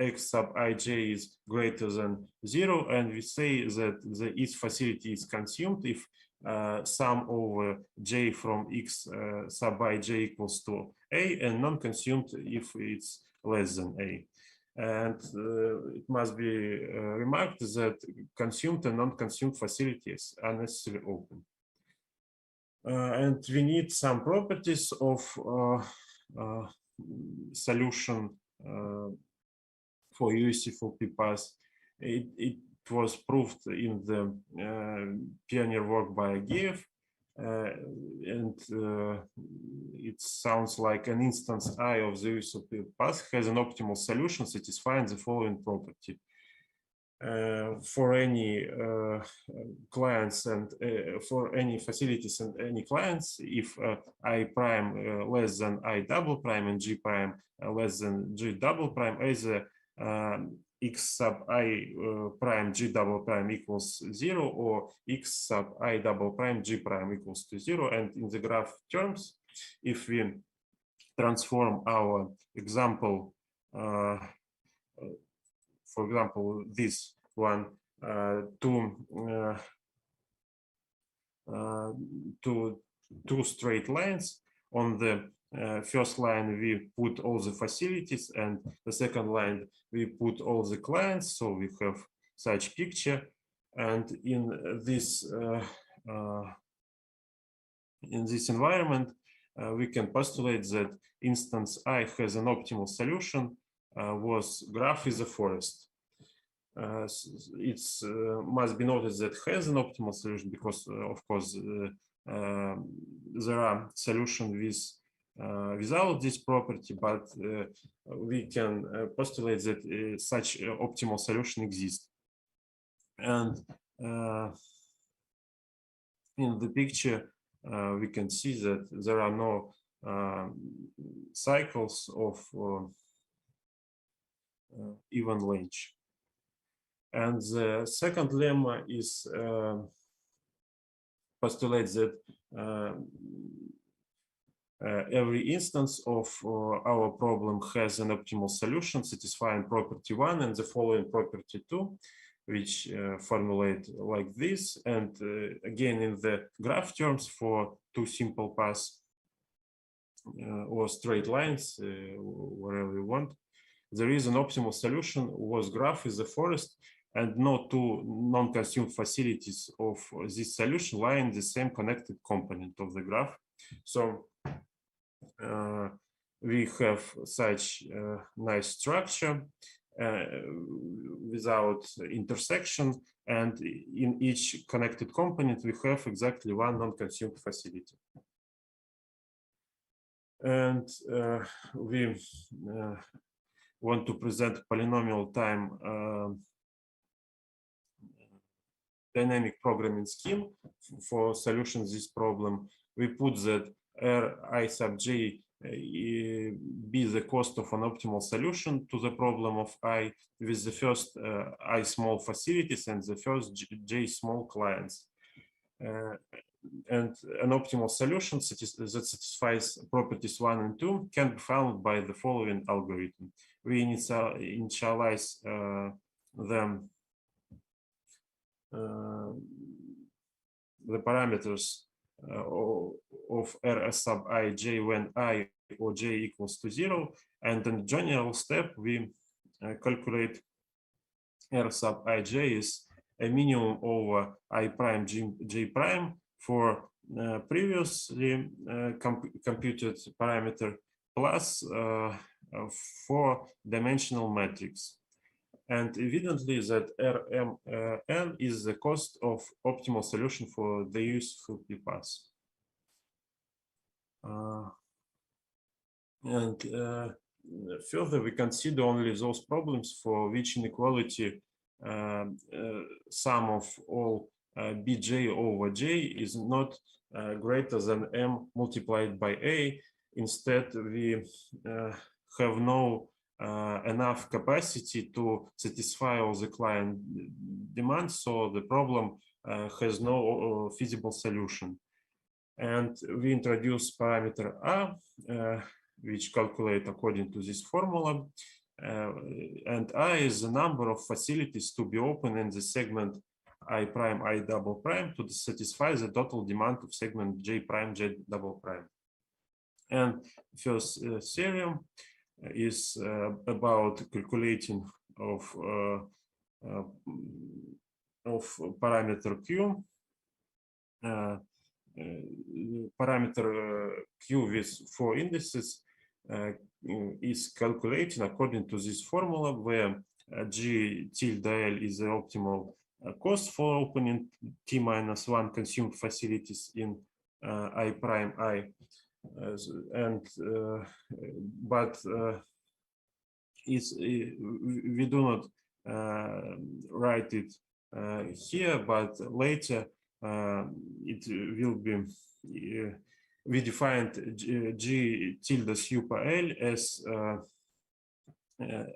x sub ij is greater than 0, and we say that the each facility is consumed if sum over j from x sub ij equals to a, and non-consumed if it's less than a. And it must be remarked that consumed and non-consumed facilities are necessarily open. And we need some properties of solution for useful p-path. It was proved in the pioneer work by Ageev, and it sounds like an instance I of the useful p-path has an optimal solution satisfying the following property. For any clients and for any facilities and any clients, if I prime less than I double prime and G prime less than G double prime, either x sub I prime G double prime equals 0 or x sub I double prime G prime equals to 0. And in the graph terms, if we transform our example, for example, this one to two straight lines. On the first line, we put all the facilities, and the second line, we put all the clients. So we have such picture. And in this environment, we can postulate that instance I has an optimal solution. Was graph is a forest. It must be noted that has an optimal solution because, of course, there are solutions with without this property, but we can postulate that such optimal solution exists. And in the picture, we can see that there are no cycles of even length. And the second lemma is postulates that every instance of our problem has an optimal solution satisfying property 1 and the following property 2, which formulate like this. And again, in the graph terms for two simple paths or straight lines, wherever you want, there is an optimal solution whose graph is a forest, and no two non-consumed facilities of this solution lie in the same connected component of the graph. So we have such nice structure without intersection, and in each connected component we have exactly one non-consumed facility. And we want to present polynomial time dynamic programming scheme for solution this problem. We put that R I sub j be the cost of an optimal solution to the problem of I, with the first I small facilities and the first j small clients. And an optimal solution that satisfies properties 1 and 2 can be found by the following algorithm. We initialize the parameters of R sub ij when I or j equals to 0, and in the general step we calculate R sub ij is a minimum over I prime j prime for previously computed parameter plus 4-dimensional matrix. And evidently that Rmn is the cost of optimal solution for the useful p-path. And further, we consider only those problems for which inequality sum of all bj over j is not greater than m multiplied by a. Instead, we have no enough capacity to satisfy all the client demands, so the problem has no feasible solution. And we introduce parameter a, which calculate according to this formula. and I is the number of facilities to be open in the segment I prime, I double prime to satisfy the total demand of segment J prime, J double prime. And first theorem is about calculating of parameter Q. Parameter Q with 4 indices is calculated according to this formula, where G tilde L is the optimal cost for opening T-1 consumed facilities in I prime I, and but we do not write it here, but later it will be we defined G tilde super L as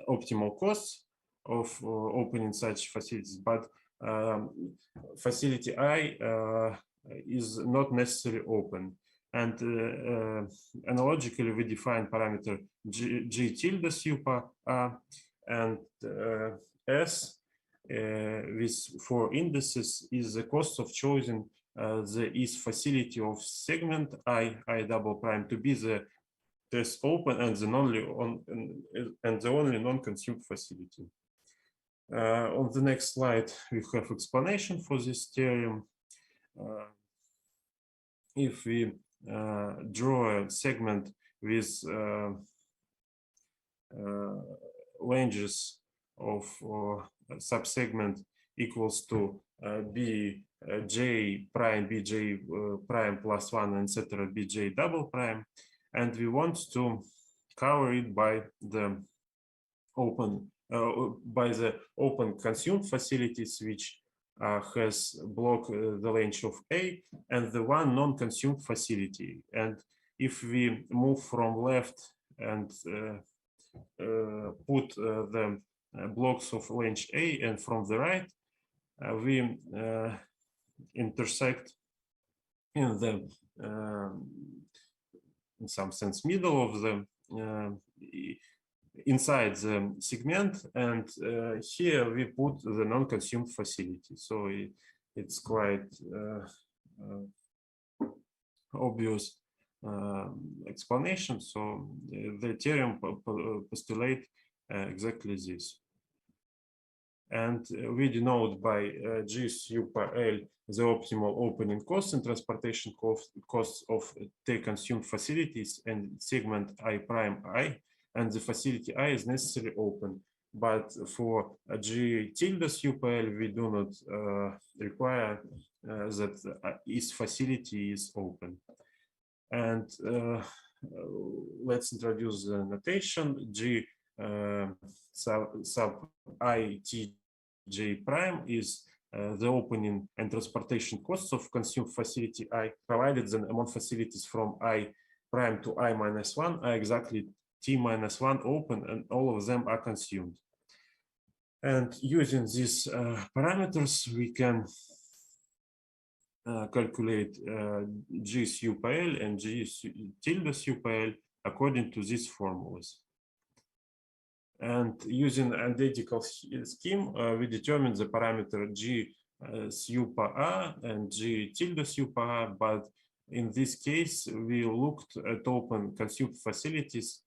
optimal cost of opening such facilities, but facility I is not necessarily open. And analogically, we define parameter G tilde super A and S with 4 indices is the cost of choosing the is facility of segment I double prime to be the test open and the only non-consumed facility. On the next slide, we have explanation for this theorem. If we draw a segment with ranges of subsegment equals to B J prime, B J prime plus 1, etc., B J double prime, and we want to cover it by the open consumed facilities, which has block the range of A, and the one non-consumed facility. And if we move from left and put the blocks of range A, and from the right we intersect in the in some sense middle of the inside the segment, and here we put the non-consumed facility. So it's quite obvious explanation. So the theorem postulate exactly this. And we denote by G super L the optimal opening cost and transportation costs of the consumed facilities and segment I prime I, and the facility I is necessarily open. But for G tilde super L, we do not require that its facility is open. And let's introduce the notation. G sub I T J prime is the opening and transportation costs of consumed facility I, provided that among facilities from I prime to I minus 1 are exactly T minus 1 open and all of them are consumed. And using these parameters, we can calculate G super L and G tilde super L according to these formulas. And using identical scheme, we determine the parameter G super A and G tilde super A, but in this case, we looked at open consumed facilities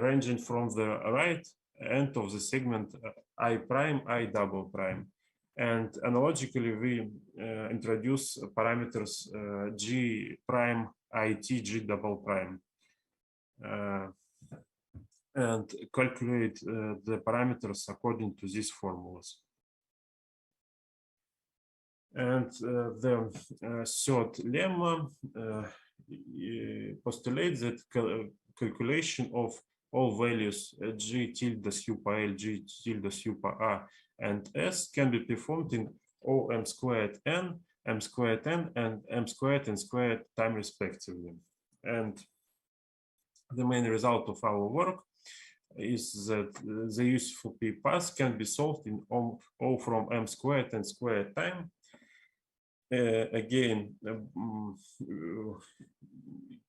ranging from the right end of the segment I prime, I double prime. And analogically, we introduce parameters G prime, IT, G double prime. And calculate the parameters according to these formulas. And the third lemma postulates that calculation of all values G tilde super L, G tilde super A, and S can be performed in O m squared n, m squared n, and m squared and squared time respectively. And the main result of our work is that the useful P path can be solved in O from m squared and squared time. Again,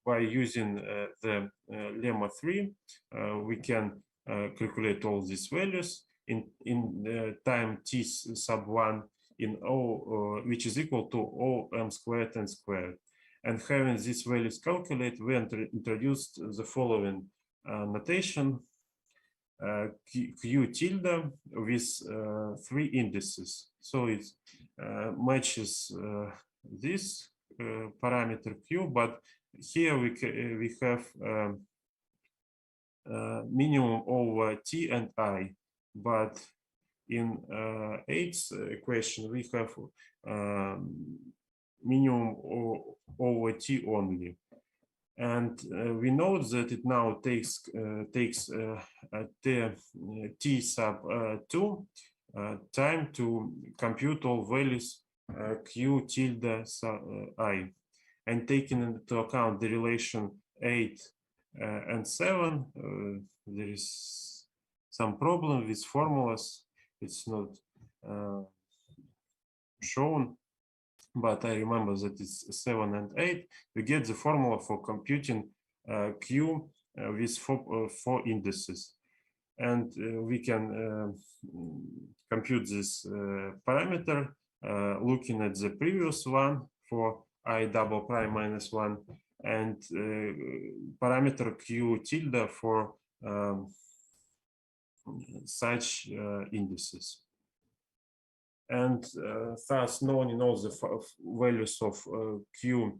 by using the lemma 3, we can calculate all these values in time t sub 1 in O, which is equal to OM squared n squared. And having these values calculated, we introduced the following notation, Q tilde with 3 indices. So it matches this parameter Q, but here we have minimum over T and I, but in 8th equation we have minimum over T only. And we know that it now takes T sub 2 time to compute all values Q tilde I. And taking into account the relation 8 and 7, there is some problem with formulas. It's not shown, but I remember that it's 7 and 8. We get the formula for computing Q with four indices. And we can compute this parameter looking at the previous one for I double prime minus 1 and parameter Q tilde for such indices. And thus knowing all the values of Q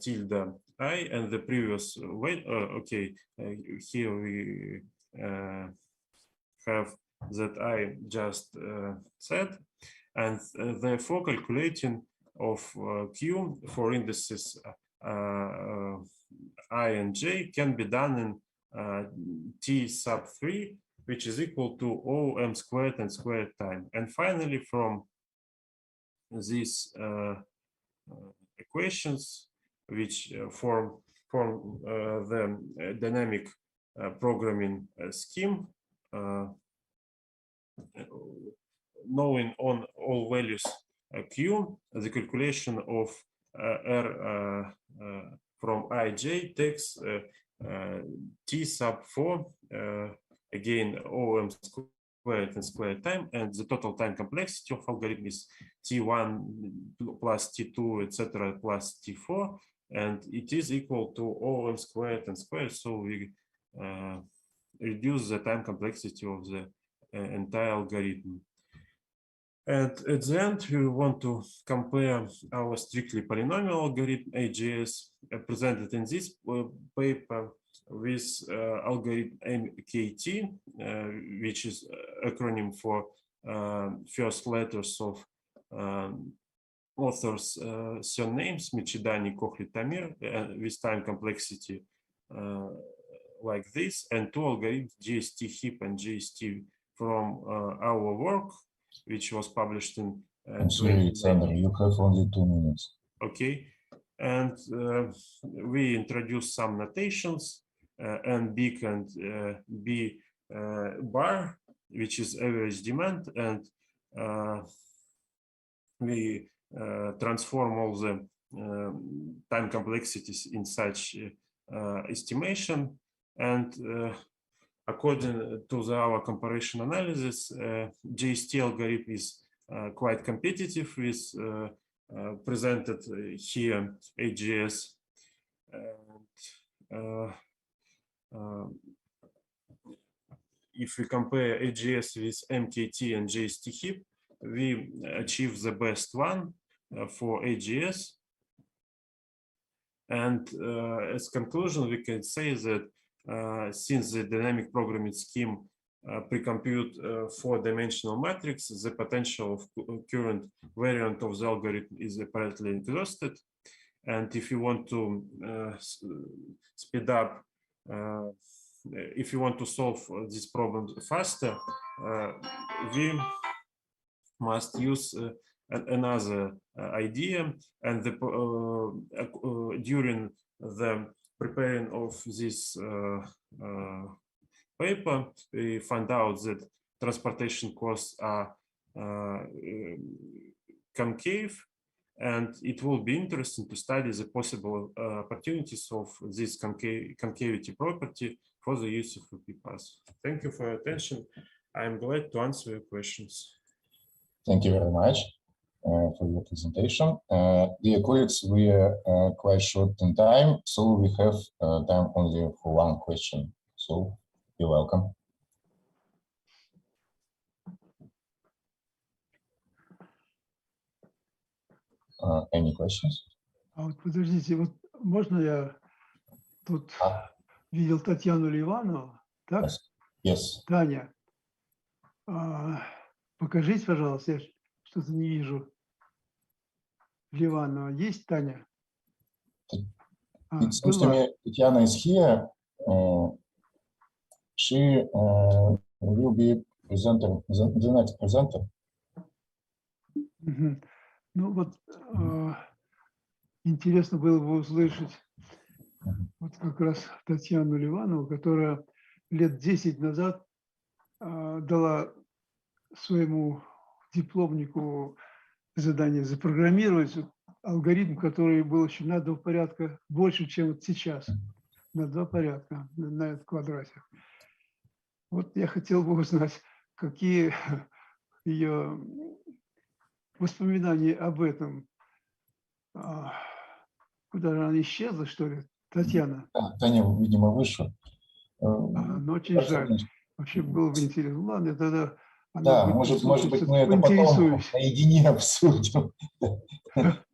tilde I and the previous way, okay, here we have that I just said, and therefore calculating of Q for indices I and J can be done in T sub 3, which is equal to OM squared and squared time. And finally, from these equations, which form the dynamic programming scheme, knowing on all values Q, the calculation of R from IJ takes T sub 4, again OM squared and squared time, and the total time complexity of algorithm is T1 plus T2, etc. plus T4, and it is equal to OM squared and squared. So we reduce the time complexity of the entire algorithm. And at the end, we want to compare our strictly polynomial algorithm AGS presented in this paper with algorithm MKT, which is acronym for first letters of authors' surnames, Michidani, Kohli, Tamir, with time complexity like this, and two algorithms, GST heap and GST from our work, which was published in I'm sorry, Alexander, you have only 2 minutes. Okay, and we introduced some notations, N big and B bar, which is average demand, and we transform all the time complexities in such estimation, and according to our comparison analysis, GST algorithm is quite competitive with presented here AGS. If we compare AGS with MKT and GST heap, we achieve the best one for AGS. And as conclusion, we can say that since the dynamic programming scheme pre-compute 4-dimensional matrix, the potential of current variant of the algorithm is apparently exhausted. And if you want to speed up, if you want to solve this problem faster, we must use another idea. And during the preparing of this paper, we found out that transportation costs are concave, and it will be interesting to study the possible opportunities of this concavity property for the use of UP pass. Thank you for your attention. I'm glad to answer your questions. Thank you very much for your presentation. Dear colleagues, we are quite short in time, so we have time only for one question. So you're welcome. Any questions? А вот подождите, вот можно я тут видел Татьяну Ливанову, так? Yes. Yes. Таня, покажите, пожалуйста, я что-то не вижу. Ливанова есть, Таня? It seems to me Tatiana is here. She will be presenter, the next presenter. Ну вот интересно было бы услышать вот как раз Татьяну Ливанову, которая лет 10 назад дала своему дипломнику задание запрограммировать алгоритм, который был еще на 2 порядка больше, чем вот сейчас, на 2 порядка на этот квадрате. Вот я хотел бы узнать, какие ее воспоминания об этом. Куда же она исчезла, что ли, Татьяна? Таня, видимо, вышла. Ну, очень жаль. Вообще было бы интересно. Ладно, тогда да, может быть, мы это потом наедине обсудим. Это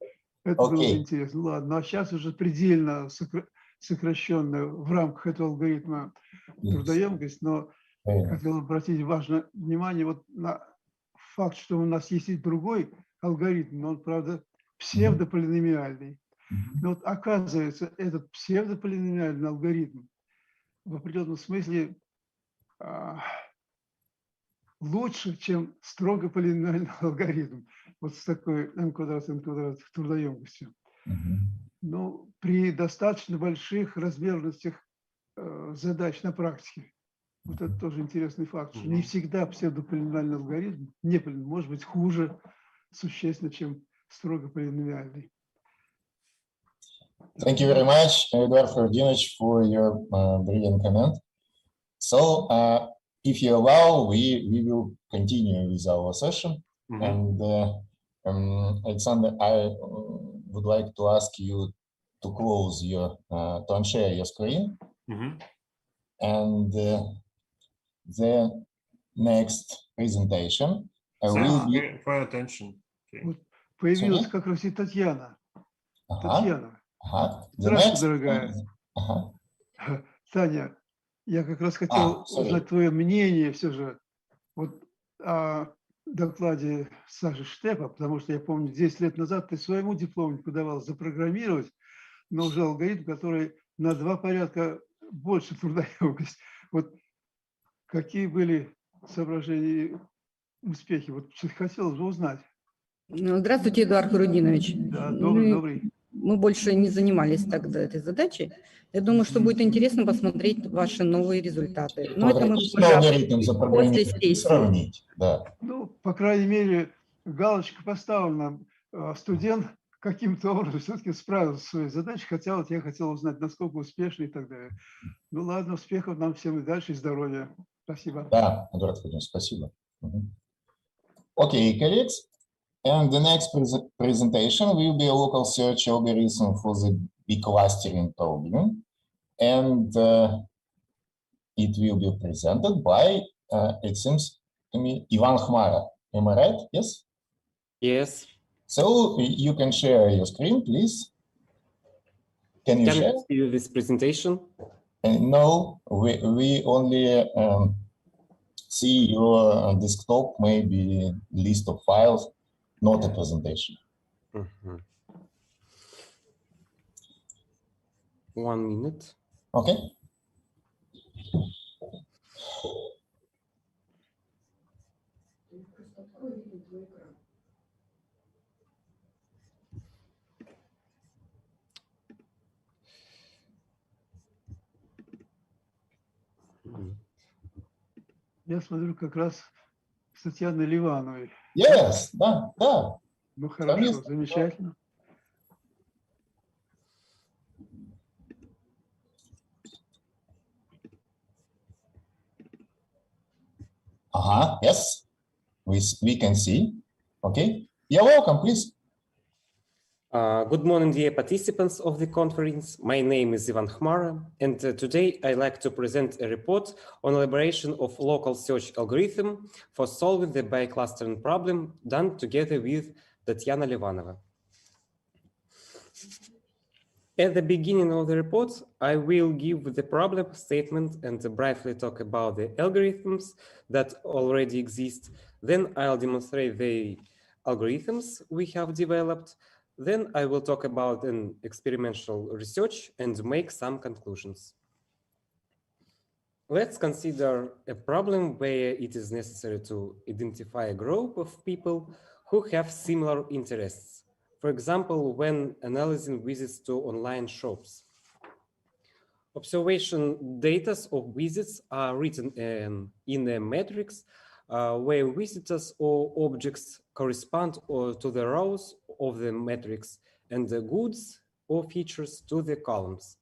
было бы интересно. Ладно, а сейчас уже предельно сокращенная в рамках этого алгоритма трудоемкость, но хотел обратить важное внимание вот на факт, что у нас есть и другой алгоритм, но он, правда, псевдополиномиальный. Но вот оказывается, этот псевдополиномиальный алгоритм в определенном смысле лучше, чем строго полиномиальный алгоритм, вот с такой n квадрат трудоемкостью. Но при достаточно больших размерностях задач на практике. Вот это тоже интересный факт, что не всегда псевдополиномиальный алгоритм может быть хуже существенно, чем строго полиномиальный. Thank you very much, Eduard Ferdinand, for your brilliant comment. So, if you allow, we will continue with our session. And Alexander, I would like to ask you to close your, to unshare your screen. And the next presentation will be... For attention. Вот появилась как раз и Татьяна. Татьяна. Здравствуй, дорогая. Таня, я как раз хотел узнать твое мнение все же вот о докладе Саши Штепа, потому что я помню, 10 лет назад ты своему дипломнику давал запрограммировать, но уже алгоритм, который на 2 порядка больше трудоемкость. Вот какие были соображения и успехи? Вот хотелось бы узнать. Здравствуйте, Эдуард Рудинович. Да, добрый. Мы больше не занимались тогда этой задачей. Я думаю, что будет интересно посмотреть ваши новые результаты. Но это мы после сессии. Сравнить, да. Ну, по крайней мере, галочка поставлена. Студент каким-то образом все-таки справился со своей задачей, хотя вот я хотел узнать, насколько успешный и так далее. Ну ладно, успехов нам всем и дальше, и здоровья. Спасибо. Да, Эдуард Владимирович, спасибо. Okay, colleagues. And the next presentation will be a local search algorithm for the big clustering problem. And it will be presented by, it seems to me, Ivan Khmara. Am I right? Yes? Yes. So you can share your screen, please. Can you share? Can I see this presentation? No, we only see your desktop, maybe list of files. Not a presentation. 1 minute. Okay. Я смотрю как раз с Татьяной Ливановой. Yes, да, да. Ну хорошо, замечательно. Yes, we can see. Okay. You're welcome, please. Good morning, dear participants of the conference. My name is Ivan Khmara, and today I'd like to present a report on elaboration of local search algorithm for solving the biclustering problem done together with Tatiana Livanova. At the beginning of the report, I will give the problem statement and briefly talk about the algorithms that already exist. Then I'll demonstrate the algorithms we have developed. Then I will talk about an experimental research and make some conclusions. Let's consider a problem where it is necessary to identify a group of people who have similar interests. For example, when analyzing visits to online shops. Observation data of visits are written in a matrix where visitors or objects correspond to the rows of the matrix and the goods or features to the columns.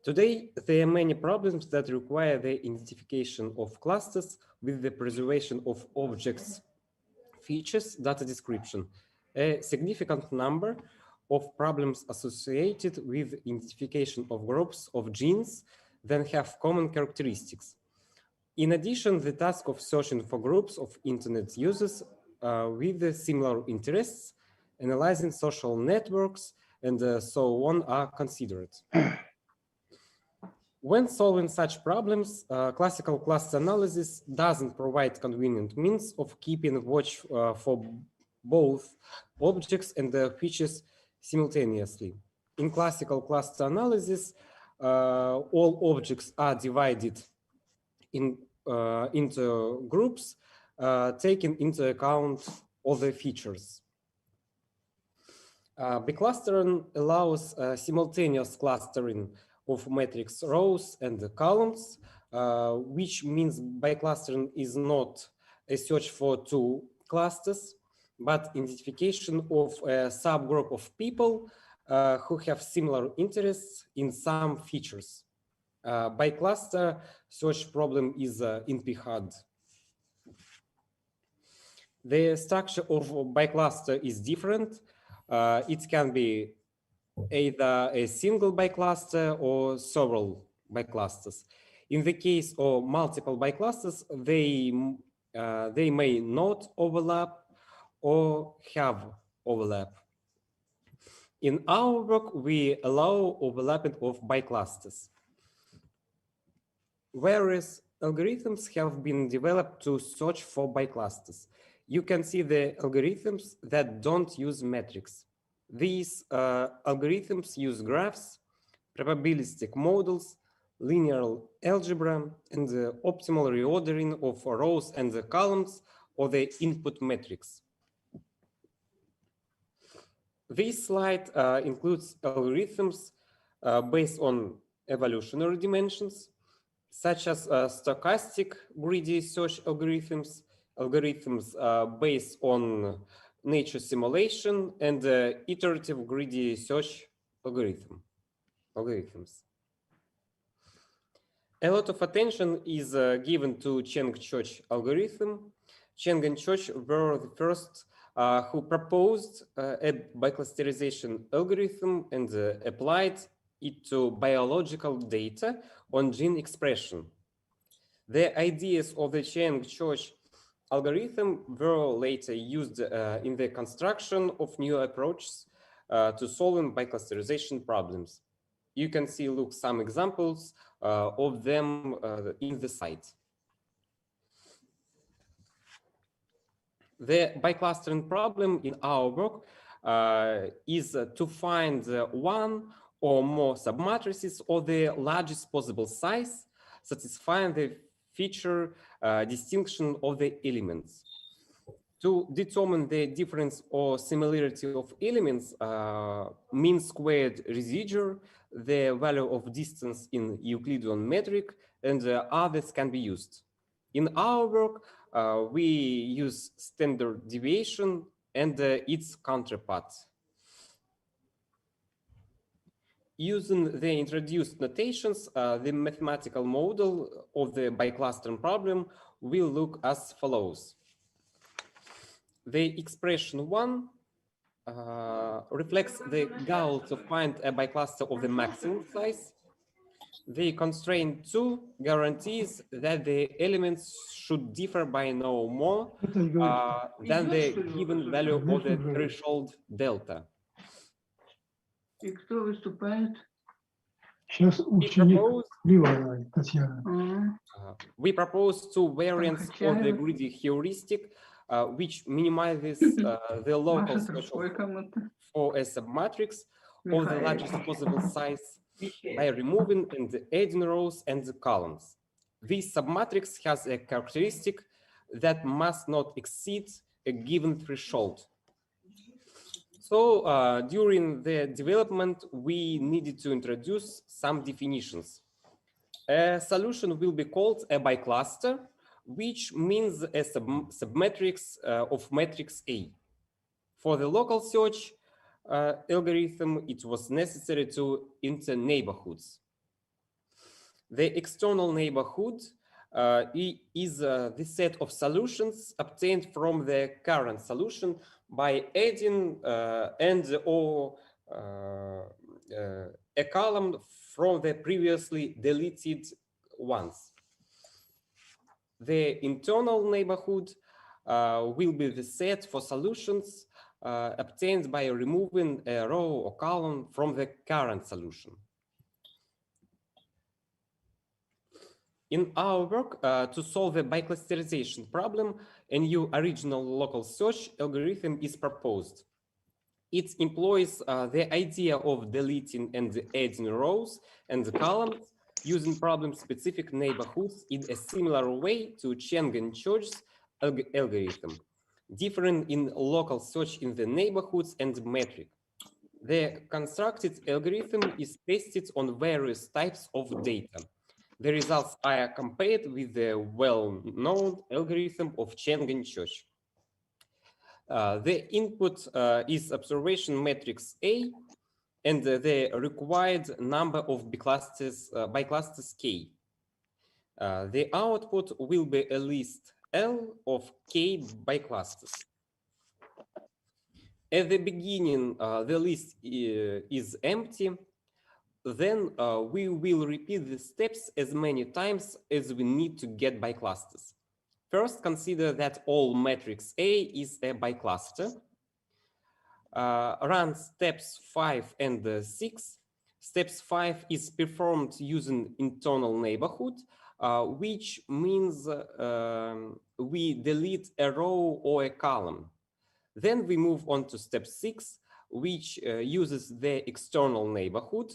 Today, there are many problems that require the identification of clusters with the preservation of objects, features, data description. A significant number of problems associated with identification of groups of genes that have common characteristics. In addition, the task of searching for groups of internet users with similar interests, analyzing social networks, and so on are considered. When solving such problems, classical cluster analysis doesn't provide convenient means of keeping watch for both objects and features simultaneously. In classical cluster analysis, all objects are divided into groups, taking into account all the features. Biclustering allows simultaneous clustering of matrix rows and columns, which means biclustering is not a search for two clusters, but identification of a subgroup of people who have similar interests in some features. Bicluster search problem is NP-hard. The structure of bicluster is different. It can be either a single bicluster or several biclusters. In the case of multiple biclusters, they may not overlap or have overlap. In our work, we allow overlapping of biclusters. Various algorithms have been developed to search for biclusters. You can see the algorithms that don't use metrics. These algorithms use graphs, probabilistic models, linear algebra, and the optimal reordering of rows and the columns or the input metrics. This slide includes algorithms based on evolutionary dimensions, such as stochastic greedy search algorithms, based on nature simulation, and iterative greedy search algorithms. A lot of attention is given to Cheng-Church algorithm. Cheng and Church were the first who proposed a biclusterization algorithm and applied it to biological data on gene expression. The ideas of the Cheng-Church algorithm were later used in the construction of new approaches to solving biclusterization problems. You can see some examples of them in the site. The biclustering problem in our work is to find one or more submatrices of the largest possible size, satisfying the feature distinction of the elements. To determine the difference or similarity of elements, mean squared residual, the value of distance in Euclidean metric, and others can be used. In our work, we use standard deviation and its counterpart. Using the introduced notations, the mathematical model of the biclustering problem will look as follows. The expression 1 reflects the goal to find a bicluster of the maximum size. The constraint 2 guarantees that the elements should differ by no more than the given value of the threshold delta. И кто выступает? Сейчас ученик Ливановой, Татьяна. We propose two variants of the greedy heuristic, which minimizes the local threshold for a submatrix of the largest possible size by removing and adding rows and columns. This submatrix has a characteristic that must not exceed a given threshold. So during the development, we needed to introduce some definitions. A solution will be called a bicluster, which means a submatrix of matrix A. For the local search algorithm, it was necessary to enter neighborhoods. The external neighborhood is the set of solutions obtained from the current solution by adding and/or a column from the previously deleted ones. The internal neighborhood will be the set for solutions obtained by removing a row or column from the current solution. In our work to solve the biclusterization problem, a new original local search algorithm is proposed. It employs the idea of deleting and adding rows and columns using problem-specific neighborhoods in a similar way to Cheng and Cho's algorithm, differing in local search in the neighborhoods and metric. The constructed algorithm is tested on various types of data. The results are compared with the well-known algorithm of Cheng and Cho. The input is observation matrix A and the required number of biclusters K. The output will be a list L of K biclusters. At the beginning, the list is empty. Then we will repeat the steps as many times as we need to get biclusters. First, consider that all matrix A is a bicluster. Run steps 5 and 6. Steps 5 is performed using internal neighborhood, which means we delete a row or a column. Then we move on to step 6, which uses the external neighborhood.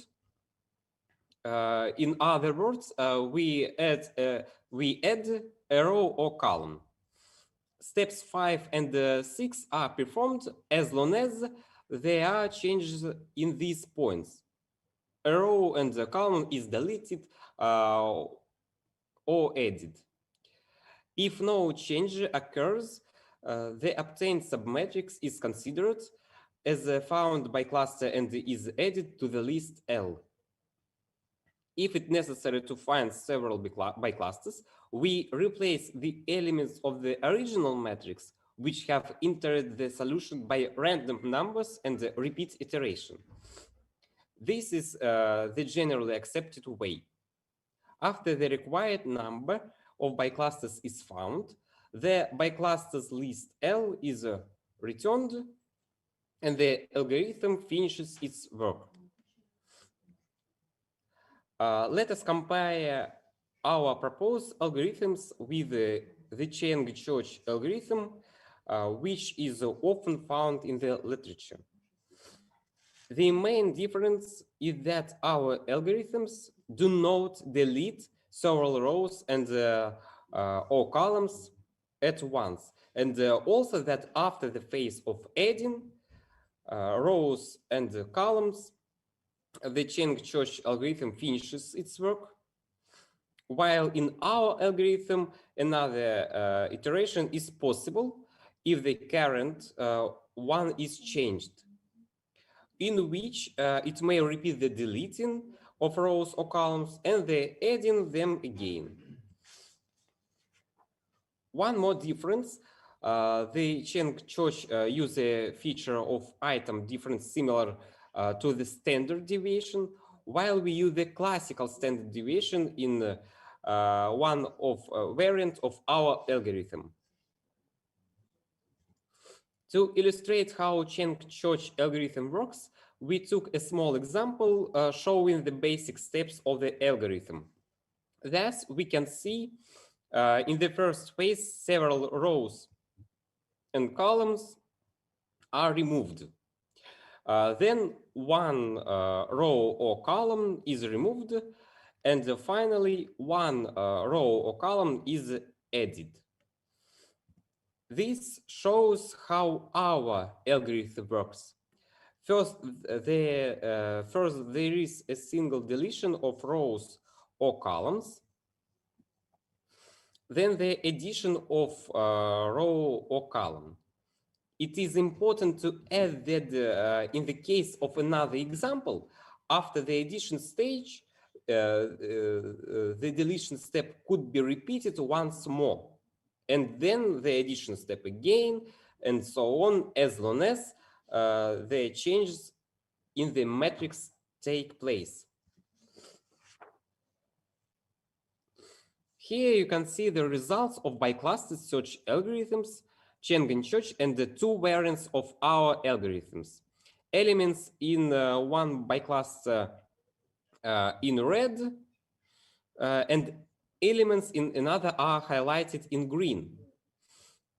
In other words, we add a row or column. Steps 5 and 6 are performed as long as there are changes in these points. A row and a column is deleted or added. If no change occurs, the obtained submatrix is considered as found bicluster and is added to the list L. If it's necessary to find several biclusters, we replace the elements of the original matrix, which have entered the solution, by random numbers and repeat iteration. This is the generally accepted way. After the required number of biclusters is found, the biclusters list L is returned, and the algorithm finishes its work. Let us compare our proposed algorithms with the Cheng-Church algorithm, which is often found in the literature. The main difference is that our algorithms do not delete several rows and or columns at once, and also that after the phase of adding rows and columns, the Cheng-Church algorithm finishes its work, while in our algorithm, another iteration is possible if the current one is changed. in which it may repeat the deleting of rows or columns and the adding them again. One more difference, the Cheng-Choch use a feature of item difference similar to the standard deviation, while we use the classical standard deviation in one of variant of our algorithm. To illustrate how Cheng-Choch algorithm works, we took a small example showing the basic steps of the algorithm. Thus, we can see in the first phase, several rows and columns are removed. Then one row or column is removed, and finally one row or column is added. This shows how our algorithm works. First, there is a single deletion of rows or columns. Then the addition of row or column. It is important to add that in the case of another example, after the addition stage, the deletion step could be repeated once more, and then the addition step again, and so on, as long as the changes in the matrix take place. Here you can see the results of bicluster search algorithms, Cheng and Choch, and the two variants of our algorithms. Elements in one bicluster in red, and elements in another are highlighted in green.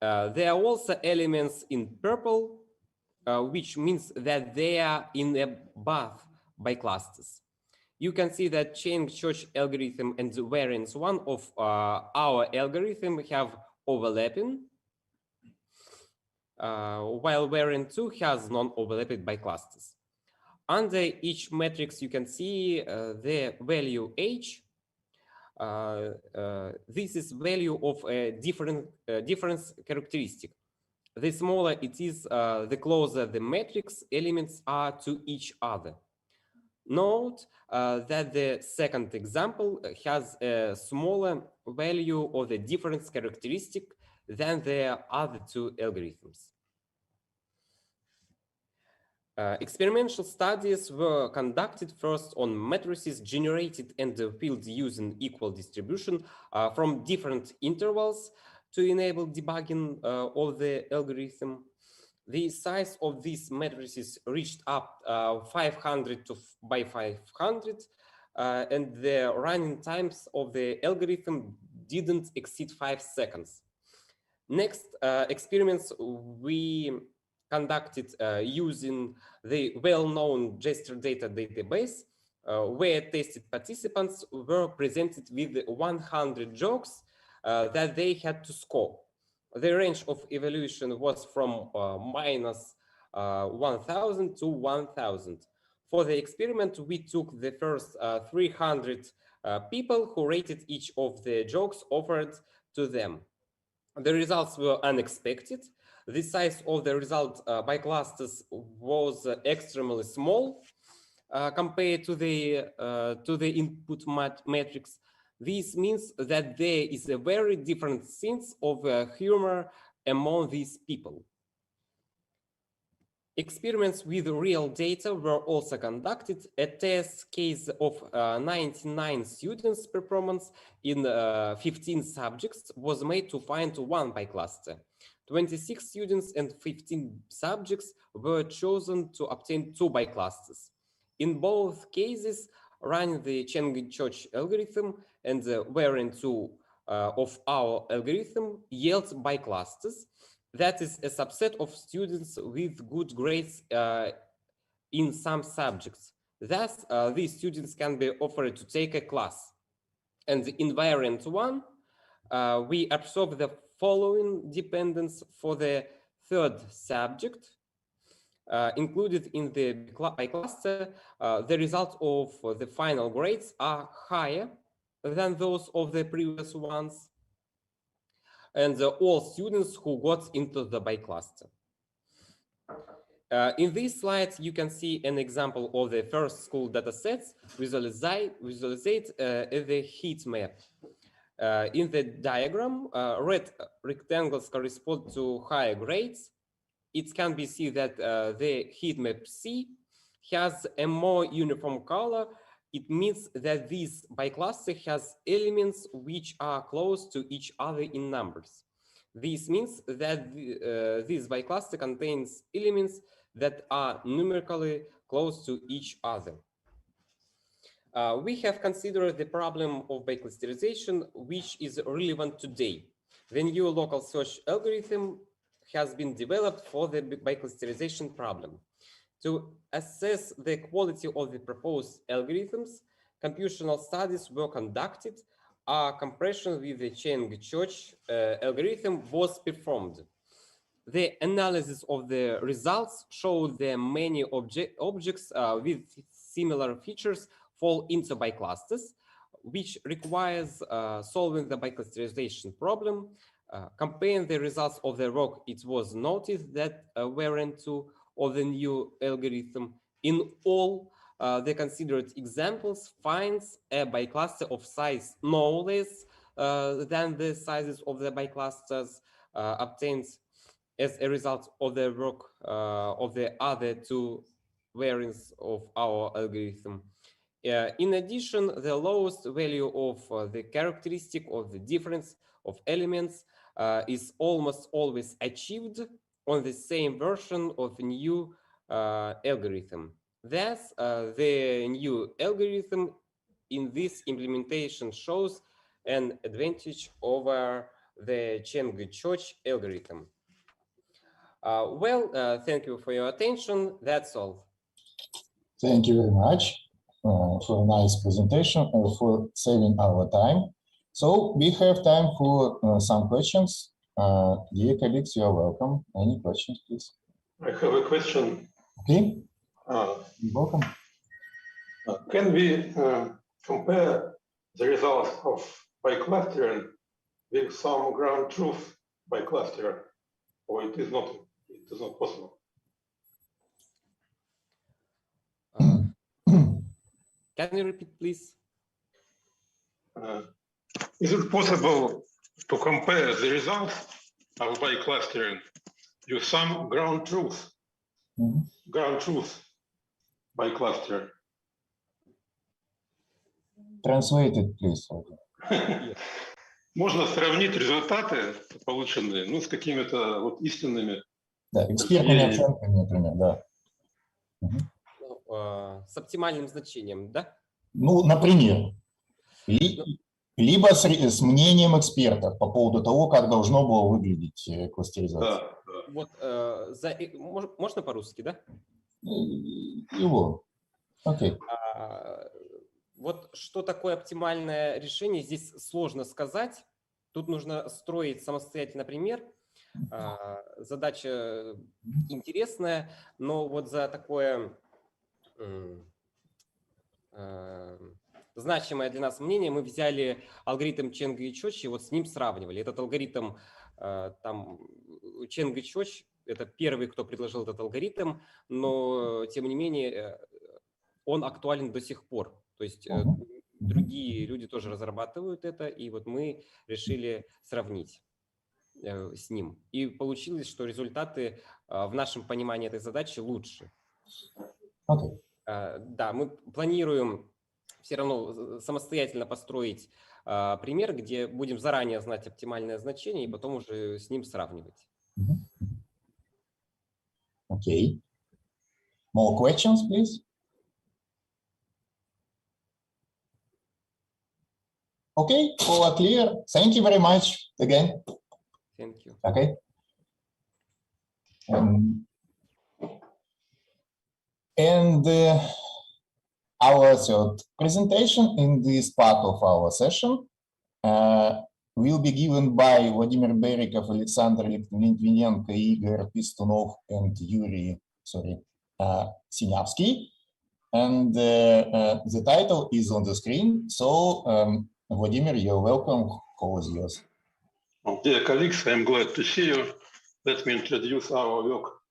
There are also elements in purple, which means that they are in both biclusters. You can see that Cheng-Choch algorithm and the variance one of our algorithm have overlapping, while variant 2 has non-overlapping biclusters. Under each matrix, you can see the value h. This is value of a difference characteristic. The smaller it is, the closer the matrix elements are to each other. Note that the second example has a smaller value of the difference characteristic than the other two algorithms. Experimental studies were conducted first on matrices generated and filled using equal distribution from different intervals to enable debugging of the algorithm. The size of these matrices reached up 500 by 500, and the running times of the algorithm didn't exceed 5 seconds. Next, experiments we conducted using the well-known gesture data database, where tested participants were presented with 100 jokes that they had to score. The range of evaluation was from minus 1,000 to 1,000. For the experiment, we took the first 300 people who rated each of the jokes offered to them. The results were unexpected. The size of the result by clusters was extremely small compared to the input matrix. This means that there is a very different sense of humor among these people. Experiments with real data were also conducted. A test case of 99 students' performance in 15 subjects was made to find one bicluster. 26 students and 15 subjects were chosen to obtain two biclusters. In both cases, running the Cheng-Choch algorithm and the variant 2 of our algorithm yields biclusters. That is a subset of students with good grades in some subjects. Thus, these students can be offered to take a class. And in variant 1, we observe the following dependence for the third subject. Included in the bicluster, the result of the final grades are higher than those of the previous ones, and all students who got into the bicluster. In these slides, you can see an example of the first school datasets visualized as the heat map. In the diagram, red rectangles correspond to higher grades. It can be seen that the heat map C has a more uniform color. It means that this bicluster has elements which are close to each other in numbers. This means that this bicluster contains elements that are numerically close to each other. We have considered the problem of biclusterization, which is relevant today. The new local search algorithm has been developed for the biclusterization problem. To assess the quality of the proposed algorithms, computational studies were conducted. A comparison with the Cheng-Church algorithm was performed. The analysis of the results showed that many objects with similar features fall into biclusters, which requires solving the biclusterization problem. Comparing the results of the work, it was noticed that variant 2 of the new algorithm in all the considered examples finds a bicluster of size no less than the sizes of the biclusters obtained as a result of the work of the other two variants of our algorithm. In addition, the lowest value of the characteristic of the difference of elements is almost always achieved on the same version of the new algorithm. Thus, the new algorithm in this implementation shows an advantage over the Cheng-Church algorithm. Thank you for your attention. That's all. Thank you very much for a nice presentation and for saving our time. So we have time for some questions. Dear colleagues, you are welcome. Any questions, please? I have a question. Okay. You're welcome. Can we compare the results of biclustering with some ground truth bicluster, or it is not possible? Can you repeat, please? Is it possible to compare the results of biclustering with some ground truth bicluster? Translate it, please. Можно сравнить результаты, полученные, ну, с какими-то вот истинными. Да, экспертными оценками, например, да. С оптимальным значением, да? Ну, например. Либо с мнением экспертов по поводу того, как должно было выглядеть кластеризация. Да, да. Вот, можно по-русски, да? Его. Окей. Вот что такое оптимальное решение, здесь сложно сказать. Тут нужно строить самостоятельно пример. Задача интересная, но вот за такое значимое для нас мнение мы взяли алгоритм Ченга-Чочи и вот с ним сравнивали. Этот алгоритм, там, Ченга-Чоч, это первый, кто предложил этот алгоритм, но тем не менее он актуален до сих пор. То есть другие люди тоже разрабатывают это, и вот мы решили сравнить с ним. И получилось, что результаты в нашем понимании этой задачи лучше. Okay. Да, мы планируем все равно самостоятельно построить пример, где будем заранее знать оптимальное значение и потом уже с ним сравнивать. Okay. More questions, please? Okay, all clear. Thank you very much again. Thank you. Okay. And our third presentation in this part of our session will be given by Vladimir Berikov, Alexander Litvinenko, Igor Pistunov, and Yuri Sinyavsky. And the title is on the screen. So, Vladimir, you're welcome. Call is yours. Dear colleagues, I'm glad to see you. Let me introduce our work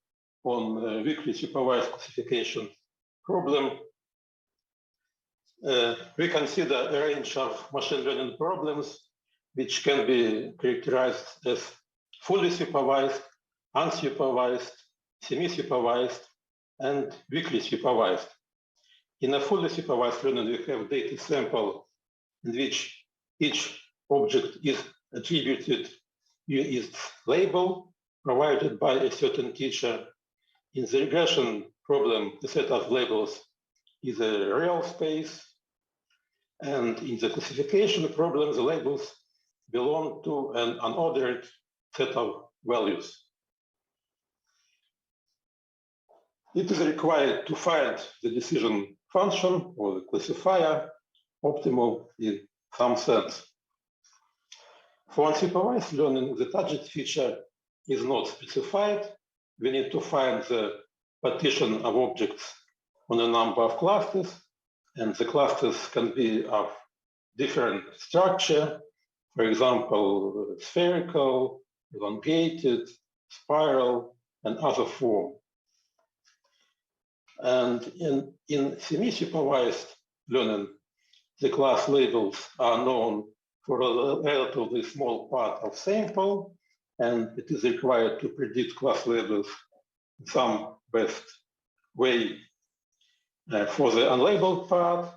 on weakly supervised classification problem. We consider a range of machine learning problems which can be characterized as fully supervised, unsupervised, semi-supervised, and weakly supervised. In a fully supervised learning, we have data sample in which each object is attributed its label provided by a certain teacher. In the regression problem, the set of labels is a real space. And in the classification problem, the labels belong to an unordered set of values. It is required to find the decision function or the classifier optimal in some sense. For unsupervised learning, the target feature is not specified. We need to find the partition of objects on a number of clusters, and the clusters can be of different structure, for example, spherical, elongated, spiral, and other form. And in semi-supervised learning, the class labels are known for a relatively small part of sample, and it is required to predict class labels in some best way for the unlabeled part.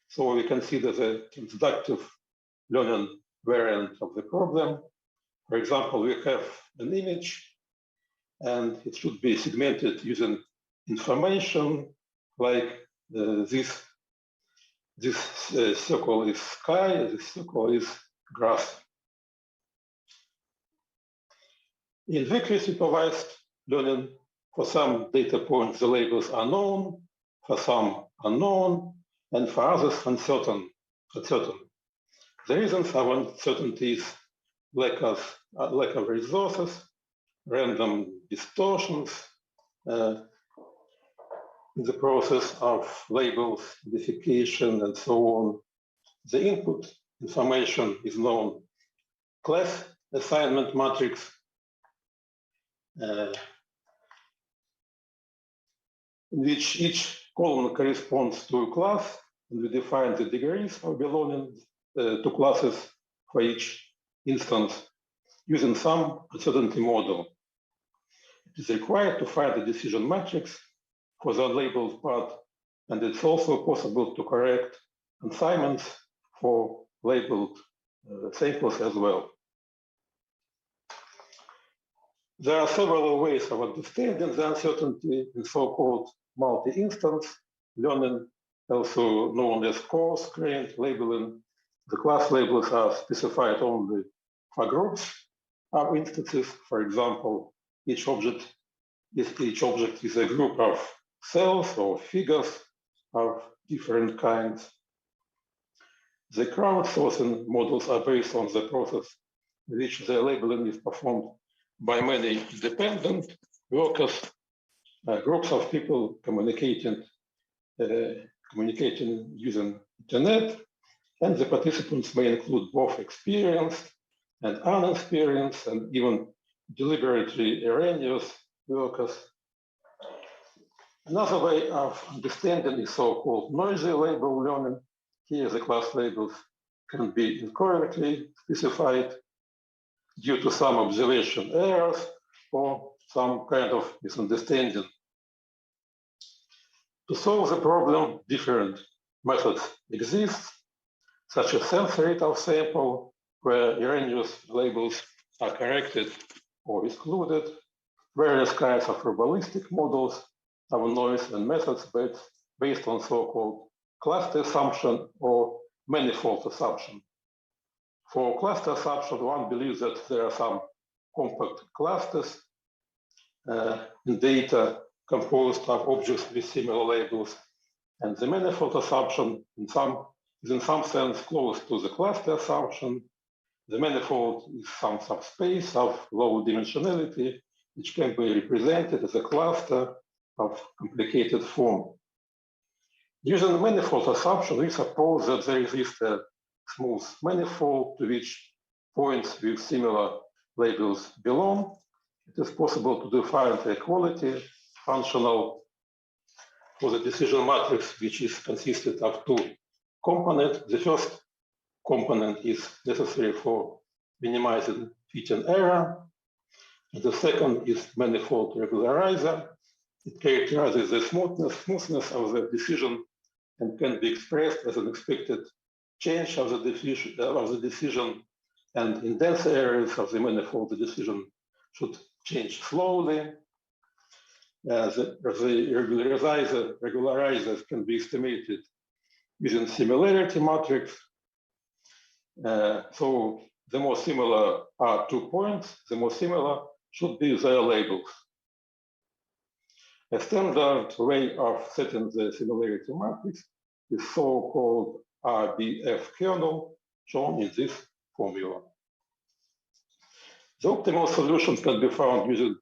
So we consider the transductive learning variant of the problem. For example, we have an image, and it should be segmented using information like this circle is sky, this circle is grass. In weakly supervised learning, for some data points, the labels are known, for some unknown, and for others uncertain. The reasons of uncertainty is lack of resources, random distortions in the process of labels, identification, and so on. The input information is known class assignment matrix. In which each column corresponds to a class, and we define the degrees of belonging to classes for each instance using some uncertainty model. It is required to find the decision matrix for the unlabeled part, and it's also possible to correct assignments for labeled samples as well. There are several ways of understanding the uncertainty in so-called multi-instance learning, also known as coarse-grained labeling. The class labels are specified only for groups of instances. For example, each object is a group of cells or figures of different kinds. The crowdsourcing models are based on the process in which the labeling is performed by many independent workers, groups of people communicating using internet, and the participants may include both experienced and unexperienced, and even deliberately erroneous workers. Another way of understanding is so-called noisy label learning. Here the class labels can be incorrectly specified due to some observation errors or some kind of misunderstanding. To solve the problem, different methods exist, such as sensory of sample, where erroneous labels are corrected or excluded, various kinds of probabilistic models of noise, and methods based on so-called cluster assumption or manifold assumption. For cluster assumption, one believes that there are some compact clusters in data composed of objects with similar labels, and the manifold assumption is in some sense close to the cluster assumption. The manifold is some subspace of low dimensionality, which can be represented as a cluster of complicated form. Using the manifold assumption, we suppose that there exists a smooth manifold to which points with similar labels belong, it is possible to define the equality functional for the decision matrix, which is consisted of two components. The first component is necessary for minimizing fitting error. The second is manifold regularizer. It characterizes the smoothness of the decision and can be expressed as an expected change of the decision, and in dense areas of the manifold, the decision should change slowly. The regularizers can be estimated using similarity matrix. So the more similar are 2 points, the more similar should be their labels. A standard way of setting the similarity matrix is so-called RBF kernel, shown in this formula. The optimal solutions can be found using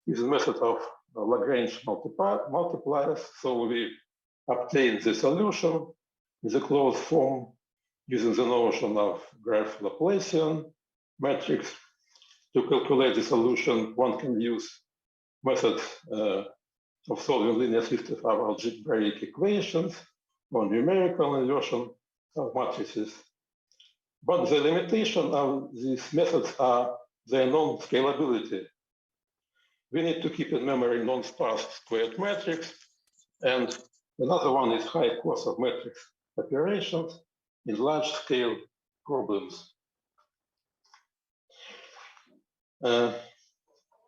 the method of Lagrange multipliers. So we obtain the solution in the closed form using the notion of graph Laplacian matrix. To calculate the solution, one can use methods of solving linear systems of algebraic equations or numerical inversion of matrices. But the limitation of these methods are their non-scalability. We need to keep in memory non-sparse squared matrix, and another one is high cost of matrix operations in large-scale problems.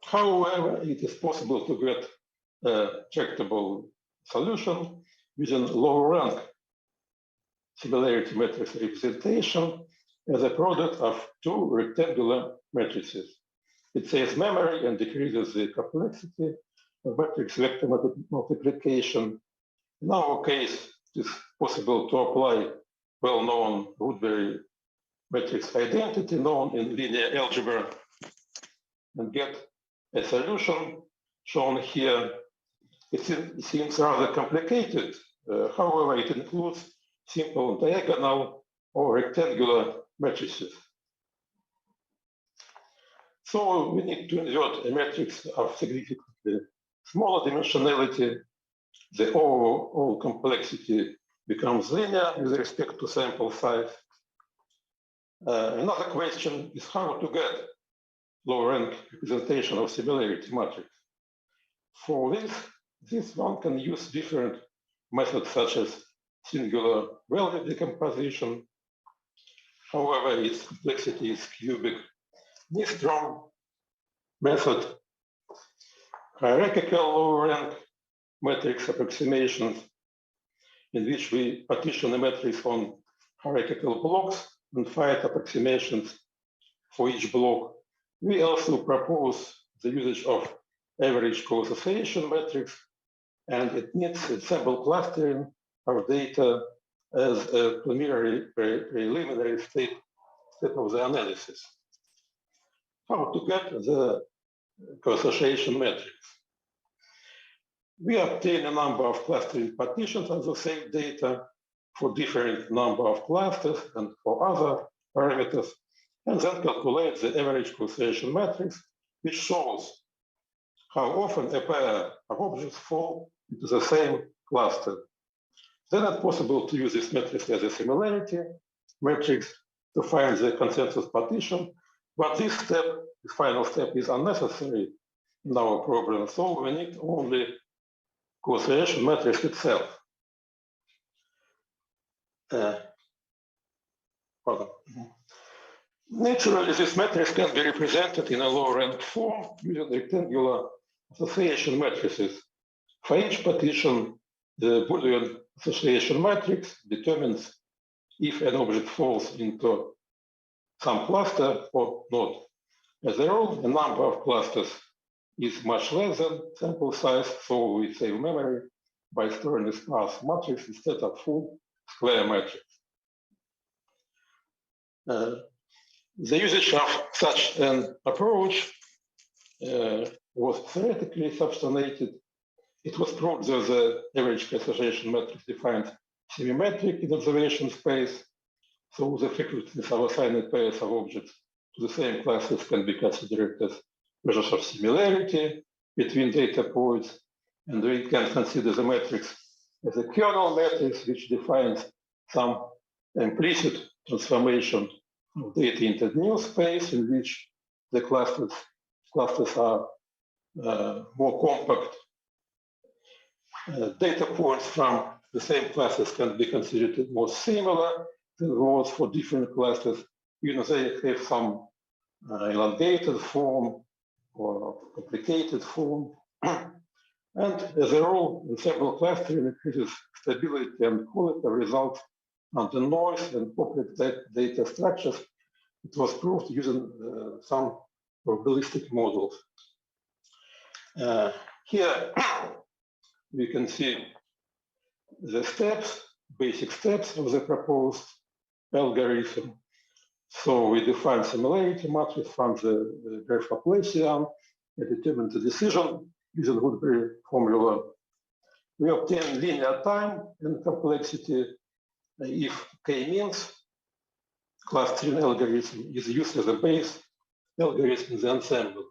However, it is possible to get a tractable solution using low-rank similarity matrix representation as a product of two rectangular matrices. It saves memory and decreases the complexity of matrix vector multiplication. In our case, it is possible to apply well-known Woodbury matrix identity known in linear algebra and get a solution shown here. It seems rather complicated. However, it includes simple diagonal or rectangular matrices. So we need to invert a matrix of significantly smaller dimensionality. The overall complexity becomes linear with respect to sample size. Another question is how to get low-rank representation of similarity matrix. For this one can use different methods such as singular value decomposition. However, its complexity is cubic. Nystrom method, hierarchical low-rank matrix approximations, in which we partition the matrix on hierarchical blocks and find approximations for each block. We also propose the usage of average co-association matrix, and it needs ensemble clustering of data as a preliminary step of the analysis. How to get the co-association matrix? We obtain a number of clustering partitions of the same data for different number of clusters and for other parameters, and then calculate the average co-association matrix, which shows how often a pair of objects fall into the same cluster. Then it's possible to use this matrix as a similarity matrix to find the consensus partition, but this final step is unnecessary in our program, so we need only co-association matrix itself. Naturally, this matrix can be represented in a low-rank form using rectangular association matrices. For each partition, the Boolean association matrix determines if an object falls into some cluster or not. As a rule, the number of clusters is much less than sample size, so we save memory by storing a sparse matrix instead of full square matrix. The usage of such an approach was theoretically substantiated. It was proved that the average association matrix defines symmetric in observation space, so the frequencies of assigning pairs of objects to the same classes can be considered as measures of similarity between data points, and we can consider the matrix as a kernel matrix, which defines some implicit transformation of data into new space in which the clusters are more compact. Data points from the same classes can be considered more similar than those for different clusters. You know, they have some elongated form or complicated form. And as a rule, ensemble clustering increases stability and quality of results under noise and complex data structures. It was proved using some probabilistic models. Here we can see the steps, basic steps of the proposed algorithm. So we define similarity matrix from the graph Laplacian and determine the decision using Woodbury formula. We obtain linear time and complexity if k-means clustering algorithm is used as a base algorithm in the ensemble.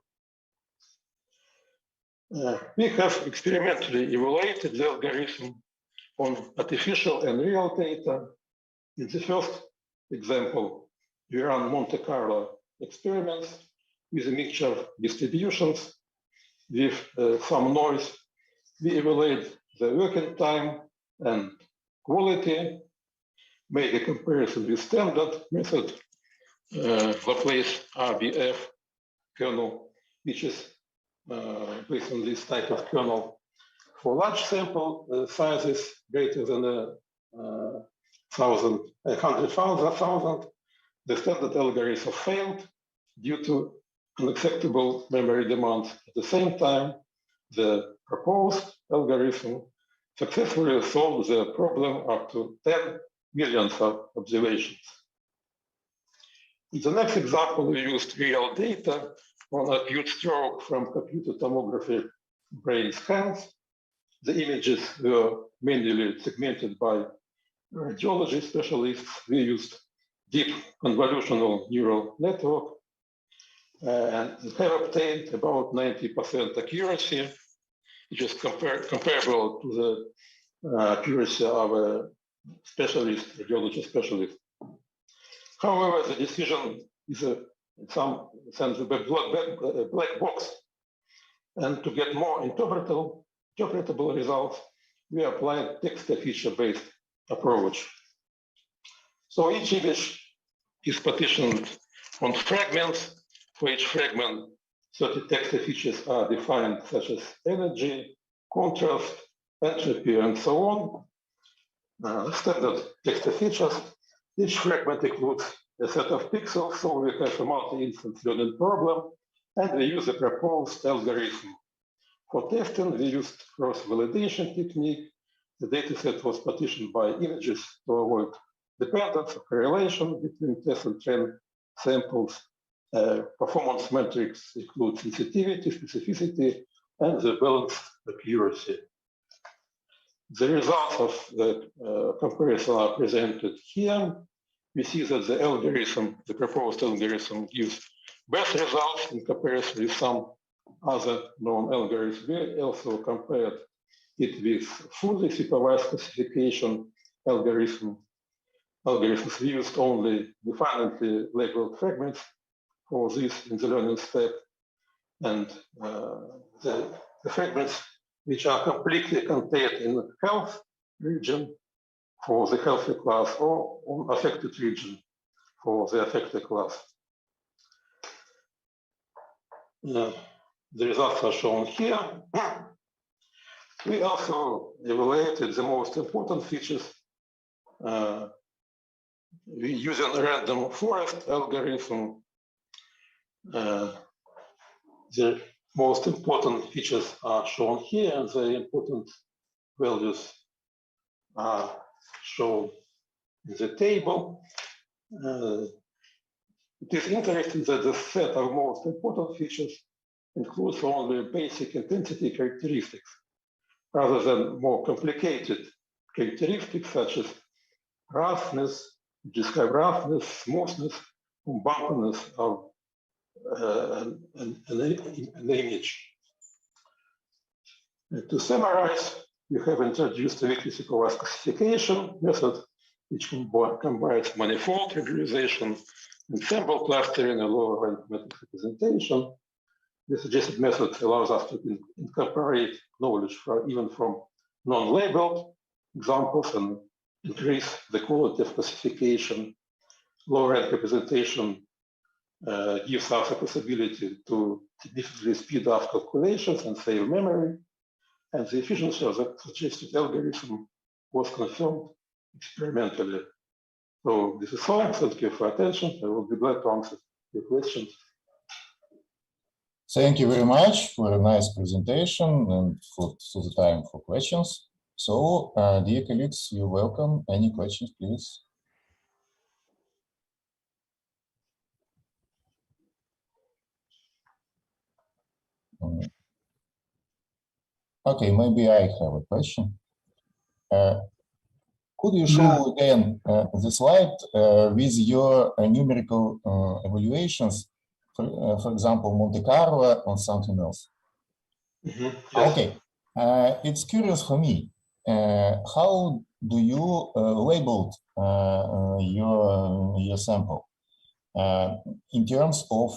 We have experimentally evaluated the algorithm on artificial and real data. In the first example, we run Monte Carlo experiments with a mixture of distributions with some noise. We evaluate the working time and quality, make a comparison with standard method, Laplace RBF kernel, which is based on this type of kernel. For large sample sizes greater than 100,000, the standard algorithm failed due to unacceptable memory demands. At the same time, the proposed algorithm successfully solved the problem up to 10 million observations. In the next example, we used real data on acute stroke from computer tomography brain scans. The images were manually segmented by radiology specialists. We used deep convolutional neural network and have obtained about 90% accuracy, which is comparable to the accuracy of a specialist, radiology specialist. However, the decision is in some sense a black box. And to get more interpretable results, we applied text-to-feature-based approach. So each image is partitioned on fragments. For each fragment, 30 text features are defined, such as energy, contrast, entropy, and so on. Standard text features. Each fragment includes a set of pixels, so we have a multi-instance learning problem, and we use a proposed algorithm. For testing, we used cross-validation technique. The dataset was partitioned by images to avoid dependence or correlation between test and train samples. Performance metrics include sensitivity, specificity, and the balanced accuracy. The results of the comparison are presented here. We see that the algorithm, the proposed algorithm, gives best results in comparison with some other known algorithms. We also compared it with fully supervised classification algorithms. We used only definitely labeled fragments for this in the learning step, and the fragments which are completely contained in the health region for the healthy class or on affected region for the affected class. The results are shown here. We also evaluated the most important features using a random forest algorithm. The most important features are shown here, and the important values are shown in the table. It is interesting that the set of most important features includes only basic intensity characteristics, rather than more complicated characteristics such as roughness, describe roughness, smoothness, bumpiness of an image. To summarize, we have introduced a weakly supervised classification method, which combines manifold regularization and sample clustering and lower rank matrix representation. The suggested method allows us to incorporate knowledge even from non-labeled examples and increase the quality of classification. Lower rank representation gives us a possibility to significantly speed up calculations and save memory. And the efficiency of the suggested algorithm was confirmed experimentally. So this is all. Thank you for attention. I will be glad to answer your questions. Thank you very much for a nice presentation and for the time for questions. So, dear colleagues, you're welcome. Any questions, please? Okay, maybe I have a question. Could you show again the slide with your numerical evaluations, for example, Monte Carlo or something else? Yes. Okay, it's curious for me. How do you label your sample in terms of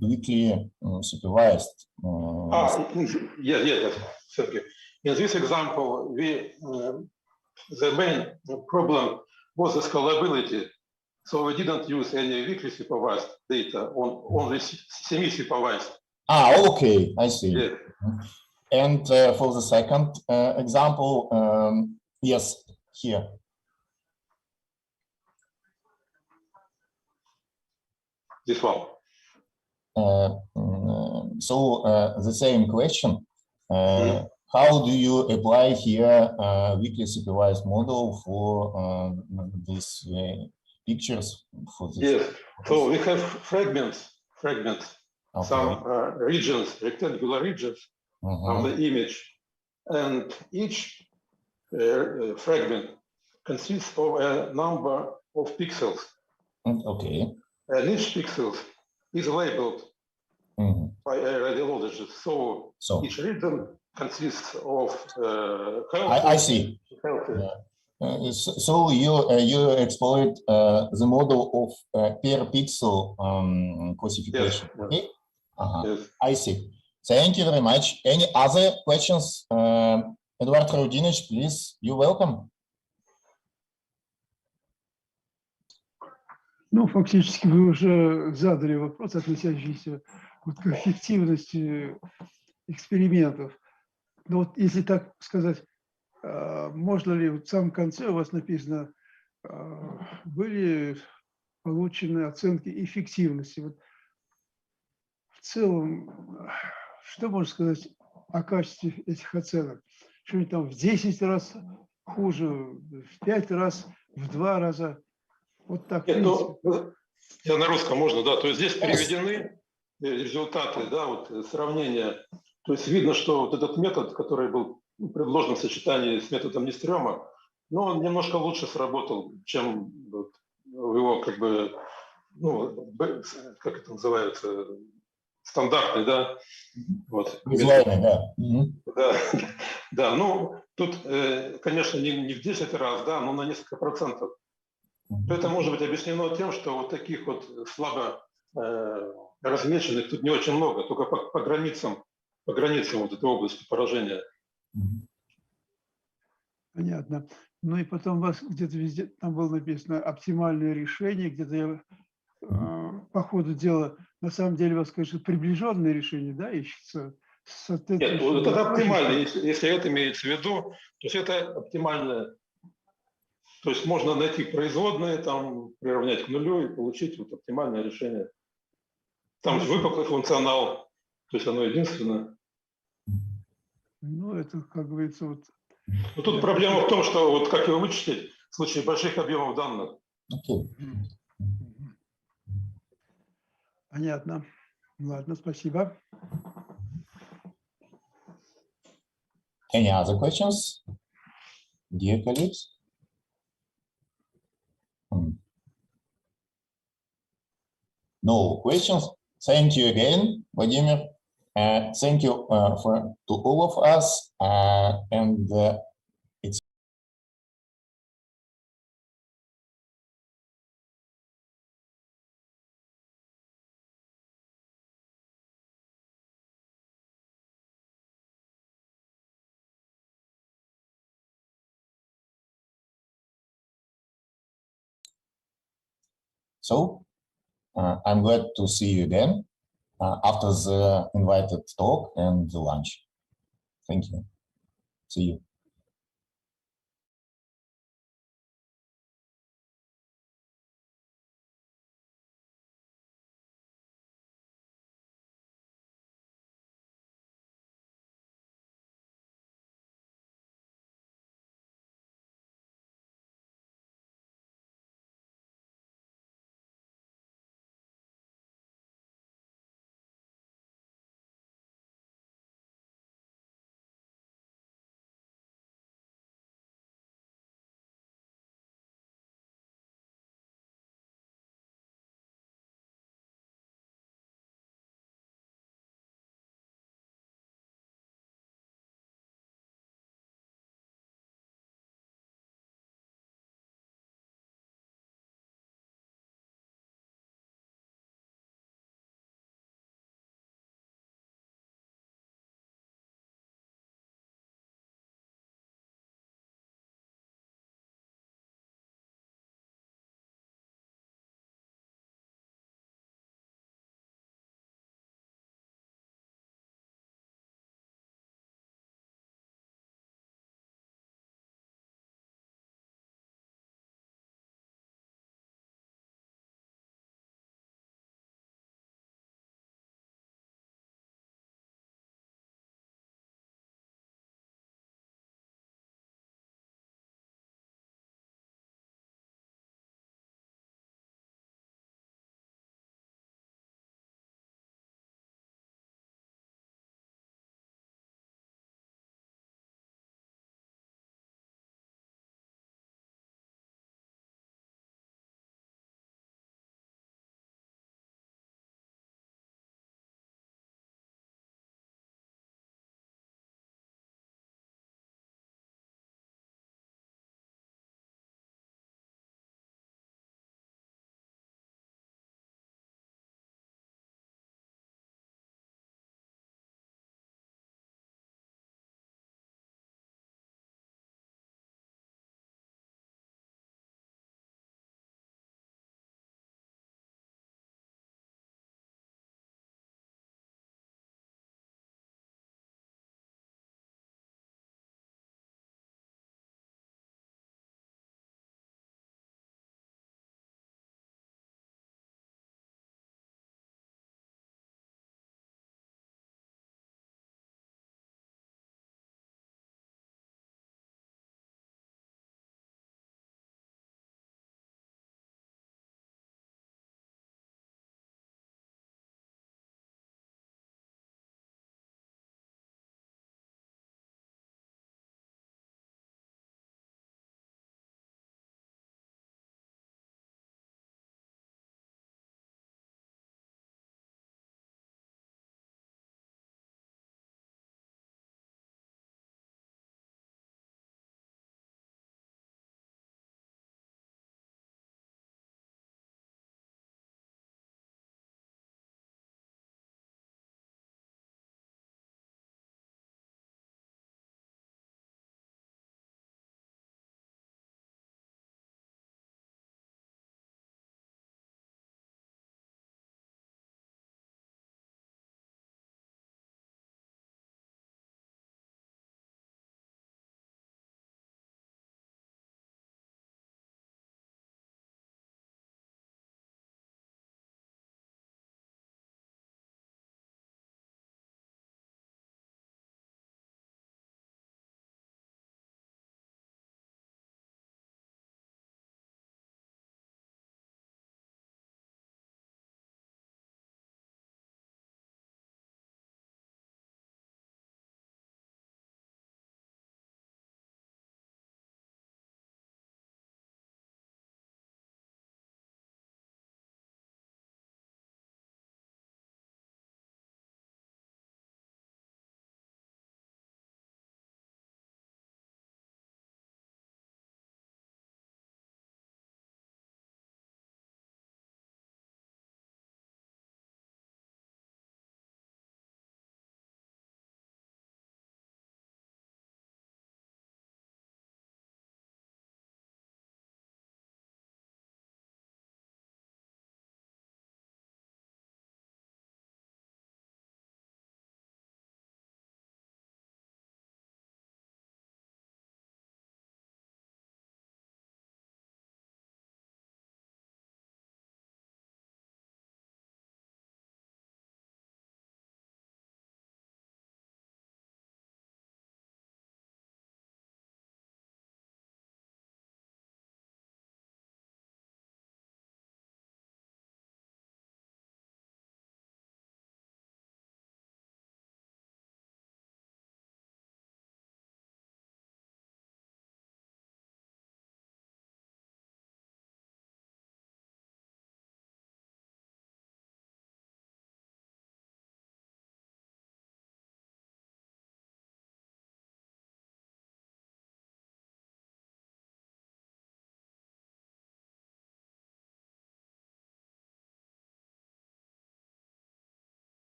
weakly supervised? Yes, thank you. In this example, the main problem was the scalability. So we didn't use any weakly supervised data, only semi-supervised. Okay, I see. Yeah. And for the second example, yes, here. This one. So the same question. How do you apply here weakly supervised model for these pictures? For this? Yes. So we have fragments, Okay. some regions, rectangular regions of the image, and each fragment consists of a number of pixels. Okay. And each pixel is labeled by a radiologist. So each region consists of healthy. I see. So you exploit the model of per pixel classification. Yes. Okay. Yes. I see. Thank you very much. Any other questions? Eduard Raudinovich, please. You're welcome. Ну, фактически вы уже задали вопрос, относящийся вот к эффективности экспериментов. Но вот если так сказать, можно ли в самом конце у вас написано, были получены оценки эффективности? Вот в целом, что можно сказать о качестве этих оценок? Что-нибудь там в 10 раз хуже, в 5 раз, в 2 раза? Вот так. Нет, ну, я на русском можно, да. То есть здесь переведены результаты, да, вот сравнение. То есть видно, что вот этот метод, который был предложен в сочетании с методом Нестрёма, но он немножко лучше сработал, чем вот его как бы, ну, как это называется, стандартный, да. Вот. Визуальный, да. Да, ну, тут, конечно, не в 10 раз, да, но на несколько процентов. Это может быть объяснено тем, что вот таких вот слабо размеченных тут не очень много, только по границам вот этой области поражения. Понятно. Ну и потом у вас где-то везде, там было написано оптимальное решение, где-то я по ходу дела, на самом деле у вас, конечно, приближенное решение, да, ищется? Нет, вот это оптимальное, если это имеется в виду, то есть это оптимальное. То есть можно найти производные, там, приравнять к нулю и получить вот оптимальное решение. Там выпуклый функционал, то есть оно единственное. Ну, это, как говорится, вот... Но тут проблема в том, что вот как его вычислить в случае больших объемов данных. Понятно. Ладно, спасибо. Any other questions, dear colleagues? No questions. Thank you again, Vladimir. Thank you to all of us. And it's so I'm glad to see you again after the invited talk and the lunch. Thank you. See you.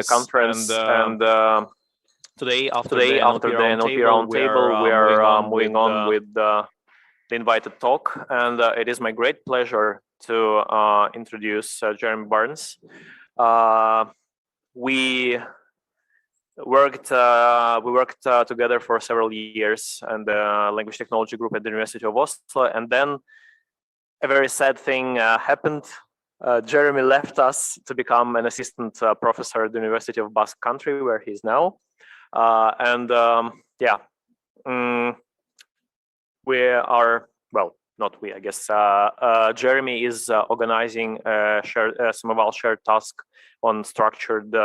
conference. And today, after the NLP roundtable, we are moving on with the invited talk. And it is my great pleasure to introduce Jeremy Barnes. We worked together for several years in the language technology group at the University of Oslo, and then a very sad thing happened. Jeremy left us to become an assistant professor at the University of Basque Country, where he is now. We are, well, not we, I guess. Jeremy is organizing some of our shared tasks on structured,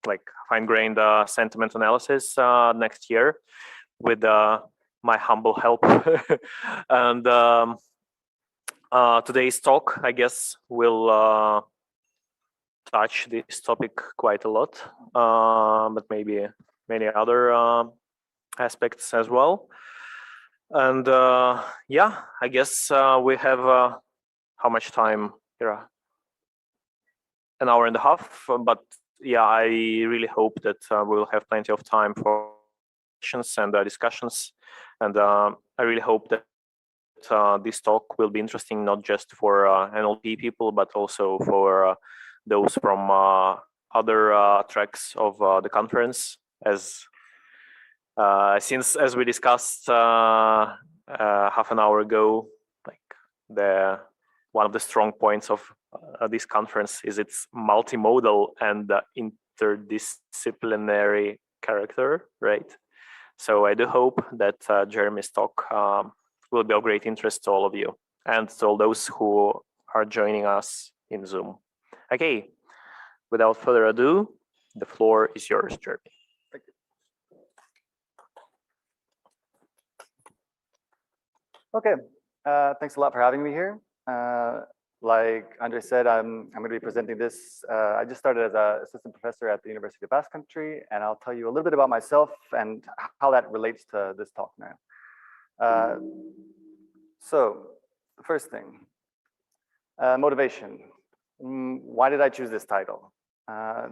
like fine-grained sentiment analysis next year with my humble help. And today's talk, I guess, will touch this topic quite a lot, but maybe many other aspects as well. And yeah, I guess we have how much time here? An hour and a half, but yeah, I really hope that we will have plenty of time for questions and discussions. And I really hope that this talk will be interesting, not just for NLP people, but also for those from other tracks of the conference. Since, as we discussed half an hour ago, like one of the strong points of this conference is its multimodal and interdisciplinary character, right? So I do hope that Jeremy's talk will be of great interest to all of you and to all those who are joining us in Zoom. Okay, without further ado, the floor is yours, Jeremy. Thank you. Okay, thanks a lot for having me here. Like Andre said, I'm going to be presenting this. I just started as an assistant professor at the University of Basque Country, and I'll tell you a little bit about myself and how that relates to this talk now. So the first thing, motivation. Why did I choose this title?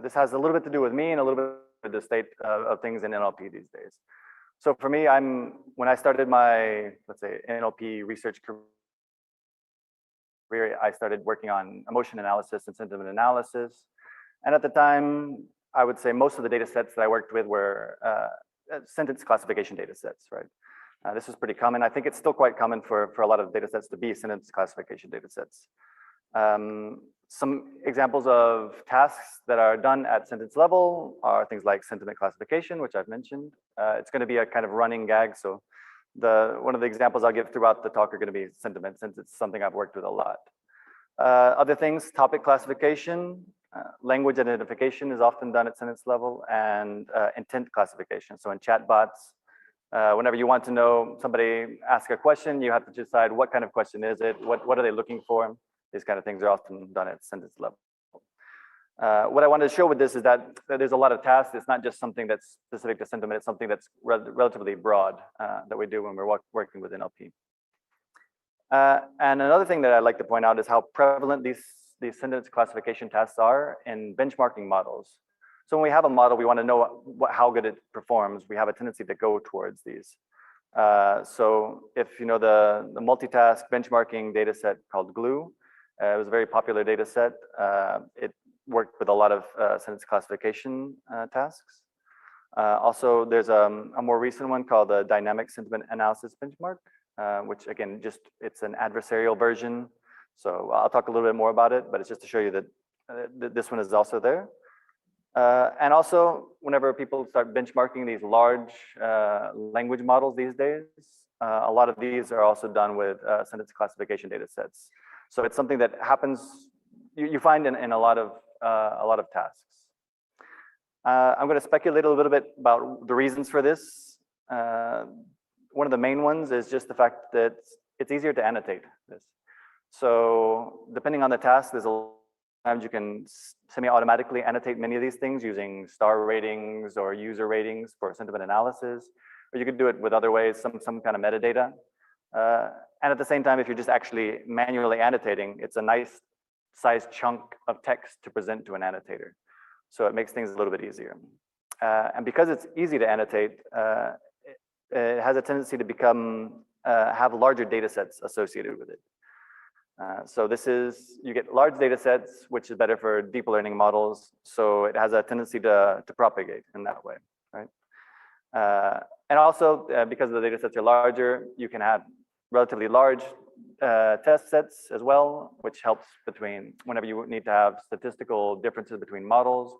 This has a little bit to do with me and a little bit with the state of things in NLP these days. So for me, when I started my, let's say, NLP research career, I started working on emotion analysis and sentiment analysis. And at the time, I would say most of the data sets that I worked with were sentence classification data sets, right? This is pretty common. I think it's still quite common for a lot of data sets to be sentence classification data sets. Some examples of tasks that are done at sentence level are things like sentiment classification, which I've mentioned. It's going to be a kind of running gag. So one of the examples I'll give throughout the talk are going to be sentiment, since it's something I've worked with a lot. Other things, topic classification, language identification is often done at sentence level, and intent classification. So in chatbots, whenever you want to know, somebody asks a question, you have to decide what kind of question is it, what are they looking for? These kind of things are often done at sentence level. What I wanted to show with this is that there's a lot of tasks. It's not just something that's specific to sentiment. It's something that's relatively broad that we do when we're working with NLP. And another thing that I'd like to point out is how prevalent these sentence classification tasks are in benchmarking models. So when we have a model, we want to know how good it performs. We have a tendency to go towards these. So if you know the multitask benchmarking data set called GLUE, it was a very popular data set. It worked with a lot of sentence classification tasks. Also, there's a more recent one called the Dynamic Sentiment Analysis Benchmark, which again, it's an adversarial version. So I'll talk a little bit more about it, but it's just to show you that this one is also there. And also, whenever people start benchmarking these large language models these days, a lot of these are also done with sentence classification data sets. So it's something that happens, you find in a lot of tasks. I'm going to speculate a little bit about the reasons for this. One of the main ones is just the fact that it's easier to annotate this. So depending on the task, there's times you can semi-automatically annotate many of these things using star ratings or user ratings for sentiment analysis, or you could do it with other ways, some kind of metadata. And at the same time, if you're just actually manually annotating, it's a nice sized chunk of text to present to an annotator. So it makes things a little bit easier. And because it's easy to annotate, it has a tendency to become, have larger data sets associated with it. So this is, you get large data sets, which is better for deep learning models. So it has a tendency to propagate in that way, right? And also, because the data sets are larger, you can have relatively large test sets as well, which helps between whenever you need to have statistical differences between models.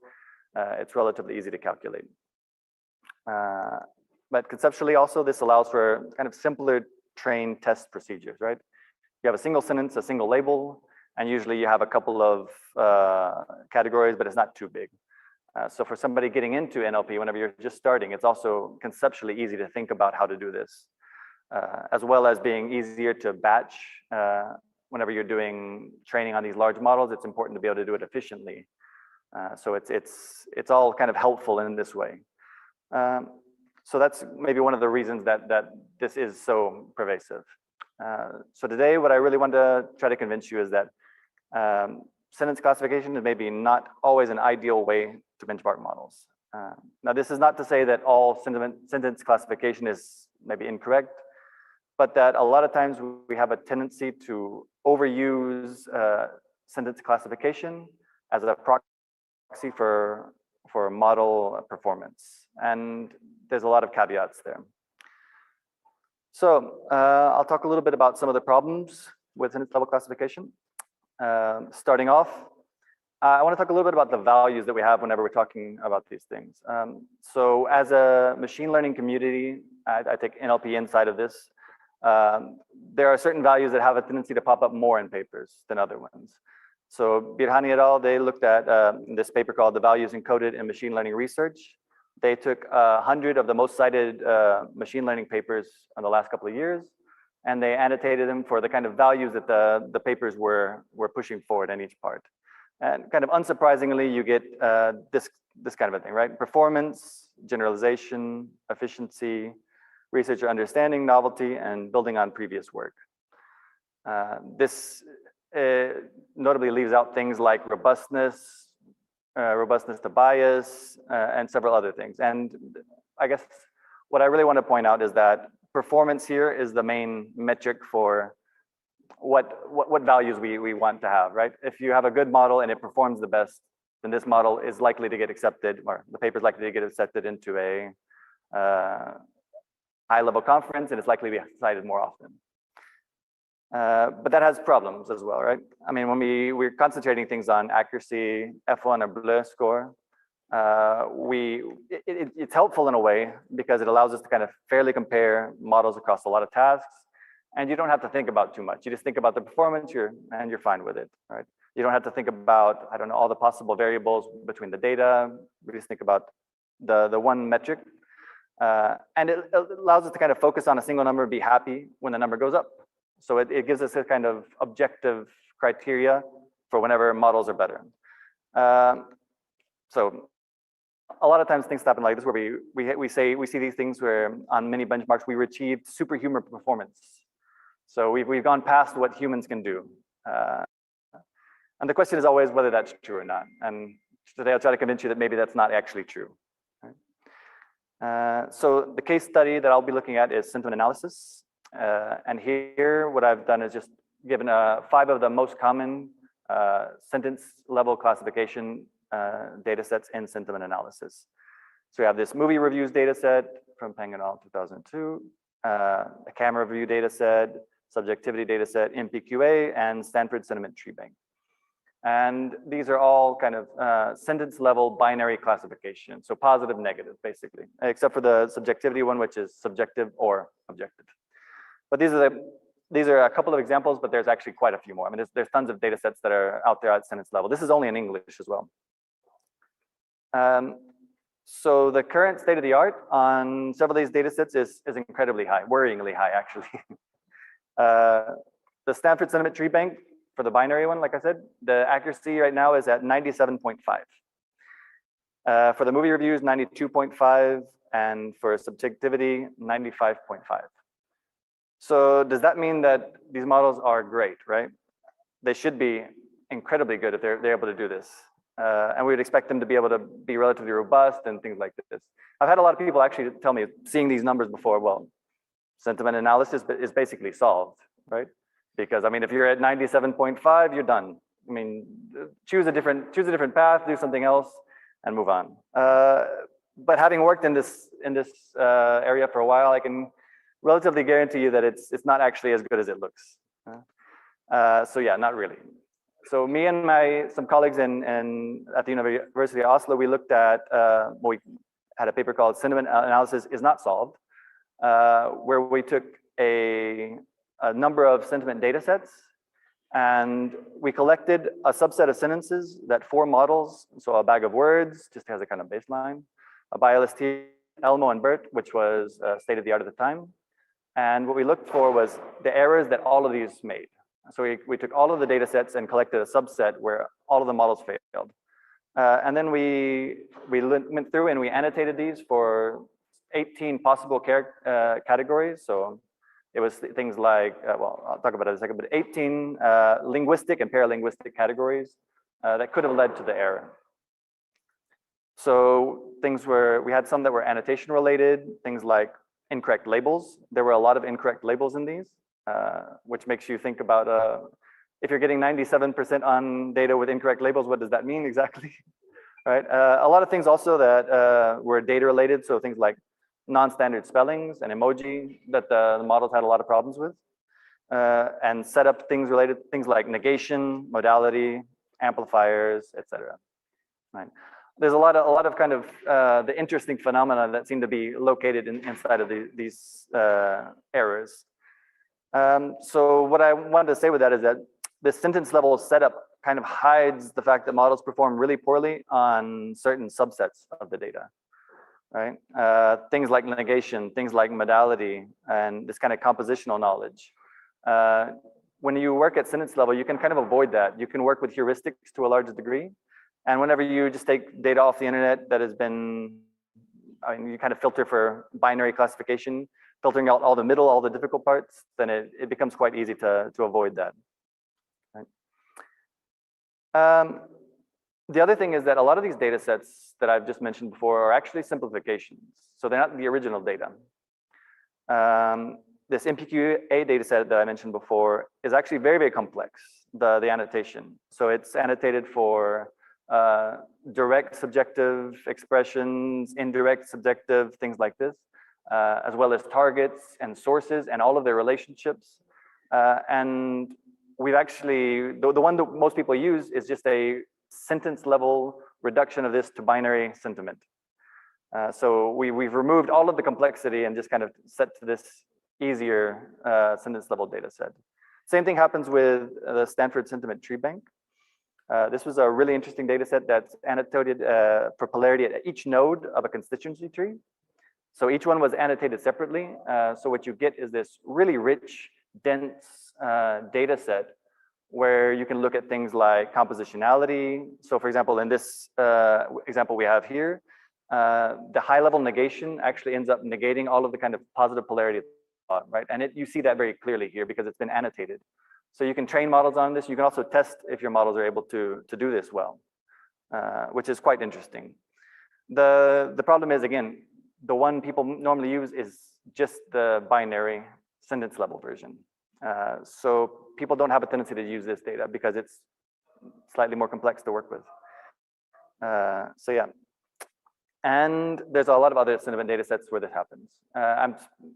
It's relatively easy to calculate. But conceptually also, this allows for kind of simpler train test procedures, right? You have a single sentence, a single label, and usually you have a couple of categories, but it's not too big. So for somebody getting into NLP, whenever you're just starting, it's also conceptually easy to think about how to do this, as well as being easier to batch. Whenever you're doing training on these large models, it's important to be able to do it efficiently. So it's all kind of helpful in this way. So that's maybe one of the reasons that this is so pervasive. So today, what I really want to try to convince you is that sentence classification is maybe not always an ideal way to benchmark models. Now, this is not to say that all sentence classification is maybe incorrect, but that a lot of times we have a tendency to overuse sentence classification as a proxy for model performance. And there's a lot of caveats there. So I'll talk a little bit about some of the problems with sentence level classification. Starting off, I want to talk a little bit about the values that we have whenever we're talking about these things. So as a machine learning community, I take NLP inside of this. There are certain values that have a tendency to pop up more in papers than other ones. So Birhani et al., they looked at this paper called The Values Encoded in Machine Learning Research. They took 100 of the most cited machine learning papers in the last couple of years, and they annotated them for the kind of values that the papers were pushing forward in each part. And kind of unsurprisingly, you get this kind of a thing, right? Performance, generalization, efficiency, researcher understanding, novelty, and building on previous work. This notably leaves out things like robustness, robustness to bias, and several other things. And I guess what I really want to point out is that performance here is the main metric for what values we want to have, right? If you have a good model and it performs the best, then this model is likely to get accepted, or the paper is likely to get accepted into a high-level conference, and it's likely to be cited more often. But that has problems as well, right? I mean, when we're concentrating things on accuracy, F1 or BLEU score, it's helpful in a way because it allows us to kind of fairly compare models across a lot of tasks, and you don't have to think about too much. You just think about the performance, and you're fine with it, right? You don't have to think about, I don't know, all the possible variables between the data. We just think about the one metric, and it allows us to kind of focus on a single number and be happy when the number goes up. So it gives us a kind of objective criteria for whenever models are better. So a lot of times things happen like this, where we see these things where on many benchmarks we achieved superhuman performance. So we've gone past what humans can do. And the question is always whether that's true or not. And today I'll try to convince you that maybe that's not actually true. So the case study that I'll be looking at is sentiment analysis. And here, what I've done is just given 5 of the most common sentence level classification data sets in sentiment analysis. So we have this movie reviews data set from Peng et al. 2002, a camera review data set, subjectivity data set, MPQA, and Stanford Sentiment Tree Bank. And these are all kind of sentence level binary classification. So positive, negative, basically, except for the subjectivity one, which is subjective or objective. But these are a couple of examples, but there's actually quite a few more. I mean, there's tons of data sets that are out there at sentence level. This is only in English as well. So the current state of the art on several of these data sets is incredibly high, worryingly high, actually. The Stanford Sentiment Tree Bank, for the binary one, like I said, the accuracy right now is at 97.5. For the movie reviews, 92.5, and for subjectivity, 95.5. So does that mean that these models are great, right? They should be incredibly good if they're able to do this. And we would expect them to be able to be relatively robust and things like this. I've had a lot of people actually tell me, seeing these numbers before, well, sentiment analysis is basically solved, right? Because I mean, if you're at 97.5, you're done. I mean, choose a different path, do something else, and move on. But having worked in this area for a while, I can relatively guarantee you that it's not actually as good as it looks. So yeah, not really. So me and some colleagues at the University of Oslo, we looked at, we had a paper called Sentiment Analysis is Not Solved, where we took a number of sentiment data sets, and we collected a subset of sentences that 4 models, so a bag of words, just has a kind of baseline, by AIST, Elmo and Bert, which was state of the art at the time. And what we looked for was the errors that all of these made. So we took all of the data sets and collected a subset where all of the models failed. And then we went through and we annotated these for 18 possible categories. So it was things like, well, I'll talk about it in a second, but 18 linguistic and paralinguistic categories that could have led to the error. So we had some that were annotation related, things like incorrect labels. There were a lot of incorrect labels in these, which makes you think about if you're getting 97% on data with incorrect labels, what does that mean exactly? Right. A lot of things also that were data related. So things like non-standard spellings and emoji that the models had a lot of problems with, and set up things like negation, modality, amplifiers, etc. Right. There's a lot of kind of the interesting phenomena that seem to be located inside of these errors. So what I wanted to say with that is that this sentence level setup kind of hides the fact that models perform really poorly on certain subsets of the data, right? Things like negation, things like modality, and this kind of compositional knowledge. When you work at sentence level, you can kind of avoid that. You can work with heuristics to a large degree. And whenever you just take data off the internet that has been, I mean, you kind of filter for binary classification, filtering out all the middle, all the difficult parts, then it becomes quite easy to avoid that. Right? The other thing is that a lot of these data sets that I've just mentioned before are actually simplifications. So they're not the original data. This MPQA data set that I mentioned before is actually very, very complex, the annotation. So it's annotated for direct subjective expressions, indirect subjective, things like this, as well as targets and sources and all of their relationships. And we've actually, the one that most people use is just a sentence level reduction of this to binary sentiment. So we've removed all of the complexity and just kind of set to this easier sentence level data set. Same thing happens with the Stanford Sentiment Tree Bank. This was a really interesting data set that's annotated for polarity at each node of a constituency tree. So each one was annotated separately. So what you get is this really rich, dense data set where you can look at things like compositionality. So for example, in this example we have here, the high level negation actually ends up negating all of the kind of positive polarity, right? And you see that very clearly here because it's been annotated. So you can train models on this. You can also test if your models are able to do this well, which is quite interesting. The problem is, again, the one people normally use is just the binary sentence level version. So people don't have a tendency to use this data because it's slightly more complex to work with. So yeah. And there's a lot of other sentiment data sets where this happens.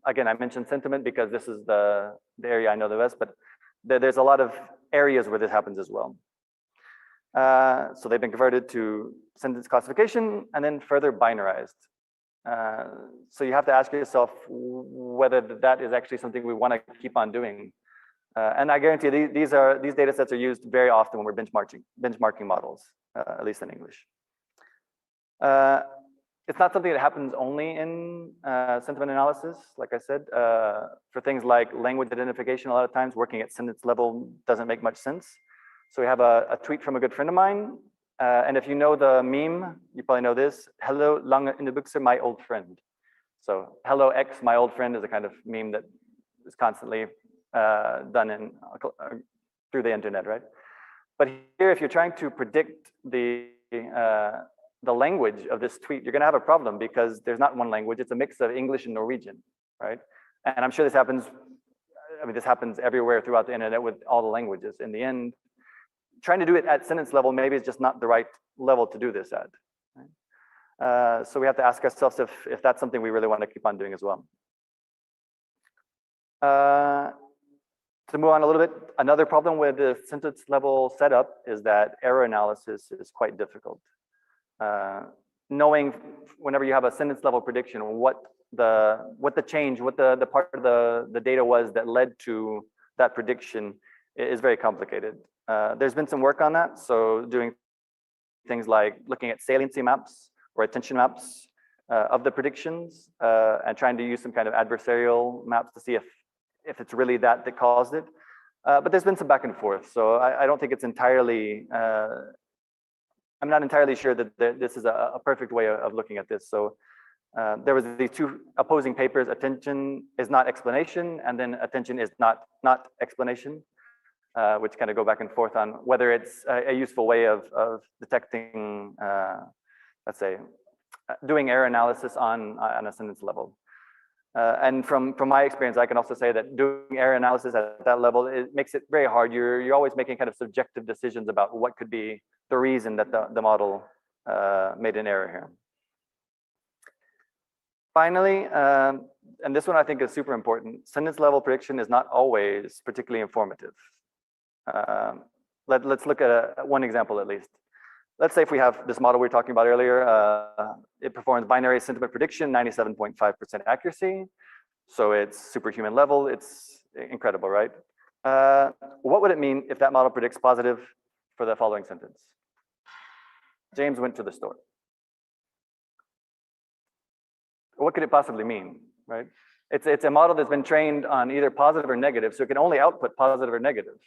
Again, I mentioned sentiment because this is the area I know the best, but there's a lot of areas where this happens as well. So they've been converted to sentence classification and then further binarized. So you have to ask yourself whether that is actually something we want to keep on doing. And I guarantee you, these data sets are used very often when we're benchmarking models, at least in English. It's not something that happens only in sentiment analysis. Like I said, for things like language identification, a lot of times working at sentence level doesn't make much sense. So we have a tweet from a good friend of mine. And if you know the meme, you probably know this. Hello, lange in de bukse, my old friend. So hello, X, my old friend is a kind of meme that is constantly done through the internet, right? But here, if you're trying to predict the the language of this tweet, you're going to have a problem because there's not one language. It's a mix of English and Norwegian, right? And I'm sure this happens. I mean, this happens everywhere throughout the internet with all the languages. In the end, trying to do it at sentence level maybe is just not the right level to do this at. Right? So we have to ask ourselves if that's something we really want to keep on doing as well. To move on a little bit, another problem with the sentence level setup is that error analysis is quite difficult. Knowing whenever you have a sentence level prediction, what the change, what the part of the data was that led to that prediction is very complicated. There's been some work on that. So doing things like looking at saliency maps or attention maps of the predictions and trying to use some kind of adversarial maps to see if it's really that caused it. But there's been some back and forth. So I don't think it's entirely, I'm not entirely sure that this is a perfect way of looking at this. So there was these two opposing papers, attention is not explanation, and then attention is not explanation, which kind of go back and forth on whether it's a useful way of detecting, let's say, doing error analysis on a sentence level. And from my experience, I can also say that doing error analysis at that level, it makes it very hard. You're always making kind of subjective decisions about what could be the reason that the model made an error here. Finally, and this one I think is super important, sentence level prediction is not always particularly informative. Let's look at one example at least. Let's say if we have this model we were talking about earlier, it performs binary sentiment prediction, 97.5% accuracy. So it's superhuman level, it's incredible, right? What would it mean if that model predicts positive for the following sentence? James went to the store. What could it possibly mean, right? It's a model that's been trained on either positive or negative, so it can only output positive or negative.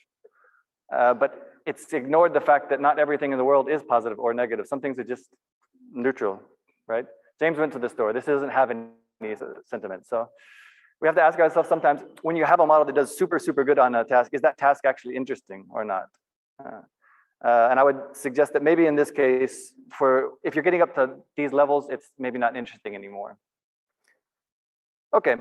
But it's ignored the fact that not everything in the world is positive or negative. Some things are just neutral, right? James went to the store. This doesn't have any sentiment. So we have to ask ourselves sometimes, when you have a model that does super, super good on a task, is that task actually interesting or not? And I would suggest that maybe in this case, if you're getting up to these levels, it's maybe not interesting anymore. Okay.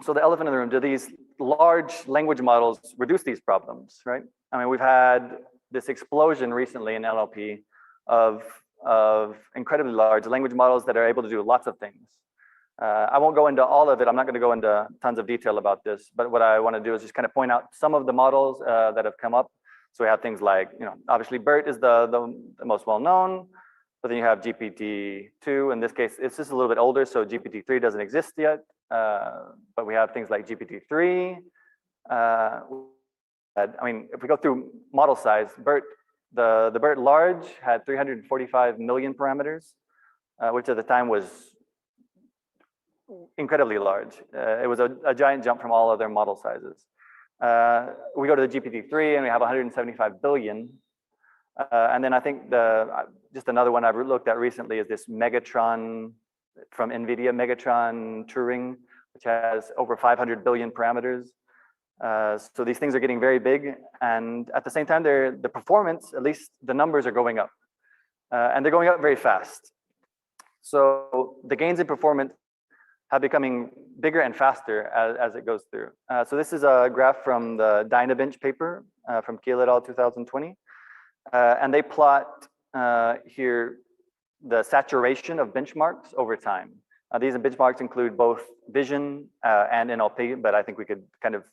So the elephant in the room, do these large language models reduce these problems, right? I mean, we've had this explosion recently in NLP of incredibly large language models that are able to do lots of things. I won't go into all of it. I'm not going to go into tons of detail about this, but what I want to do is just kind of point out some of the models that have come up. So we have things like, obviously BERT is the most well-known, but then you have GPT-2. In this case, it's just a little bit older, so GPT-3 doesn't exist yet. But we have things like GPT-3. I mean, if we go through model size, BERT, the BERT large had 345 million parameters, which at the time was incredibly large. It was a giant jump from all other model sizes. We go to the GPT-3 and we have 175 billion. And then I think just another one I've looked at recently is this Megatron from NVIDIA, Megatron Turing, which has over 500 billion parameters. So these things are getting very big. And at the same time, the performance, at least the numbers are going up. And they're going up very fast. So the gains in performance have becoming bigger and faster as it goes through. So this is a graph from the DynaBench paper from Kiel et al. 2020. And they plot here the saturation of benchmarks over time. These benchmarks include both vision and NLP, but I think we could kind of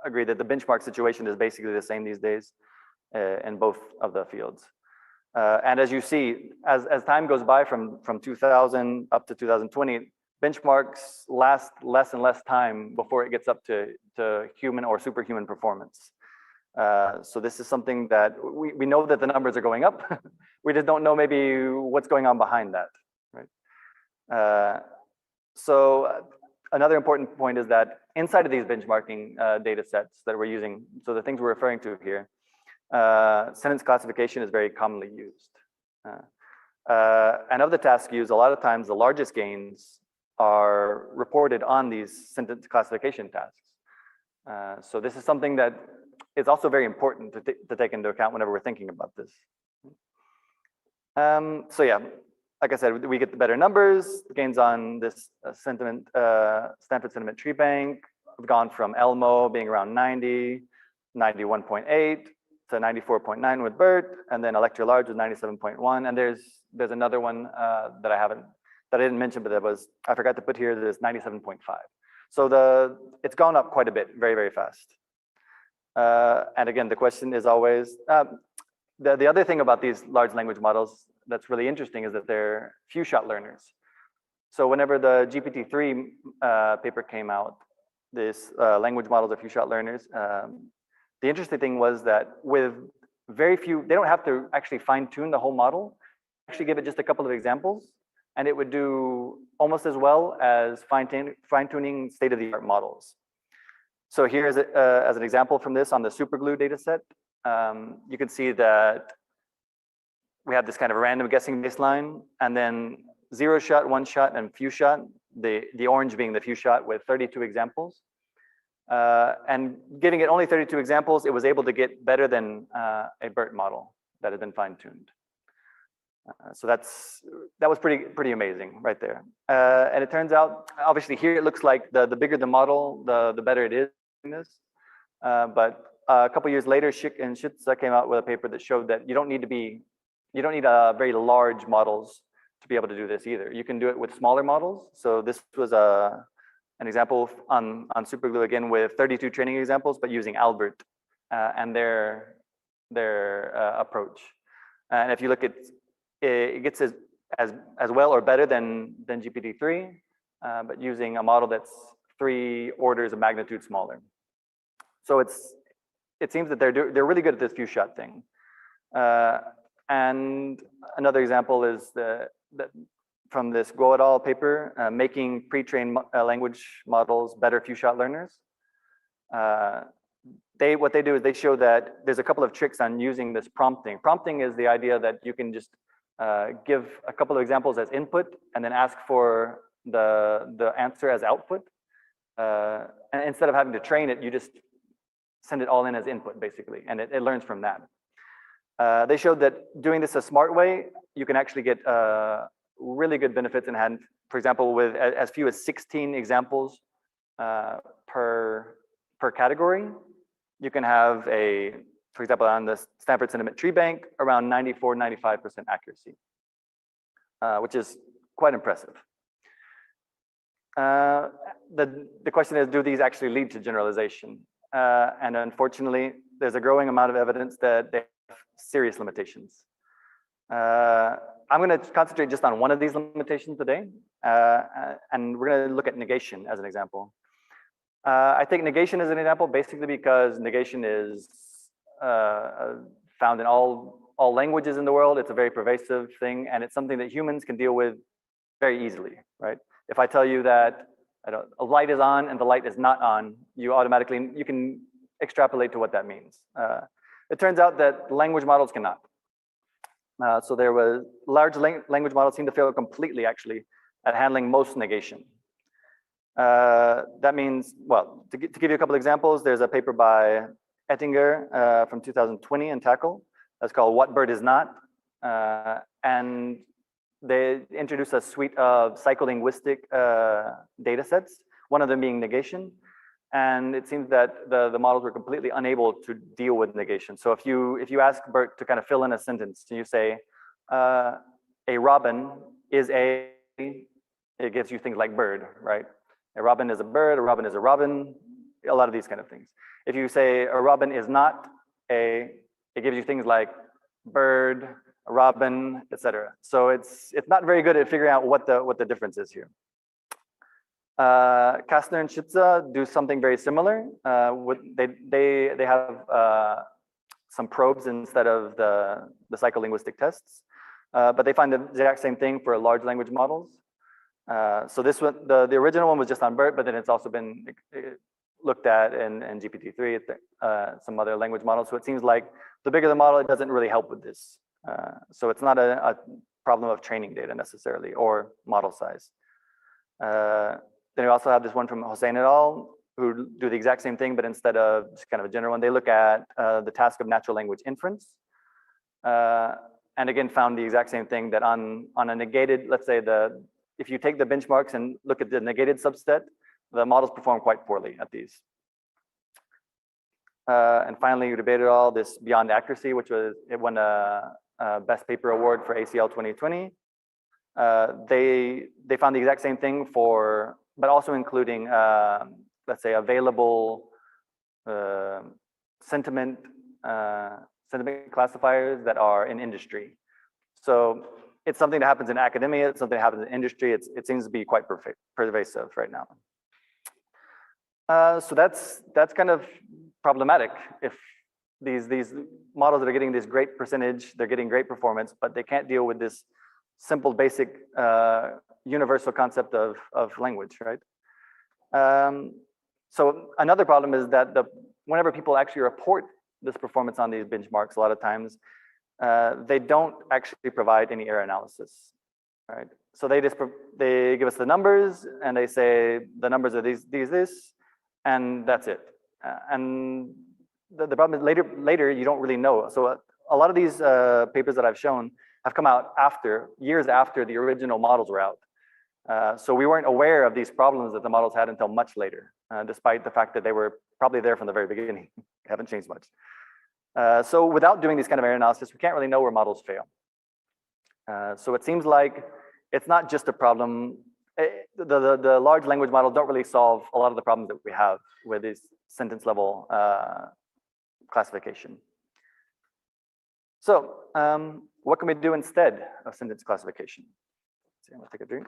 agree that the benchmark situation is basically the same these days in both of the fields. And as you see, as time goes by from 2000 up to 2020, benchmarks last less and less time before it gets up to human or superhuman performance. So this is something that we know that the numbers are going up. We just don't know maybe what's going on behind that, right? So another important point is that inside of these benchmarking data sets that we're using, so the things we're referring to here, sentence classification is very commonly used. And of the task used, a lot of times the largest gains are reported on these sentence classification tasks. So this is something that is also very important to take into account whenever we're thinking about this. So yeah, like I said, we get the better numbers. Gains on this Stanford Sentiment Tree Bank have gone from Elmo being around 90, 91.8 to 94.9 with BERT, and then Electra Large was 97.1. And there's another one that I didn't mention, but I forgot to put here. There's 97.5. So it's gone up quite a bit, very, very fast. And again, the question is always, the other thing about these large language models that's really interesting is that they're few-shot learners. So whenever the GPT-3 paper came out, this language models of few-shot learners, the interesting thing was that with very few, they don't have to actually fine-tune the whole model, actually give it just a couple of examples, and it would do almost as well as fine-tuning state-of-the-art models. So here's as an example from this on the superglue data set. You can see that we have this kind of random guessing baseline, and then 0 shot, 1 shot, and few shot, the orange being the few shot with 32 examples. And giving it only 32 examples, it was able to get better than a BERT model that had been fine-tuned. So that was pretty amazing right there. And it turns out, obviously here it looks like the bigger the model, the better it is in this. But a couple years later, Schick and Schütze came out with a paper that showed that you don't need very large models to be able to do this either. You can do it with smaller models. So this was an example on superglue again with 32 training examples, but using Albert and their approach. And if you look at it gets as well or better than GPT-3, but using a model that's 3 orders of magnitude smaller. So it seems that they're really good at this few shot thing. And another example is from this Guo et al. Paper, making pre-trained language models better few shot learners. What they do is they show that there's a couple of tricks on using this prompting. Prompting is the idea that you can just give a couple of examples as input and then ask for the answer as output. And instead of having to train it, you just send it all in as input basically, and it learns from that. They showed that doing this a smart way, you can actually get really good benefits in hand. For example, with as few as 16 examples per category, you can have for example, on the Stanford Sentiment Tree Bank, around 94–95% accuracy, which is quite impressive. The question is, do these actually lead to generalization? And unfortunately, there's a growing amount of evidence that they have serious limitations. I'm going to concentrate just on one of these limitations today, and we're going to look at negation as an example. I take negation as an example basically because negation is found in all languages in the world. It's a very pervasive thing, and it's something that humans can deal with very easily, right? If I tell you that a light is on and the light is not on, you can extrapolate to what that means. It turns out that language models cannot. So there was large language models seem to fail completely actually at handling most negation. That means, well, to give you a couple examples, there's a paper by Ettinger from 2020 in Tackle that's called What Bird Is Not. And they introduced a suite of psycholinguistic data sets, one of them being negation. And it seems that the models were completely unable to deal with negation. So if you ask BERT to kind of fill in a sentence, you say, a robin is it gives you things like bird, right? A robin is a bird, a robin is a robin, a lot of these kind of things. If you say a robin is not it gives you things like bird, a robin, etc. So it's not very good at figuring out what the difference is here. Kastner and Schütze do something very similar. They have some probes instead of the psycholinguistic tests, but they find the exact same thing for large language models. So this one, the original one was just on BERT, but then it's also been looked at in GPT-3, some other language models. So it seems like the bigger the model, it doesn't really help with this. So it's not a problem of training data necessarily or model size. Then we also have this one from Hossein et al., who do the exact same thing, but instead of just kind of a general one, they look at the task of natural language inference. and again, found the exact same thing, that on a negated, let's say if you take the benchmarks and look at the negated subset, the models perform quite poorly at these. And finally, we debated all this beyond accuracy, which it won a best paper award for ACL 2020. They found the exact same thing but also including, let's say, available sentiment classifiers that are in industry. So it's something that happens in academia, it's something that happens in industry. It seems to be quite pervasive right now. So that's kind of problematic if these models that are getting this great percentage, they're getting great performance, but they can't deal with this simple, basic, universal concept of language, right? So another problem is that whenever people actually report this performance on these benchmarks, a lot of times, they don't actually provide any error analysis, right? So they give us the numbers and they say the numbers are this, and that's it. And the problem is later you don't really know. So a lot of these papers that I've shown have come out years after the original models were out. So we weren't aware of these problems that the models had until much later, despite the fact that they were probably there from the very beginning. Haven't changed much. So without doing these kind of error analysis, we can't really know where models fail. So it seems like it's not just a problem. The large language models don't really solve a lot of the problems that we have with this sentence level classification. So what can we do instead of sentence classification? Let's see, I'm gonna take a drink.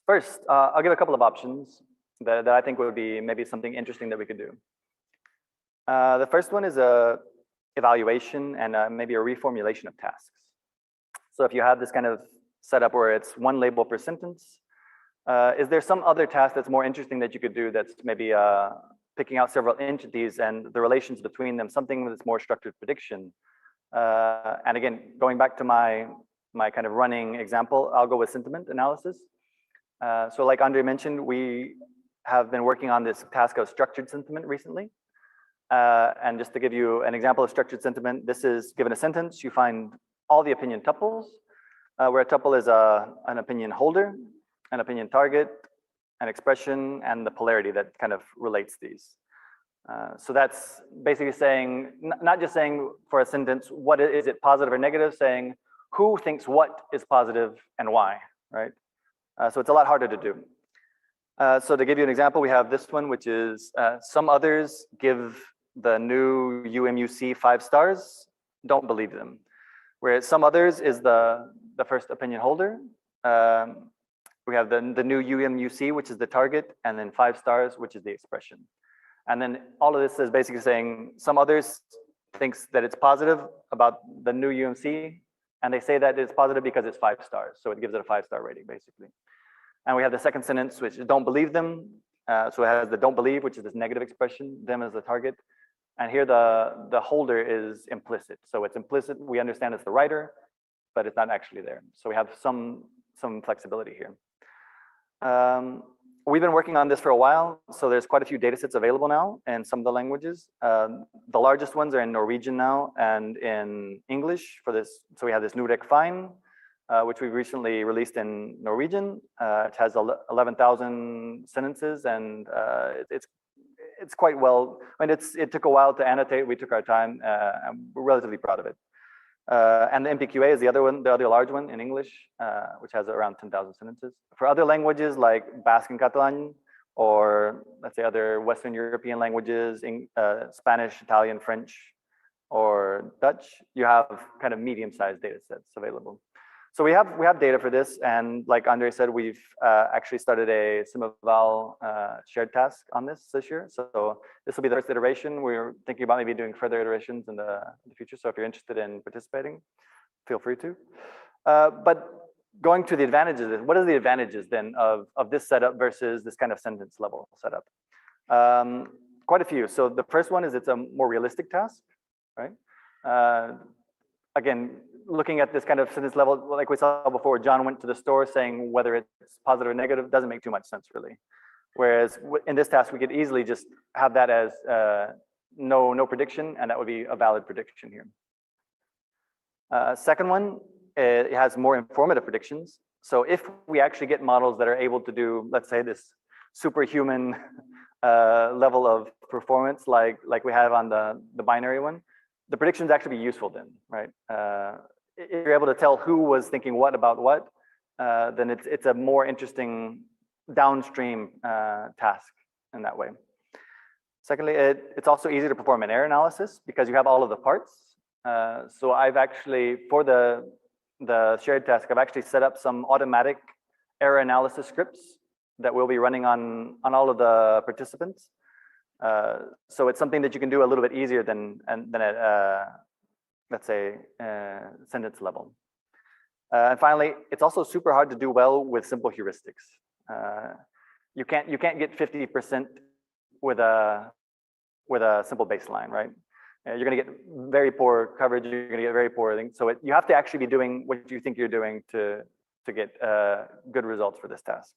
First, I'll give a couple of options that I think would be maybe something interesting that we could do. The first one is a evaluation and maybe a reformulation of tasks. So if you have this kind of setup where it's one label per sentence, is there some other task that's more interesting that you could do that's maybe picking out several entities and the relations between them, something that's more structured prediction? And again, going back to my kind of running example, I'll go with sentiment analysis. So like Andre mentioned, we have been working on this task of structured sentiment recently. And just to give you an example of structured sentiment, this is given a sentence, you find all the opinion tuples, where a tuple is an opinion holder, an opinion target, an expression, and the polarity that kind of relates these. So that's basically saying, not just saying for a sentence, what is it positive or negative, saying who thinks what is positive and why, right? So it's a lot harder to do. So to give you an example, we have this one, which is some others give the new UMUC 5 stars, don't believe them. Whereas some others is the first opinion holder. We have the new UMUC, which is the target, and then 5 stars, which is the expression. And then all of this is basically saying some others thinks that it's positive about the new UMC, and they say that it's positive because it's 5 stars. So it gives it a 5-star rating, basically. And we have the second sentence, which is don't believe them. So it has the don't believe, which is this negative expression, them as the target. And here the holder is implicit. So it's implicit, we understand it's the writer, but it's not actually there. So we have some flexibility here. We've been working on this for a while. So there's quite a few data sets available now in some of the languages. The largest ones are in Norwegian now and in English for this. So we have this Nordic Fine, which we recently released in Norwegian. It has 11,000 sentences, and it's quite well. I mean, it took a while to annotate. We took our time. And we're relatively proud of it. And the MPQA is the other large one in English, which has around 10,000 sentences. For other languages like Basque and Catalan, or let's say other Western European languages, Spanish, Italian, French, or Dutch, you have kind of medium-sized data sets available. So we have data for this, and like Andre said, we've actually started a SimEval shared task on this year. So this will be the first iteration. We're thinking about maybe doing further iterations in the future. So if you're interested in participating, feel free to. But going to the advantages, what are the advantages then of this setup versus this kind of sentence level setup? Quite a few. So the first one is it's a more realistic task, right? Again, looking at this kind of sentence level, like we saw before, John went to the store saying whether it's positive or negative doesn't make too much sense, really. Whereas in this task, we could easily just have that as no prediction, and that would be a valid prediction here. Second one, it has more informative predictions. So if we actually get models that are able to do, let's say, this superhuman level of performance like we have on the binary one, the predictions actually be useful then, right? If you're able to tell who was thinking what about what, then it's a more interesting downstream task in that way. Secondly, it's also easy to perform an error analysis because you have all of the parts. So I've actually, for the shared task, I've actually set up some automatic error analysis scripts that will be running on all of the participants. So it's something that you can do a little bit easier than at, let's say, sentence level. And finally, it's also super hard to do well with simple heuristics. You can't get 50% with a simple baseline, right? You're going to get very poor coverage. You're going to get very poor things. So you have to actually be doing what you think you're doing to get good results for this task.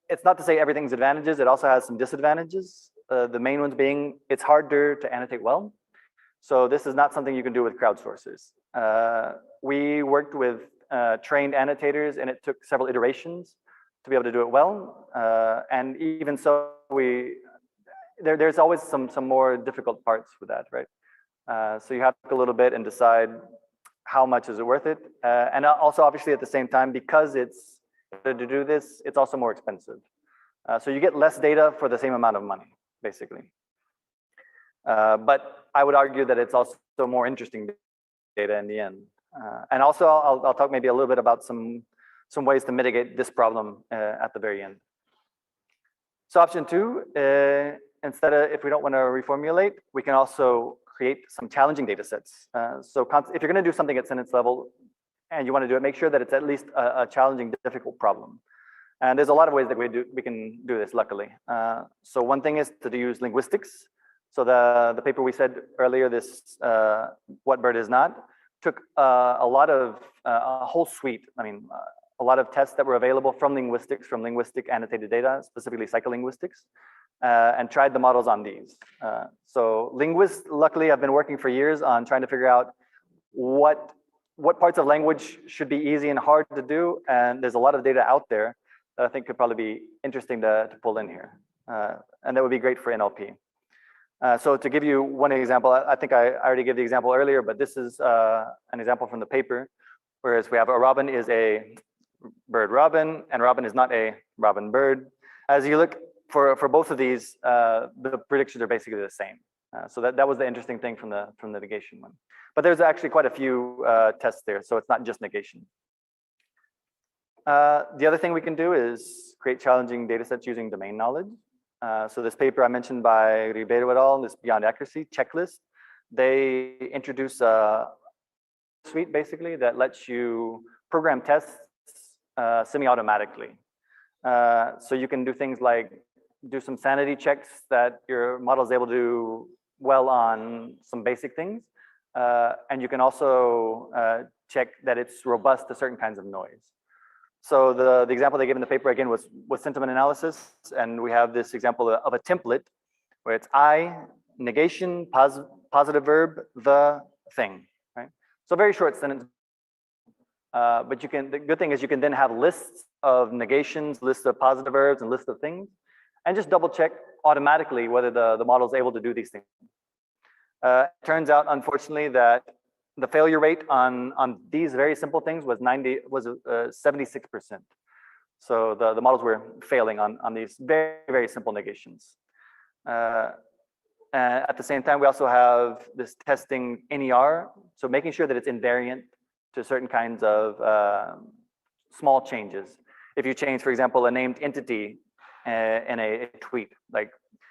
It's not to say everything's advantages. It also has some disadvantages. The main ones being it's harder to annotate well. So this is not something you can do with crowdsourcers. We worked with trained annotators, and it took several iterations to be able to do it well. And even so, there's always some more difficult parts with that, right? So you have to look a little bit and decide how much is it worth it. And also, obviously, at the same time, because it's to do this, it's also more expensive. So you get less data for the same amount of money, basically. But I would argue that it's also more interesting data in the end. And also, I'll talk maybe a little bit about some ways to mitigate this problem at the very end. So option two, instead of, if we don't want to reformulate, we can also create some challenging data sets. So if you're going to do something at sentence level and you want to do it, make sure that it's at least a challenging, difficult problem. And there's a lot of ways that we can do this, luckily. So one thing is to use linguistics. So the paper we said earlier, this What Bird Is Not, took a whole suite, a lot of tests that were available from linguistic annotated data, specifically psycholinguistics, and tried the models on these. So linguists, luckily, have been working for years on trying to figure out what parts of language should be easy and hard to do. And there's a lot of data out there that I think could probably be interesting to pull in here. And that would be great for NLP. So to give you one example, I think I already gave the example earlier, but this is an example from the paper, whereas we have a robin is a bird robin, and robin is not a robin bird. As you look for both of these, the predictions are basically the same. So that was the interesting thing from the negation one. But there's actually quite a few tests there, so it's not just negation. The other thing we can do is create challenging data sets using domain knowledge. So this paper I mentioned by Ribeiro et al., this Beyond Accuracy checklist, they introduce a suite basically that lets you program tests semi-automatically. So you can do things like do some sanity checks that your model is able to do well on some basic things. And you can also check that it's robust to certain kinds of noise. So the example they gave in the paper again was sentiment analysis. And we have this example of a template where it's I, negation, positive verb, the thing, right? So very short sentence. But the good thing is you can then have lists of negations, lists of positive verbs, and lists of things, and just double check automatically whether the model is able to do these things. It turns out, unfortunately, that the failure rate on these very simple things was 76%. So the models were failing on these very, very simple negations. At the same time, we also have this testing NER, so making sure that it's invariant to certain kinds of small changes. If you change, for example, a named entity in a tweet, like,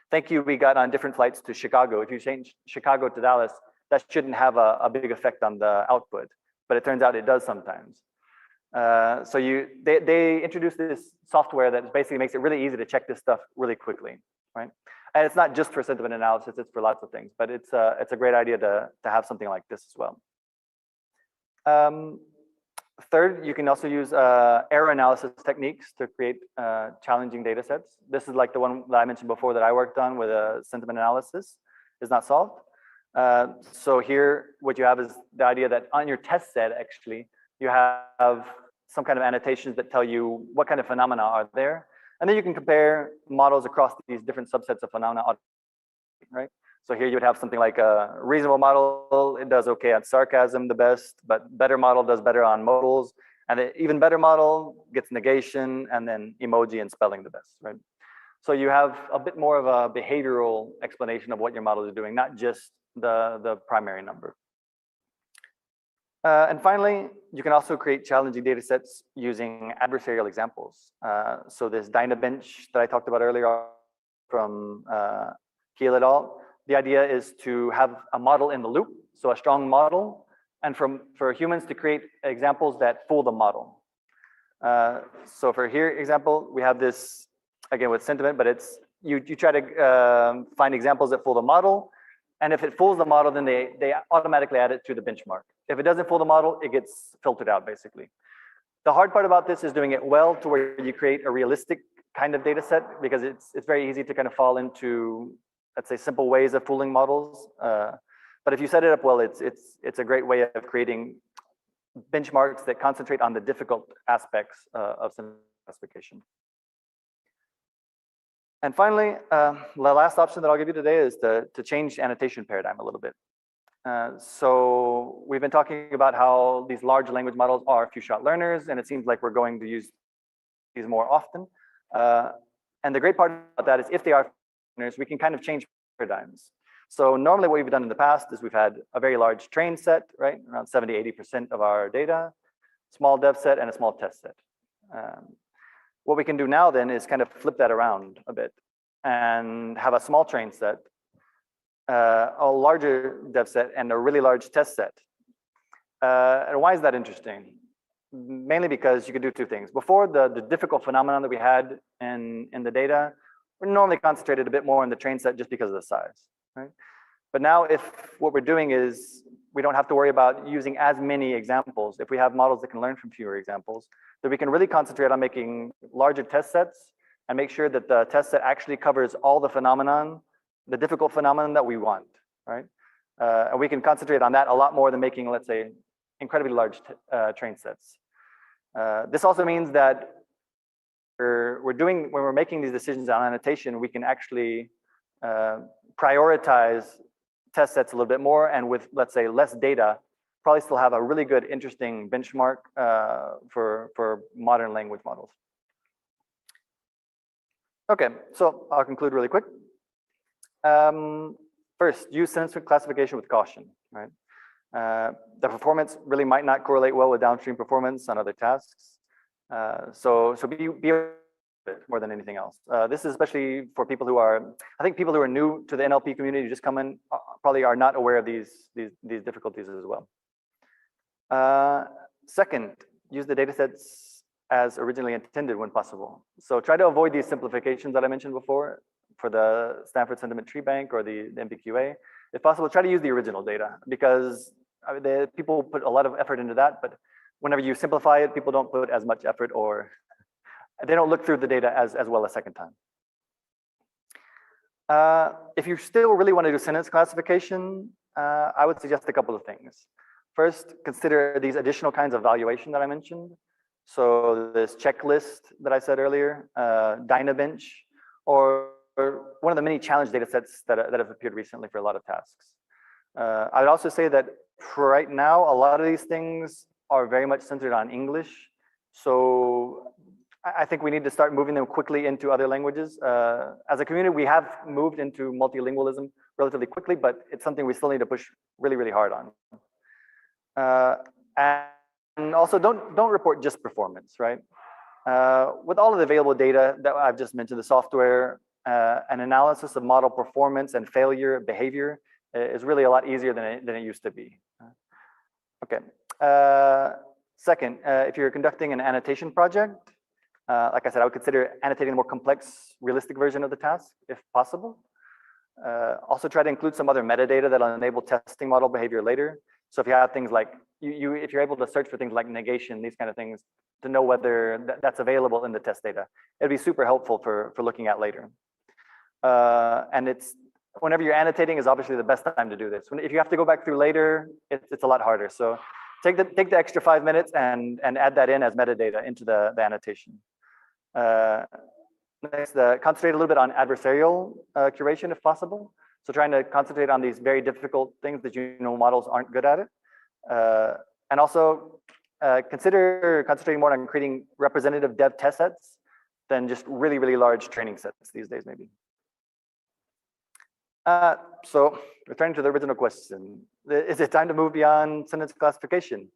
thank you, we got on different flights to Chicago. If you change Chicago to Dallas, that shouldn't have a big effect on the output, but it turns out it does sometimes. So they introduced this software that basically makes it really easy to check this stuff really quickly, right? And it's not just for sentiment analysis, it's for lots of things, but it's a great idea to have something like this as well. Third, you can also use error analysis techniques to create challenging data sets. This is like the one that I mentioned before that I worked on with a sentiment analysis is not solved. So here, what you have is the idea that on your test set, actually, you have some kind of annotations that tell you what kind of phenomena are there. And then you can compare models across these different subsets of phenomena, right? So here you would have something like a reasonable model, it does okay at sarcasm the best, but better model does better on modals. And the even better model gets negation and then emoji and spelling the best, right? So you have a bit more of a behavioral explanation of what your model is doing, not just the primary number. And finally, you can also create challenging data sets using adversarial examples. So this Dynabench that I talked about earlier from Kiel et al., the idea is to have a model in the loop, so a strong model, and for humans to create examples that fool the model. So for here example, we have this, again with sentiment, but it's, you try to find examples that fool the model, and if it fools the model, then they automatically add it to the benchmark. If it doesn't fool the model, it gets filtered out basically. The hard part about this is doing it well to where you create a realistic kind of data set, because it's very easy to kind of fall into, let's say, simple ways of fooling models. But if you set it up well, it's a great way of creating benchmarks that concentrate on the difficult aspects of sentiment classification. And finally, the last option that I'll give you today is to change annotation paradigm a little bit. So we've been talking about how these large language models are few-shot learners, and it seems like we're going to use these more often. And the great part about that is if they are learners, we can kind of change paradigms. So normally what we've done in the past is we've had a very large train set, right? Around 70, 80% of our data, small dev set and a small test set. What we can do now then is kind of flip that around a bit and have a small train set, a larger dev set, and a really large test set. And why is that interesting? Mainly because you could do two things. Before, the difficult phenomenon that we had in the data, we're normally concentrated a bit more in the train set just because of the size, right? But now if what we're doing is we don't have to worry about using as many examples, if we have models that can learn from fewer examples, then we can really concentrate on making larger test sets and make sure that the test set actually covers all the phenomenon, the difficult phenomenon that we want, right? And we can concentrate on that a lot more than making, let's say, incredibly large train sets. This also means that when we're making these decisions on annotation, we can actually prioritize test sets a little bit more, and with, let's say, less data, probably still have a really good, interesting benchmark for modern language models. Okay, so I'll conclude really quick. First, use sentiment classification with caution, right? The performance really might not correlate well with downstream performance on other tasks. So be more than anything else. This is especially for people who are, I think people who are new to the NLP community who just come in probably are not aware of these difficulties as well. Second, use the data sets as originally intended when possible. So try to avoid these simplifications that I mentioned before for the Stanford Sentiment Tree Bank or the MPQA. If possible, try to use the original data, because people put a lot of effort into that, but whenever you simplify it, people don't put as much effort, or they don't look through the data as well a second time. If you still really want to do sentence classification, I would suggest a couple of things. First, consider these additional kinds of evaluation that I mentioned. So this checklist that I said earlier, Dynabench, or one of the many challenge data sets that have appeared recently for a lot of tasks. I would also say that for right now, a lot of these things are very much centered on English. So I think we need to start moving them quickly into other languages. As a community, we have moved into multilingualism relatively quickly, but it's something we still need to push really, really hard on. And also don't report just performance, right? With all of the available data that I've just mentioned, the software, an analysis of model performance and failure behavior is really a lot easier than it used to be. Okay. Second, if you're conducting an annotation project, like I said, I would consider annotating a more complex, realistic version of the task, if possible. Also try to include some other metadata that'll enable testing model behavior later. So if you have things like, if you're able to search for things like negation, these kind of things, to know whether that's available in the test data, it'd be super helpful for looking at later. And it's, whenever you're annotating is obviously the best time to do this. If you have to go back through later, it's a lot harder. So take the extra 5 minutes and add that in as metadata into the annotation. Next, concentrate a little bit on adversarial curation if possible. So trying to concentrate on these very difficult things that models aren't good at it. And also consider concentrating more on creating representative dev test sets than just really, really large training sets these days, maybe. So returning to the original question, is it time to move beyond sentence classification?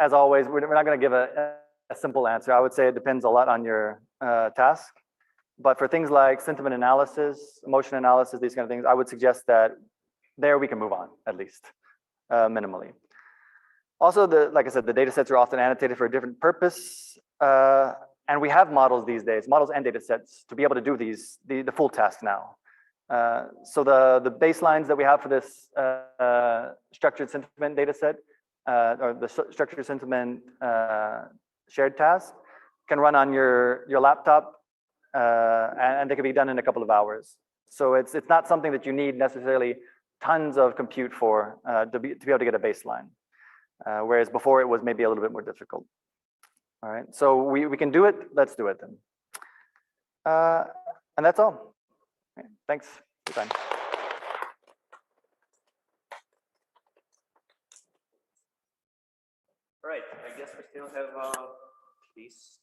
As always, we're not going to give a simple answer. I would say it depends a lot on your task. But for things like sentiment analysis, emotion analysis, these kind of things, I would suggest that there we can move on, at least minimally. Also, like I said, the data sets are often annotated for a different purpose. And we have models these days, models and data sets, to be able to do the full task now. So the baselines that we have for this structured sentiment data set, or the structured sentiment shared task, can run on your laptop, and they can be done in a couple of hours. So it's not something that you need necessarily tons of compute for to be able to get a baseline. Whereas before it was maybe a little bit more difficult. All right, so we can do it. Let's do it then. And that's all. Okay, thanks for your time. All right, I guess we still have at least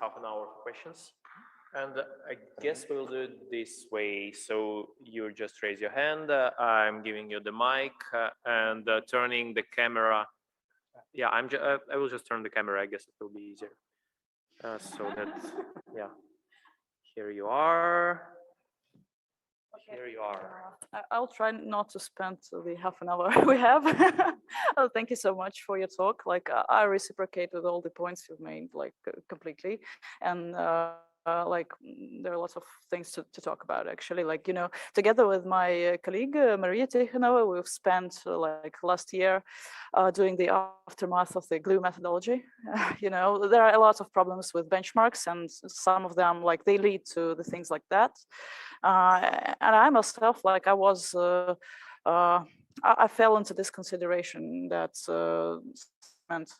half an hour for questions. And I guess we'll do it this way. So you just raise your hand. I'm giving you the mic and turning the camera. Yeah, I will just turn the camera. I guess it will be easier. So that, yeah. Here you are. Okay. Here you are. I'll try not to spend the half an hour we have. Oh, thank you so much for your talk. Like I reciprocate with all the points you've made, like completely. And there are lots of things to talk about actually. Like, together with my colleague Maria Tikhanova, we've spent like last year doing the aftermath of the glue methodology. There are a lot of problems with benchmarks, and some of them like they lead to the things like that. And I myself, like I was, I fell into this consideration that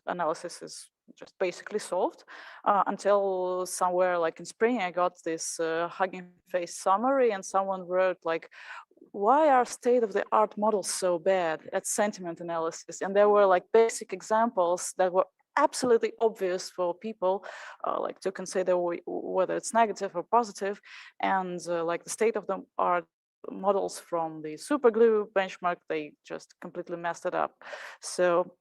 analysis is just basically solved until somewhere like in spring, I got this Hugging Face summary, and someone wrote like, why are state-of-the-art models so bad at sentiment analysis? And there were like basic examples that were absolutely obvious for people like to consider whether it's negative or positive, and like the state-of-the-art models from the superglue benchmark, they just completely messed it up. So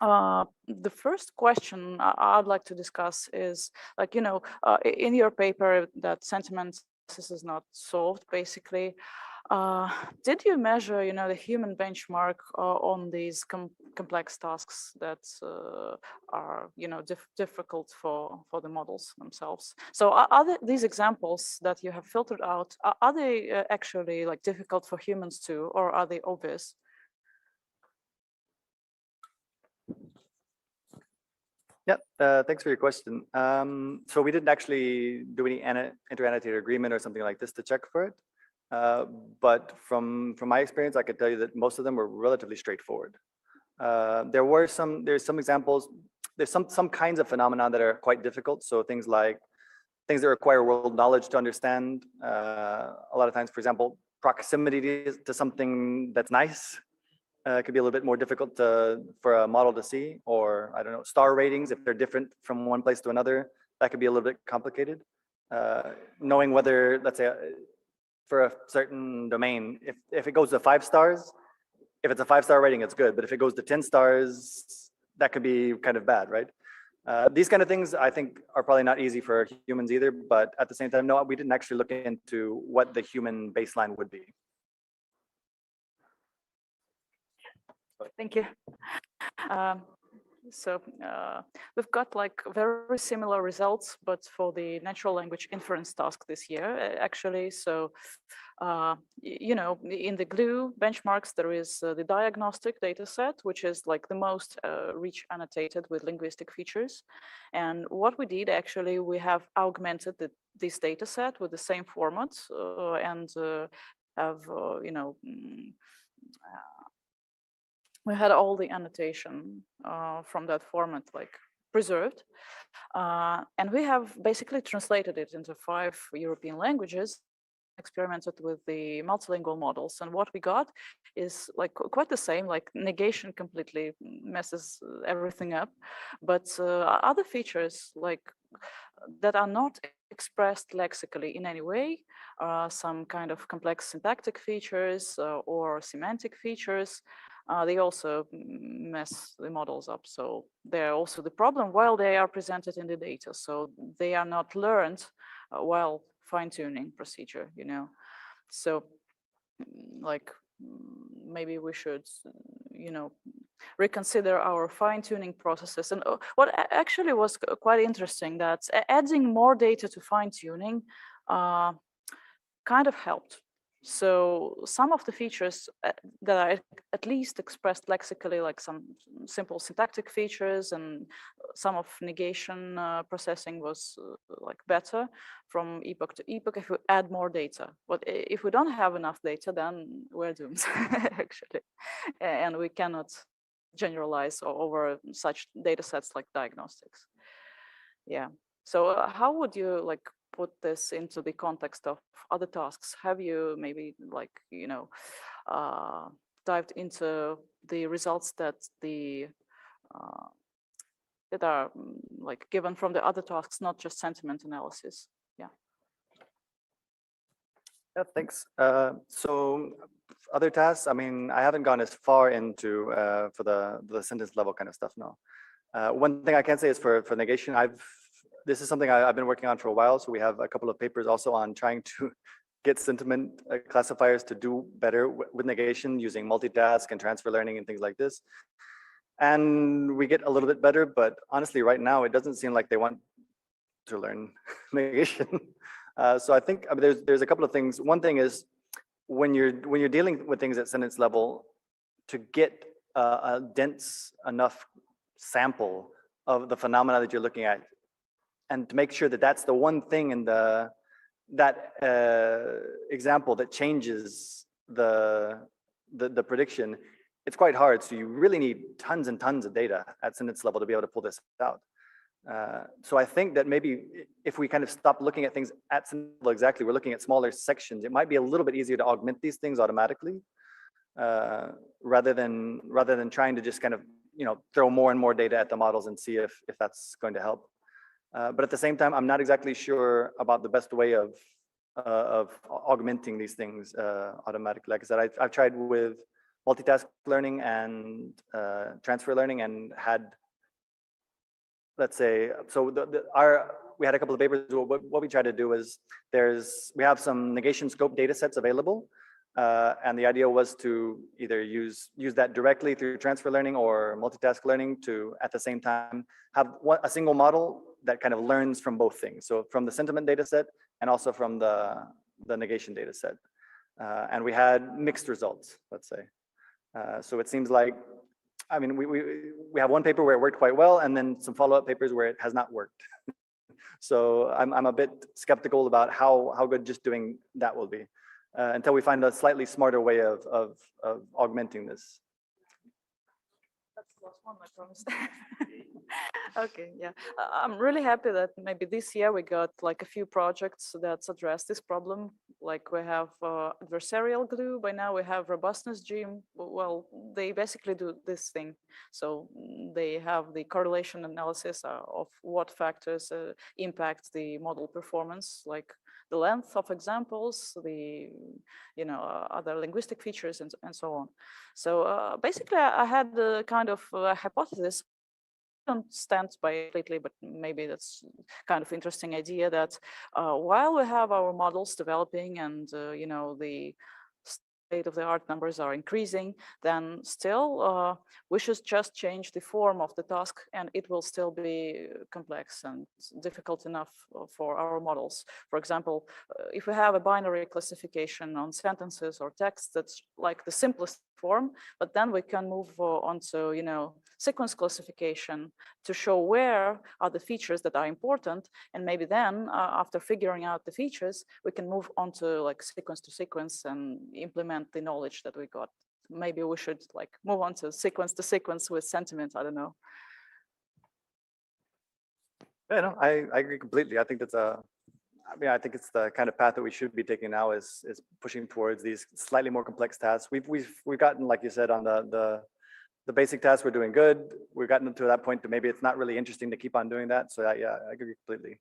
the first question I'd like to discuss is like, in your paper that sentiment analysis is not solved basically. Did you measure, the human benchmark on these complex tasks that are, difficult for the models themselves? So are these examples that you have filtered out, are they actually like difficult for humans too, or are they obvious? Yeah, thanks for your question. So we didn't actually do any inter-annotator agreement or something like this to check for it. But from my experience, I could tell you that most of them were relatively straightforward. There's some examples, there's some kinds of phenomena that are quite difficult. So things that require world knowledge to understand. A lot of times, for example, proximity to something that's nice could be a little bit more difficult for a model to see, or I don't know, star ratings, if they're different from one place to another, that could be a little bit complicated. Knowing whether, let's say, for a certain domain, if it goes to 5 stars, if it's a 5-star rating, it's good. But if it goes to 10 stars, that could be kind of bad, right? These kind of things I think are probably not easy for humans either, but at the same time, no, we didn't actually look into what the human baseline would be. Thank you. So we've got like very similar results, but for the natural language inference task this year, actually. So, you know, in the GLUE benchmarks, there is the diagnostic data set, which is like the most rich annotated with linguistic features. And what we did, actually, we have augmented this data set with the same format and have, you know, we had all the annotation from that format like preserved. And we have basically translated it into 5 European languages, experimented with the multilingual models. And what we got is like quite the same, like negation completely messes everything up. But other features like that are not expressed lexically in any way, some kind of complex syntactic features or semantic features, they also mess the models up. So they're also the problem while they are presented in the data. So they are not learned while fine-tuning procedure, you know. So like maybe we should, you know, reconsider our fine-tuning processes. And what actually was quite interesting, that adding more data to fine-tuning kind of helped. So some of the features that are at least expressed lexically, like some simple syntactic features, and some of negation processing was like better from epoch to epoch if we add more data. But if we don't have enough data, then we're doomed actually, and we cannot generalize over such data sets like diagnostics. Yeah. So how would you like put this into the context of other tasks? Have you maybe like, you know, dived into the results that the that are like given from the other tasks, not just sentiment analysis? Yeah. Yeah, thanks. So other tasks, I mean, I haven't gone as far into for the sentence level kind of stuff, no. One thing I can say is for negation, this is something I've been working on for a while. So we have a couple of papers also on trying to get sentiment classifiers to do better with negation using multitask and transfer learning and things like this. And we get a little bit better, but honestly, right now, it doesn't seem like they want to learn negation. So I think there's a couple of things. One thing is when you're dealing with things at sentence level, to get a dense enough sample of the phenomena that you're looking at, and to make sure that that's the one thing in that example that changes the prediction, it's quite hard. So you really need tons and tons of data at sentence level to be able to pull this out. So I think that maybe if we kind of stop looking at things at sentence level exactly, we're looking at smaller sections, it might be a little bit easier to augment these things automatically, rather than trying to just kind of, you know, throw more and more data at the models and see if that's going to help. But at the same time, I'm not exactly sure about the best way of augmenting these things automatically. Like I said, I've tried with multitask learning and transfer learning, and had, let's say, so we had a couple of papers. What we try to do is we have some negation scope data sets available. And the idea was to either use that directly through transfer learning or multitask learning to, at the same time, have a single model that kind of learns from both things. So from the sentiment data set and also from the negation data set. And we had mixed results, let's say. So it seems like, I mean, we have one paper where it worked quite well, and then some follow-up papers where it has not worked. So I'm a bit skeptical about how good just doing that will be. Until we find a slightly smarter way of augmenting this. That's the last one, I promise. Okay, yeah. I'm really happy that maybe this year we got like a few projects that address this problem. Like we have adversarial glue, by now we have robustness gym. Well, they basically do this thing. So they have the correlation analysis of what factors impact the model performance, like the length of examples, the other linguistic features, and so on. So basically, I had the kind of hypothesis. I don't stand by it completely, but maybe that's kind of interesting idea that while we have our models developing and the state-of-the-art numbers are increasing, then still we should just change the form of the task, and it will still be complex and difficult enough for our models. For example, if we have a binary classification on sentences or text, that's like the simplest form, but then we can move on to, you know, sequence classification to show where are the features that are important, and maybe then after figuring out the features, we can move on to like sequence to sequence and implement the knowledge that we got. Maybe we should like move on to sequence with sentiment. I don't know. Yeah, no, I agree completely. I think that's I think it's the kind of path that we should be taking now is pushing towards these slightly more complex tasks. We've gotten, like you said, on the basic tasks, we're doing good. We've gotten to that point to maybe it's not really interesting to keep on doing that. So yeah, I agree completely.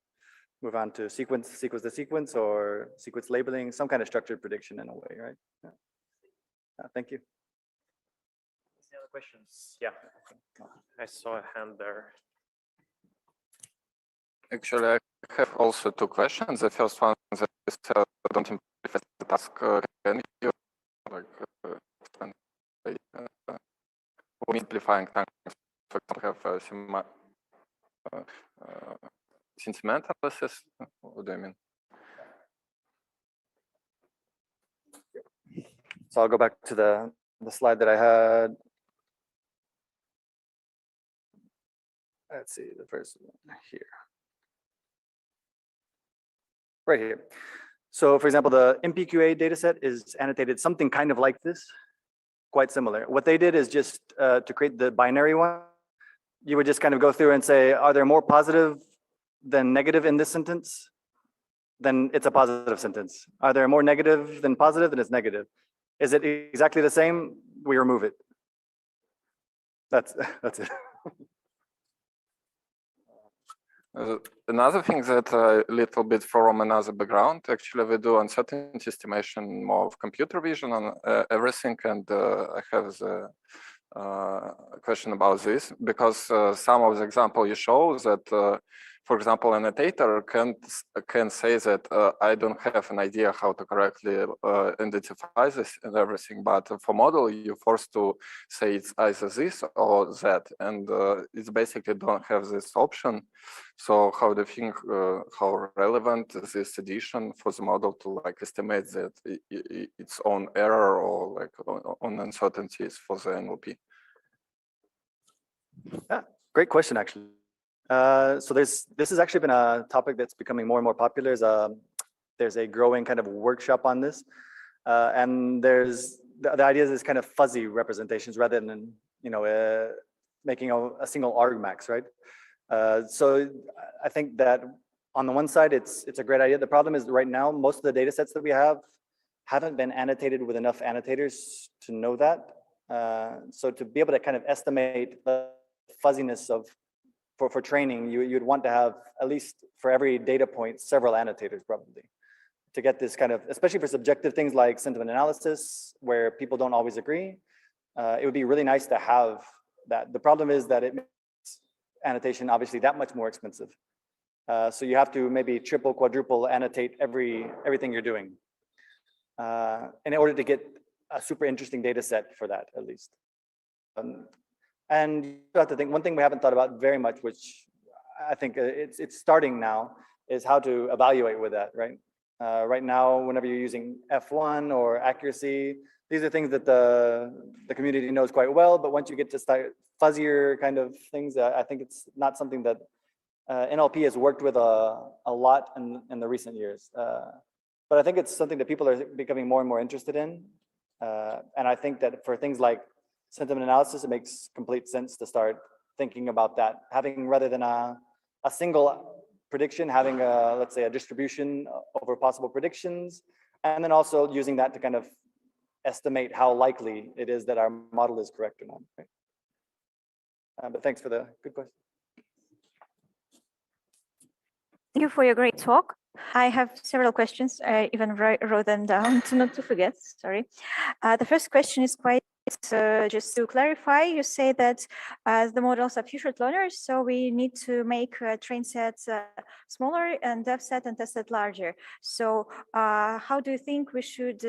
Move on to sequence to sequence, or sequence labeling, some kind of structured prediction in a way, right? Yeah. Thank you. Any other questions? Yeah, I saw a hand there. Actually, I have also two questions. The first one is don't simplify the task. Can you simplifying tasks, for example, have sentiment analysis? What do you mean? So I'll go back to the slide that I had. Let's see, the first one here. Right here. So for example, the MPQA dataset is annotated something kind of like this, quite similar. What they did is just to create the binary one, you would just kind of go through and say, are there more positive than negative in this sentence? Then it's a positive sentence. Are there more negative than positive? Then it's negative. Is it exactly the same? We remove it. That's it. Another thing that a little bit from another background, actually we do uncertainty estimation more of computer vision on everything, and I have the question about this, because some of the example you show that, for example, an annotator can say that I don't have an idea how to correctly identify this and everything, but for model you're forced to say it's either this or that, and it's basically don't have this option. So how do you think how relevant is this addition for the model to like estimate that its own error or like on uncertainties for the NLP? Yeah, great question, actually. So this has actually been a topic that's becoming more and more popular. There's a growing kind of workshop on this, and there's the idea is kind of fuzzy representations rather than making a single argmax, right? So I think that on the one side it's a great idea. The problem is right now most of the data sets that we have haven't been annotated with enough annotators to know that. So to be able to kind of estimate the fuzziness of for training, you'd want to have at least for every data point several annotators probably to get this kind of, especially for subjective things like sentiment analysis where people don't always agree. It would be really nice to have that. The problem is that it makes annotation obviously that much more expensive. So you have to maybe triple, quadruple annotate everything you're doing in order to get a super interesting data set for that at least. And you have to think, one thing we haven't thought about very much, which I think it's starting now, is how to evaluate with that, right? Right now, whenever you're using F1 or accuracy, these are things that the community knows quite well, but once you get to start fuzzier kind of things, I think it's not something that NLP has worked with a lot in the recent years. But I think it's something that people are becoming more and more interested in. And I think that for things like sentiment analysis, it makes complete sense to start thinking about that, having rather than a single prediction, having let's say a distribution over possible predictions, and then also using that to kind of estimate how likely it is that our model is correct or not. Right? But thanks for the good question. Thank you for your great talk. I have several questions. I even wrote them down not to forget, sorry. The first question is quite, just to clarify, you say that the models are few short learners, so we need to make train sets smaller and depth set and test set larger. So how do you think we should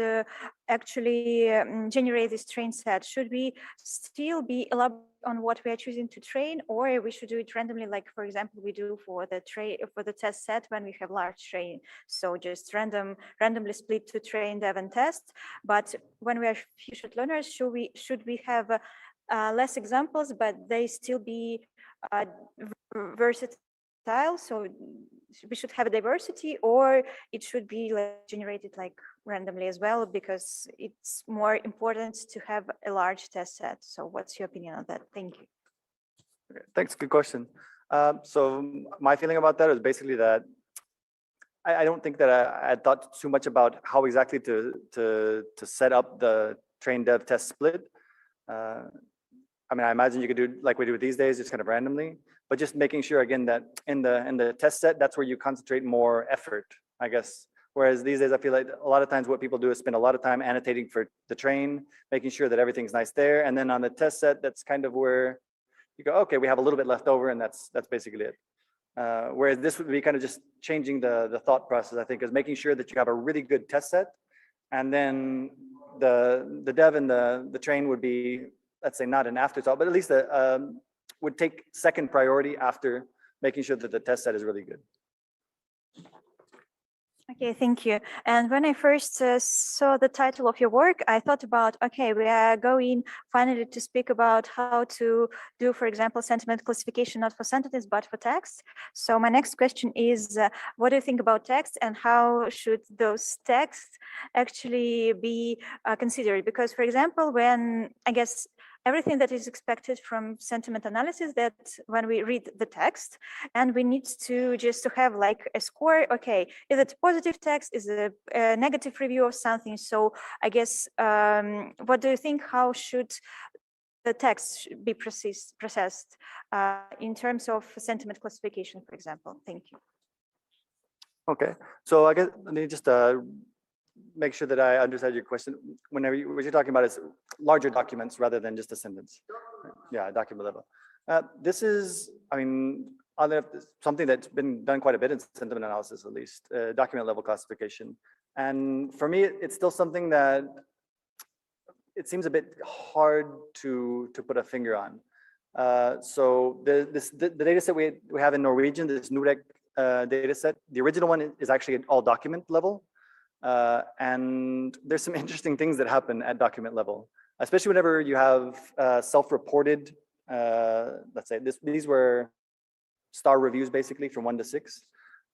actually generate this train set? Should we still be elaborate on what we are choosing to train, or we should do it randomly, like for example we do for the test set when we have large train? So just randomly split to train, dev, and test. But when we are few short learners, should we have less examples, but they still be versatile? So we should have a diversity, or it should be like generated like randomly as well, because it's more important to have a large test set. So what's your opinion on that? Thank you. Okay, thanks, good question. So my feeling about that is basically that I don't think that I had thought too much about how exactly to set up the train dev test split. I mean, I imagine you could do like we do these days, just kind of randomly, but just making sure again that in the test set, that's where you concentrate more effort, I guess. Whereas these days, I feel like a lot of times what people do is spend a lot of time annotating for the train, making sure that everything's nice there. And then on the test set, that's kind of where you go, okay, we have a little bit left over, and that's basically it. Whereas this would be kind of just changing the thought process, I think, is making sure that you have a really good test set. And then the dev and the train would be, let's say, not an afterthought, but at least would take second priority after making sure that the test set is really good. Okay, thank you. And when I first saw the title of your work, I thought about, okay, we are going finally to speak about how to do, for example, sentiment classification, not for sentences, but for text. So my next question is, what do you think about text, and how should those texts actually be considered? Because, for example, when, I guess, everything that is expected from sentiment analysis, that when we read the text and we need to just to have like a score, okay, is it positive text, is it a negative review of something? So I guess, what do you think, how should the text be processed in terms of sentiment classification, for example? Thank you. Okay, so I guess let me just make sure that I understand your question. Whenever what you're talking about is larger documents rather than just a sentence. Yeah, document level. This is, I mean, something that's been done quite a bit in sentiment analysis, at least, document level classification. And for me, it's still something that it seems a bit hard to put a finger on. So the data set we have in Norwegian, this NUREC data set, the original one is actually all document level. And there's some interesting things that happen at document level, especially whenever you have self-reported, let's say these were star reviews basically from 1 to 6.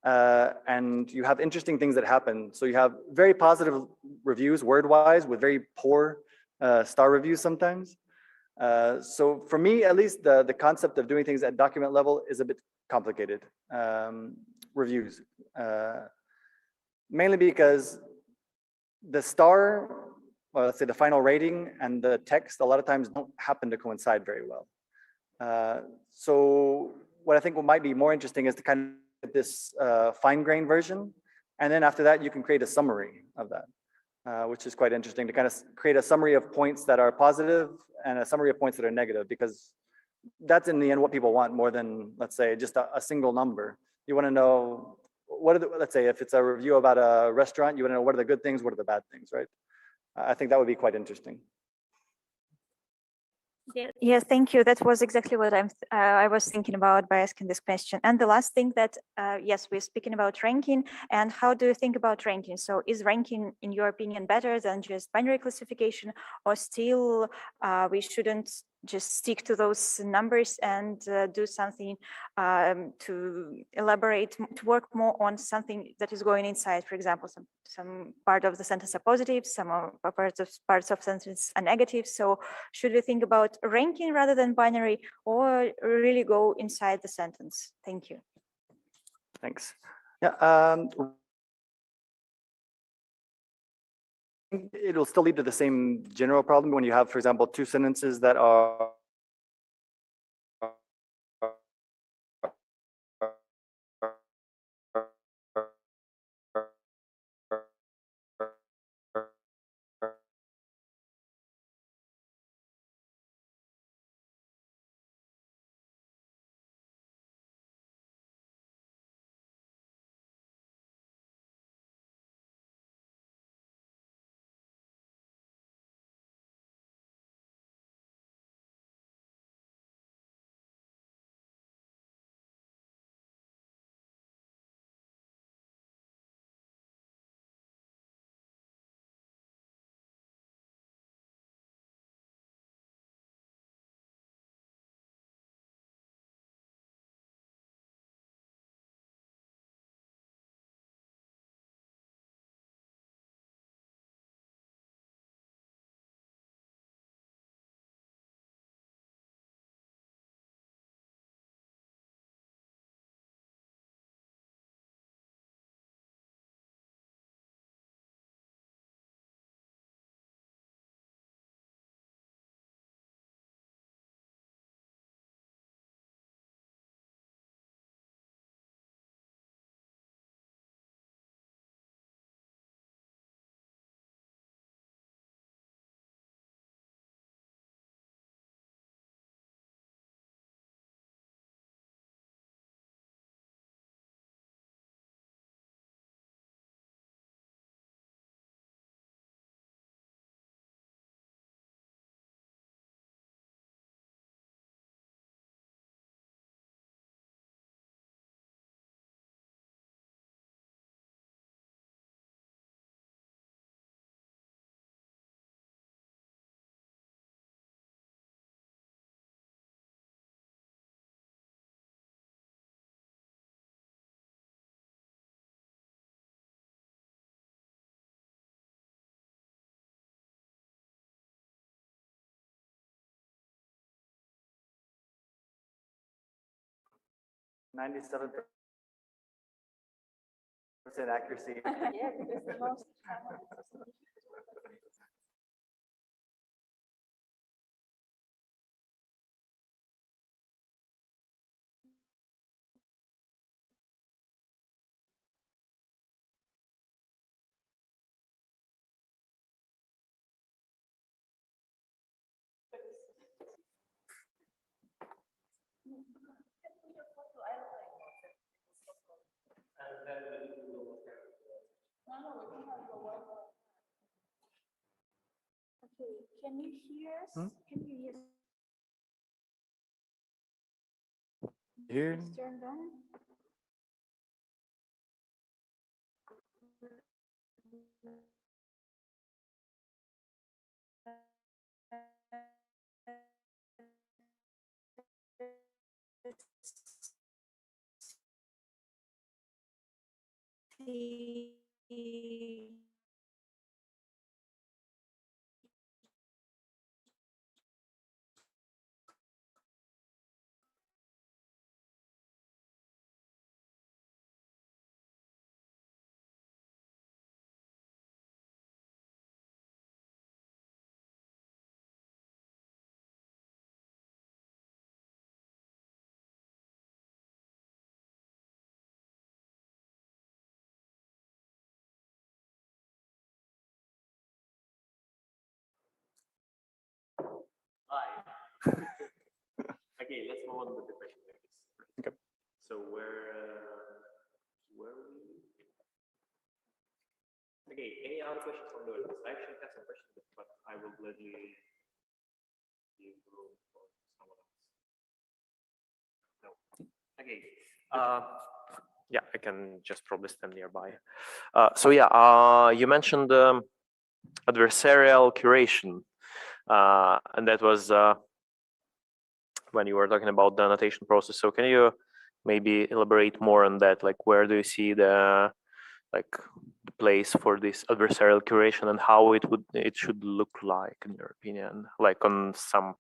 And you have interesting things that happen. So you have very positive reviews word-wise with very poor star reviews sometimes. So for me, at least, the concept of doing things at document level is a bit complicated. Reviews. Mainly because the star, or let's say the final rating and the text, a lot of times don't happen to coincide very well. So what I think might be more interesting is to kind of this fine-grained version. And then after that, you can create a summary of that, which is quite interesting, to kind of create a summary of points that are positive and a summary of points that are negative, because that's in the end what people want more than, let's say, just a single number. You want to know, what are the, let's say if it's a review about a restaurant, you want to know what are the good things, what are the bad things, right? I think that would be quite interesting. Yes, thank you. That was exactly what I was thinking about by asking this question. And the last thing that, yes, we're speaking about ranking, and how do you think about ranking? So is ranking, in your opinion, better than just binary classification, or still we shouldn't just stick to those numbers and do something to elaborate, to work more on something that is going inside? For example, some part of the sentence are positive, some parts of sentence are negative. So should we think about ranking rather than binary, or really go inside the sentence? Thank you. Thanks. Yeah. It'll still lead to the same general problem when you have, for example, two sentences that are 97% accuracy. Yeah, because the most Okay, can you hear us? Can you hear? Here. It's turned on. Okay, let's move on with the question. Okay. So where were we? Okay, any other questions from the audience? I actually have some questions, but I will gladly give room for someone else. No. Okay. Yeah, I can just probably stand nearby. So yeah, you mentioned adversarial curation, and that was when you were talking about the annotation process. So can you maybe elaborate more on that? Like, where do you see the place for this adversarial curation, and how it should look like, in your opinion, like on some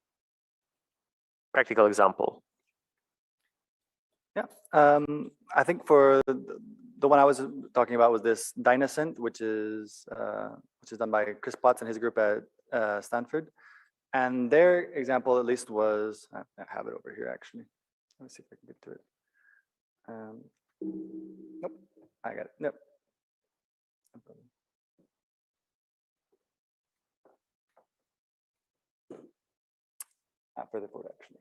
practical example? Yeah, I think for the one I was talking about was this Dynascent, which is done by Chris Potts and his group at Stanford. And their example, at least, was, I have it over here, actually. Let me see if I can get to it. Nope, I got it. Nope. Further forward, actually.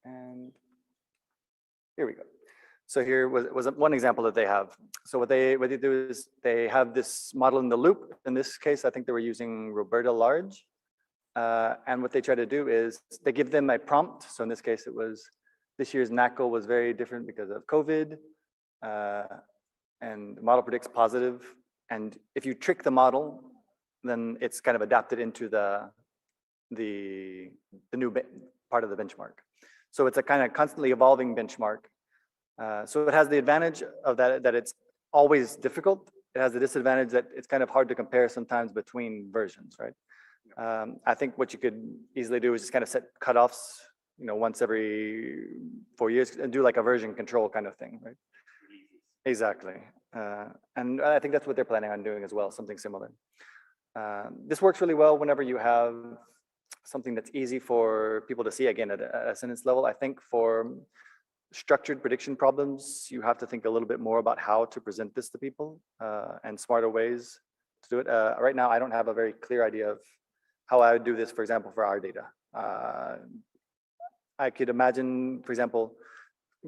And here we go. So here was one example that they have. So what they do is they have this model in the loop. In this case, I think they were using Roberta Large. And what they try to do is they give them a prompt. So in this case, it was this year's NACL was very different because of COVID. And the model predicts positive. And if you trick the model, then it's kind of adapted into the new part of the benchmark. So it's a kind of constantly evolving benchmark. So it has the advantage of that it's always difficult. It has the disadvantage that it's kind of hard to compare sometimes between versions, right? I think what you could easily do is just kind of set cutoffs, once every 4 years and do like a version control kind of thing, right? Exactly. And I think that's what they're planning on doing as well, something similar. This works really well whenever you have something that's easy for people to see, again, at a sentence level. I think for structured prediction problems, you have to think a little bit more about how to present this to people and smarter ways to do it. Right now, I don't have a very clear idea of how I would do this, for example, for our data. I could imagine, for example,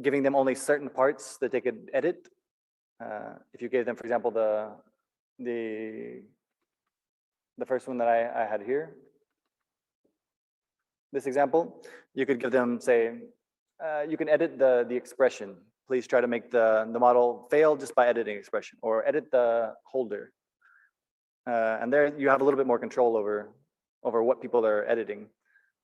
giving them only certain parts that they could edit. If you gave them, for example, the first one that I had here, this example, you could give them, say, you can edit the expression. Please try to make the model fail just by editing expression, or edit the holder. And there you have a little bit more control over what people are editing.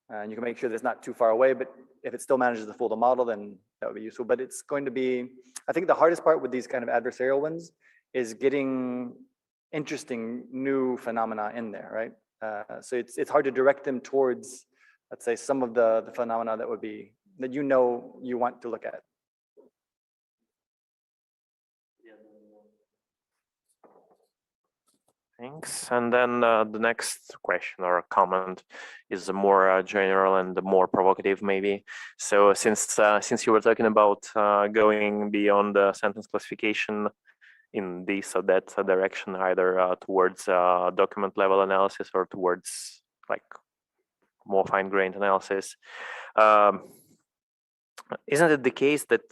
And you can make sure that it's not too far away, but if it still manages to fool the model, then that would be useful. But it's going to be, I think the hardest part with these kind of adversarial ones is getting interesting new phenomena in there, right? So it's hard to direct them towards, let's say, some of the phenomena that you know you want to look at. Thanks. And then the next question or comment is more general and more provocative, maybe. So since you were talking about going beyond the sentence classification in this or that direction, either towards document level analysis or towards like more fine-grained analysis, isn't it the case that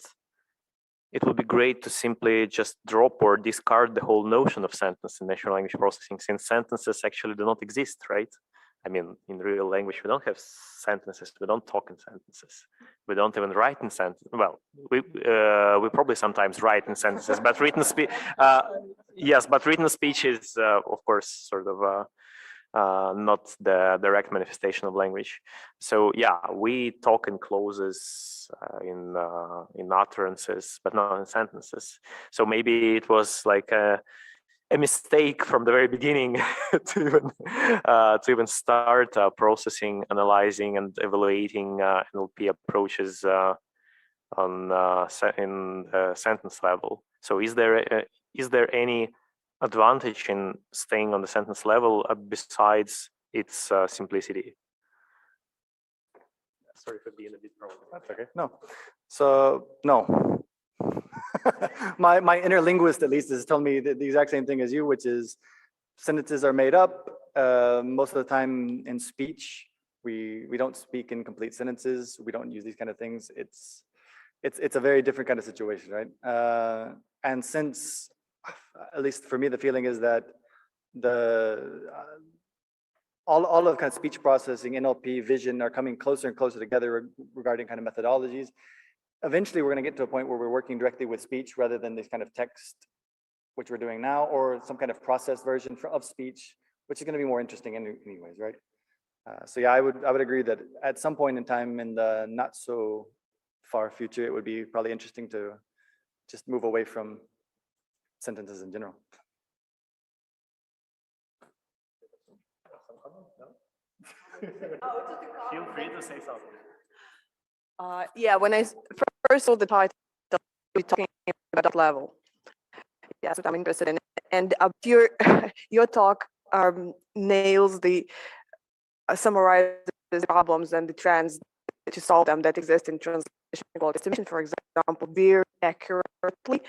it would be great to simply just drop or discard the whole notion of sentence in natural language processing, since sentences actually do not exist, right? I mean, in real language, we don't have sentences. We don't talk in sentences. We don't even write in sentences. Well, we probably sometimes write in sentences, but written speech, yes, but written speech is, of course, sort of not the direct manifestation of language. So yeah, we talk in clauses, in utterances, but not in sentences. So maybe it was like a mistake from the very beginning to even start processing, analyzing, and evaluating NLP approaches in the sentence level. So is there any advantage in staying on the sentence level besides its simplicity? Sorry for being a bit wrong. That's okay. No. So no. my inner linguist, at least, is telling me the exact same thing as you, which is sentences are made up. Most of the time in speech, we don't speak in complete sentences. We don't use these kind of things. It's a very different kind of situation, right? And since, at least for me, the feeling is that all of kind of speech processing, NLP, vision are coming closer and closer together regarding kind of methodologies. Eventually, we're going to get to a point where we're working directly with speech rather than this kind of text, which we're doing now, or some kind of processed version of speech, which is going to be more interesting anyways, right? So yeah, I would agree that at some point in time in the not so far future, it would be probably interesting to just move away from sentences in general. Feel free to say something. Yeah, when I first saw the title, we're talking about that level. Yes, what I'm interested in. And your talk nails summarizes the problems and the trends to solve them that exist in translation quality estimation, for example, very accurately,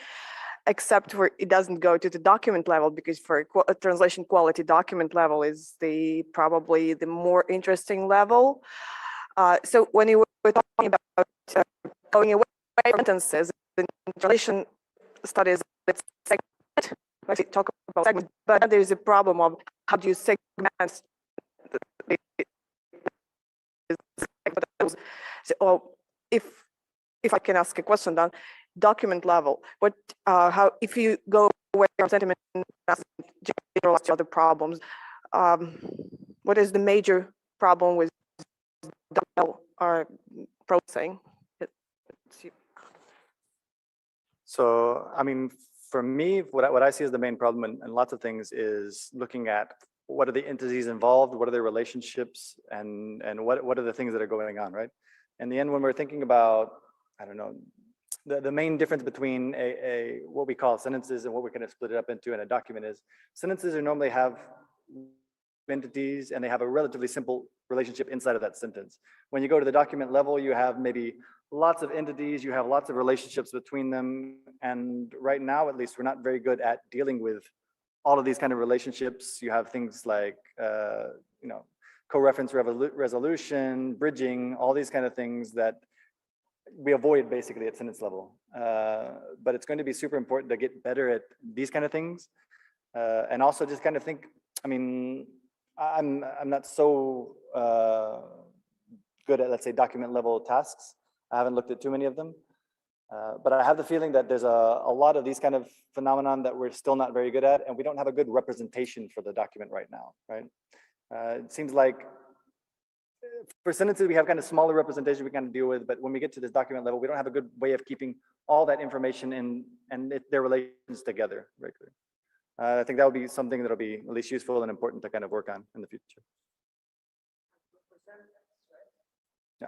except where it doesn't go to the document level, because for translation quality, document level is probably the more interesting level. So when you were talking about going away from sentences in translation studies, let's talk about segments, but there's a problem of how do you segment so, if I can ask a question then, document level, how if you go away from sentiment to other problems, what is the major problem with or processing? So, I mean, for me, what I see as the main problem in lots of things is looking at what are the entities involved, what are their relationships, and what are the things that are going on, right? In the end, when we're thinking about, I don't know, the main difference between what we call sentences and what we're going to split it up into in a document is sentences normally have entities and they have a relatively simple relationship inside of that sentence. When you go to the document level, you have maybe lots of entities, you have lots of relationships between them. And right now, at least, we're not very good at dealing with all of these kind of relationships. You have things like, co-reference resolution, bridging, all these kind of things that we avoid basically at sentence level. But it's going to be super important to get better at these kind of things. And also just kind of think, I mean, I'm not so good at, let's say, document level tasks. I haven't looked at too many of them. But I have the feeling that there's a lot of these kind of phenomenon that we're still not very good at, and we don't have a good representation for the document right now, right? It seems like for sentences, we have kind of smaller representation we kind of deal with, but when we get to this document level, we don't have a good way of keeping all that information in and their relations together, right? I think that would be something that'll be at least useful and important to kind of work on in the future. Yeah.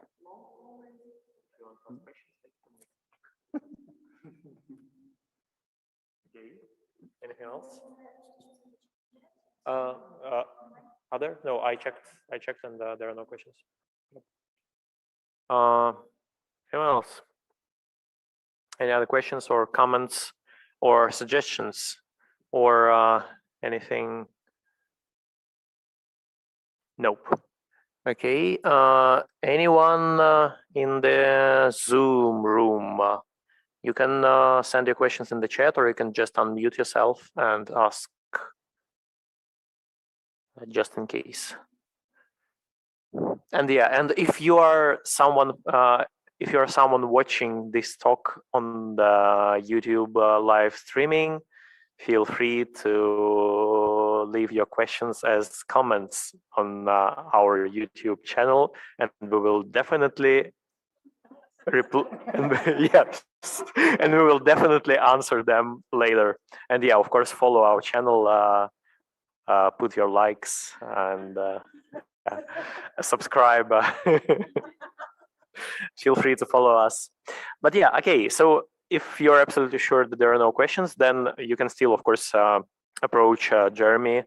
Okay. Anything else? Other? No, I checked, and there are no questions. Anyone else? Any other questions or comments or suggestions or anything? Nope. Okay. Anyone in the Zoom room? You can send your questions in the chat, or you can just unmute yourself and ask, just in case. And yeah, and if you are someone watching this talk on the YouTube live streaming, feel free to leave your questions as comments on our YouTube channel, and we will definitely yes, and we will definitely answer them later. And yeah, of course, follow our channel, put your likes, and subscribe. Feel free to follow us. But yeah, okay, so if you're absolutely sure that there are no questions, then you can still, of course, approach Jeremy.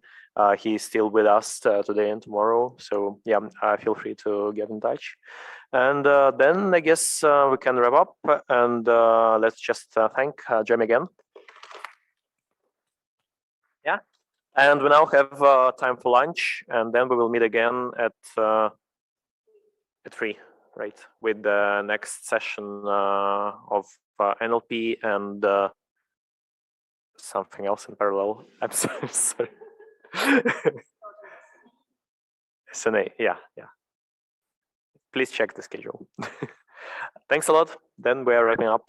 He's still with us today and tomorrow. So yeah, feel free to get in touch. And then I guess we can wrap up, and let's just thank Jeremy again. Yeah, and we now have time for lunch, and then we will meet again at 3, right, with the next session of NLP and something else in parallel. I'm sorry. SNA, yeah. Please check the schedule. Thanks a lot. Then we are wrapping up.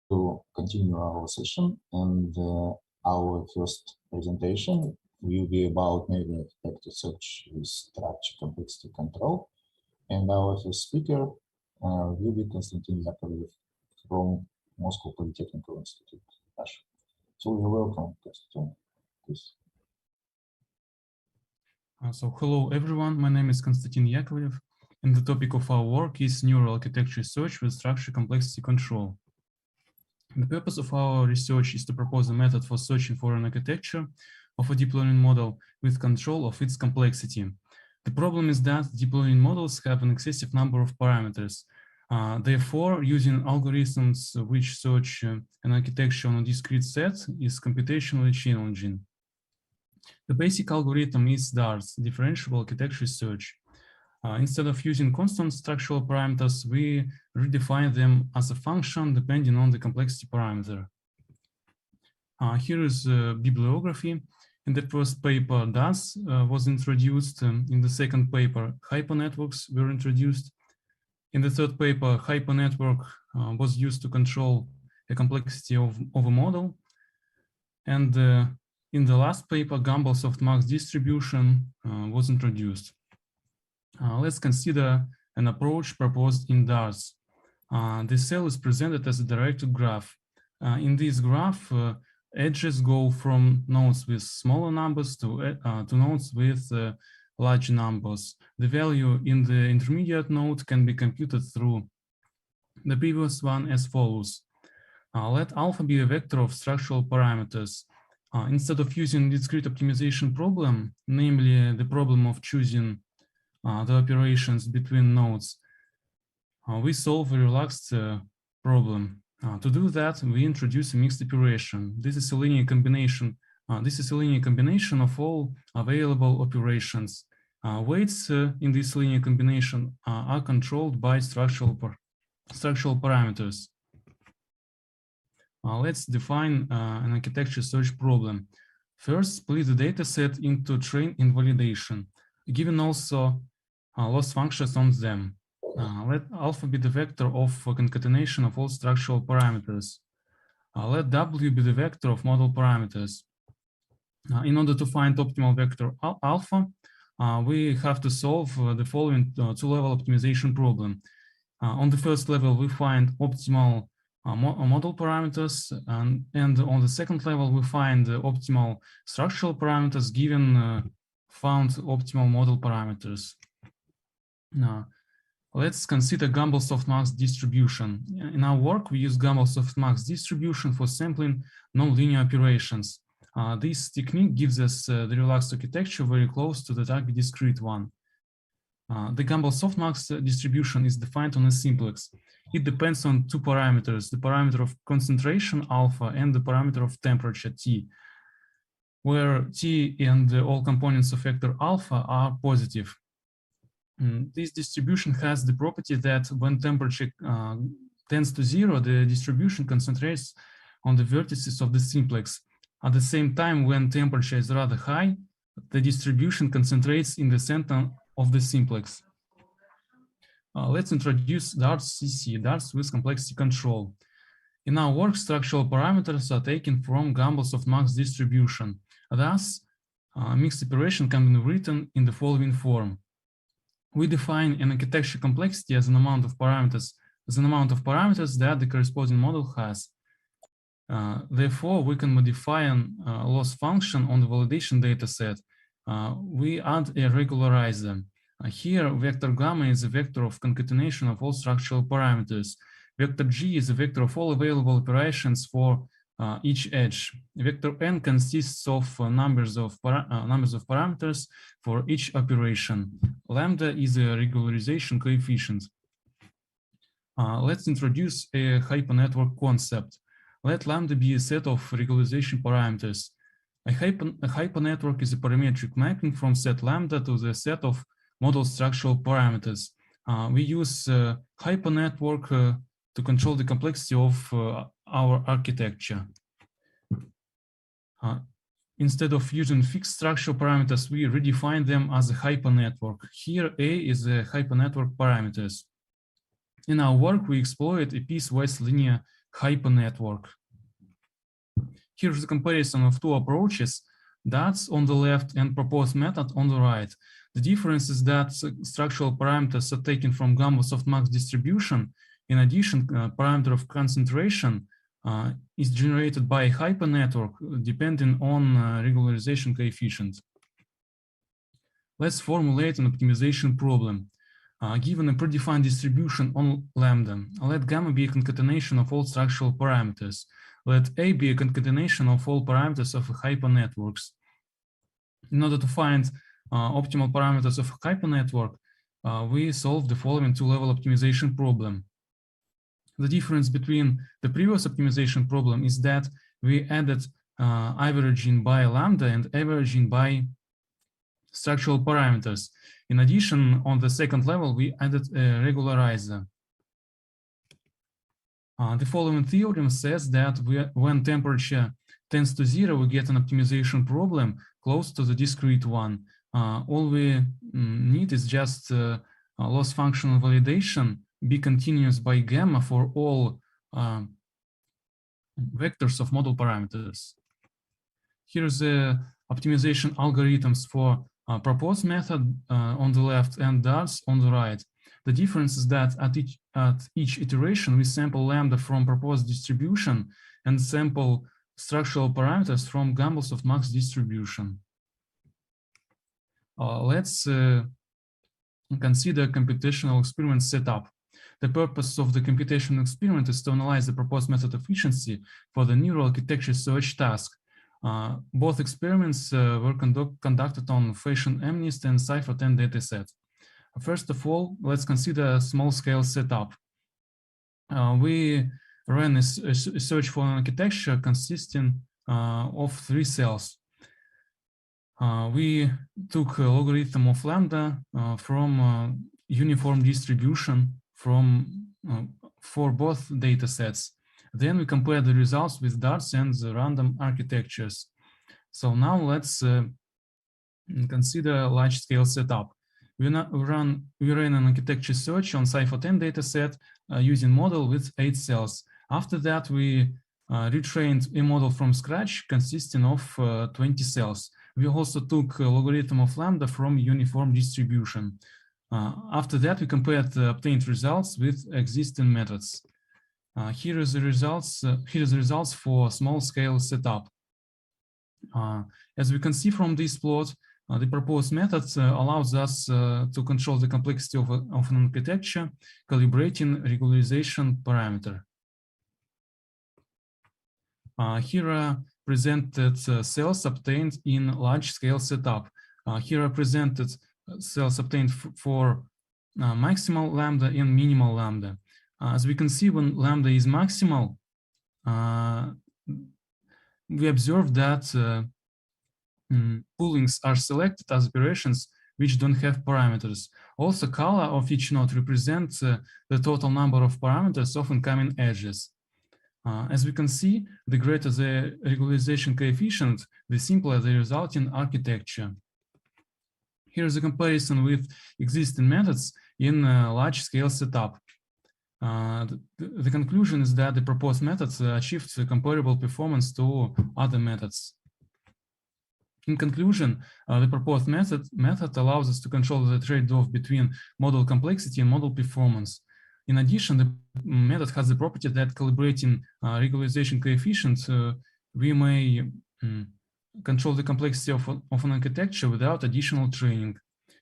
to continue our session, and our first presentation will be about neighbor architecture search with structure complexity control. And our first speaker will be Konstantin Yakovlev from Moscow Polytechnical Institute, Russia. So you're welcome, Konstantin. Please. So hello everyone, my name is Konstantin Yakovlev, and the topic of our work is neural architecture search with structure complexity control. The purpose of our research is to propose a method for searching for an architecture of a deep learning model with control of its complexity. The problem is that deep learning models have an excessive number of parameters. Therefore, using algorithms which search an architecture on a discrete set is computationally challenging. The basic algorithm is DARS, differentiable architecture search. Instead of using constant structural parameters, we redefine them as a function depending on the complexity parameter. Here is a bibliography. In the first paper, DAS was introduced. In the second paper, hypernetworks were introduced. In the third paper, hypernetwork was used to control the complexity of a model. And in the last paper, Gumbel softmax distribution was introduced. Let's consider an approach proposed in DARS. The cell is presented as a directed graph. In this graph, edges go from nodes with smaller numbers to nodes with large numbers. The value in the intermediate node can be computed through the previous one as follows. Let alpha be a vector of structural parameters. Instead of using discrete optimization problem, namely the problem of choosing the operations between nodes, we solve a relaxed problem. To do that, we introduce a mixed operation. This is a linear combination. Of all available operations. Weights in this linear combination are controlled by structural parameters. Let's define an architecture search problem. First, split the data set into train and validation, given also loss functions on them. Let alpha be the vector of concatenation of all structural parameters. Let W be the vector of model parameters. In order to find optimal vector alpha, we have to solve the following two-level optimization problem. On the first level, we find optimal model parameters, and on the second level, we find optimal structural parameters given found optimal model parameters. Now, let's consider Gumbel softmax distribution. In our work, we use Gumbel softmax distribution for sampling nonlinear operations. This technique gives us the relaxed architecture very close to the target discrete one. The Gumbel softmax distribution is defined on a simplex. It depends on two parameters, the parameter of concentration alpha and the parameter of temperature T, where T and all components of vector alpha are positive. This distribution has the property that when temperature tends to 0, the distribution concentrates on the vertices of the simplex. At the same time, when temperature is rather high, the distribution concentrates in the center of the simplex. Let's introduce DARS-CC, DARS with complexity control. In our work, structural parameters are taken from Gumbel softmax distribution. Thus, mixed operation can be written in the following form. We define an architecture complexity as an amount of parameters that the corresponding model has. Therefore, we can modify a loss function on the validation data set. We add a regularizer. Here, vector gamma is a vector of concatenation of all structural parameters. Vector G is a vector of all available operations for each edge. Vector N consists of numbers of parameters for each operation. Lambda is a regularization coefficient. Let's introduce a hypernetwork concept. Let lambda be a set of regularization parameters. A hypernetwork is a parametric mapping from set lambda to the set of model structural parameters. We use hypernetwork to control the complexity of our architecture. Instead of using fixed structural parameters, we redefine them as a hypernetwork. Here, A is the hypernetwork parameters. In our work, we exploit a piecewise linear hypernetwork. Here's the comparison of two approaches, DATS on the left and proposed method on the right. The difference is that structural parameters are taken from Gamble softmax distribution. In addition, parameter of concentration is generated by a hypernetwork depending on regularization coefficient. Let's formulate an optimization problem. Given a predefined distribution on lambda, let gamma be a concatenation of all structural parameters. Let A be a concatenation of all parameters of hypernetworks. In order to find optimal parameters of a hypernetwork, we solve the following two-level optimization problem. The difference between the previous optimization problem is that we added averaging by lambda and averaging by structural parameters. In addition, on the second level, we added a regularizer. The following theorem says that when temperature tends to 0, we get an optimization problem close to the discrete one. All we need is just loss functional validation be continuous by gamma for all vectors of model parameters. Here's the optimization algorithms for proposed method on the left and DARTS on the right. The difference is that at each iteration, we sample lambda from proposed distribution and sample structural parameters from Gamble softmax distribution. Let's consider computational experiment setup. The purpose of the computational experiment is to analyze the proposed method efficiency for the neural architecture search task. Both experiments were conducted on Fashion MNIST and Cypher-10 dataset. First of all, let's consider a small-scale setup. We ran a search for an architecture consisting of 3 cells. We took a logarithm of lambda from uniform distribution for both data sets. Then we compare the results with DARTS and the random architectures. So now let's consider a large-scale setup. We ran an architecture search on Cypher-10 dataset using model with 8 cells. After that, we retrained a model from scratch consisting of 20 cells. We also took a logarithm of lambda from uniform distribution. After that, we compared the obtained results with existing methods. Here is the results for small-scale setup. As we can see from this plot, the proposed method allows us to control the complexity of an architecture, calibrating regularization parameter. Here are presented cells obtained in large-scale setup. Here are presented cells obtained for maximal lambda and minimal lambda. As we can see, when lambda is maximal, we observe that poolings are selected as operations which don't have parameters. Also, color of each node represents the total number of parameters of incoming edges. As we can see, the greater the regularization coefficient, the simpler the resulting architecture. Here's a comparison with existing methods in a large-scale setup. The conclusion is that the proposed methods achieved comparable performance to other methods. In conclusion, the proposed method allows us to control the trade-off between model complexity and model performance. In addition, the method has the property that calibrating regularization coefficient, we may control the complexity of an architecture without additional training.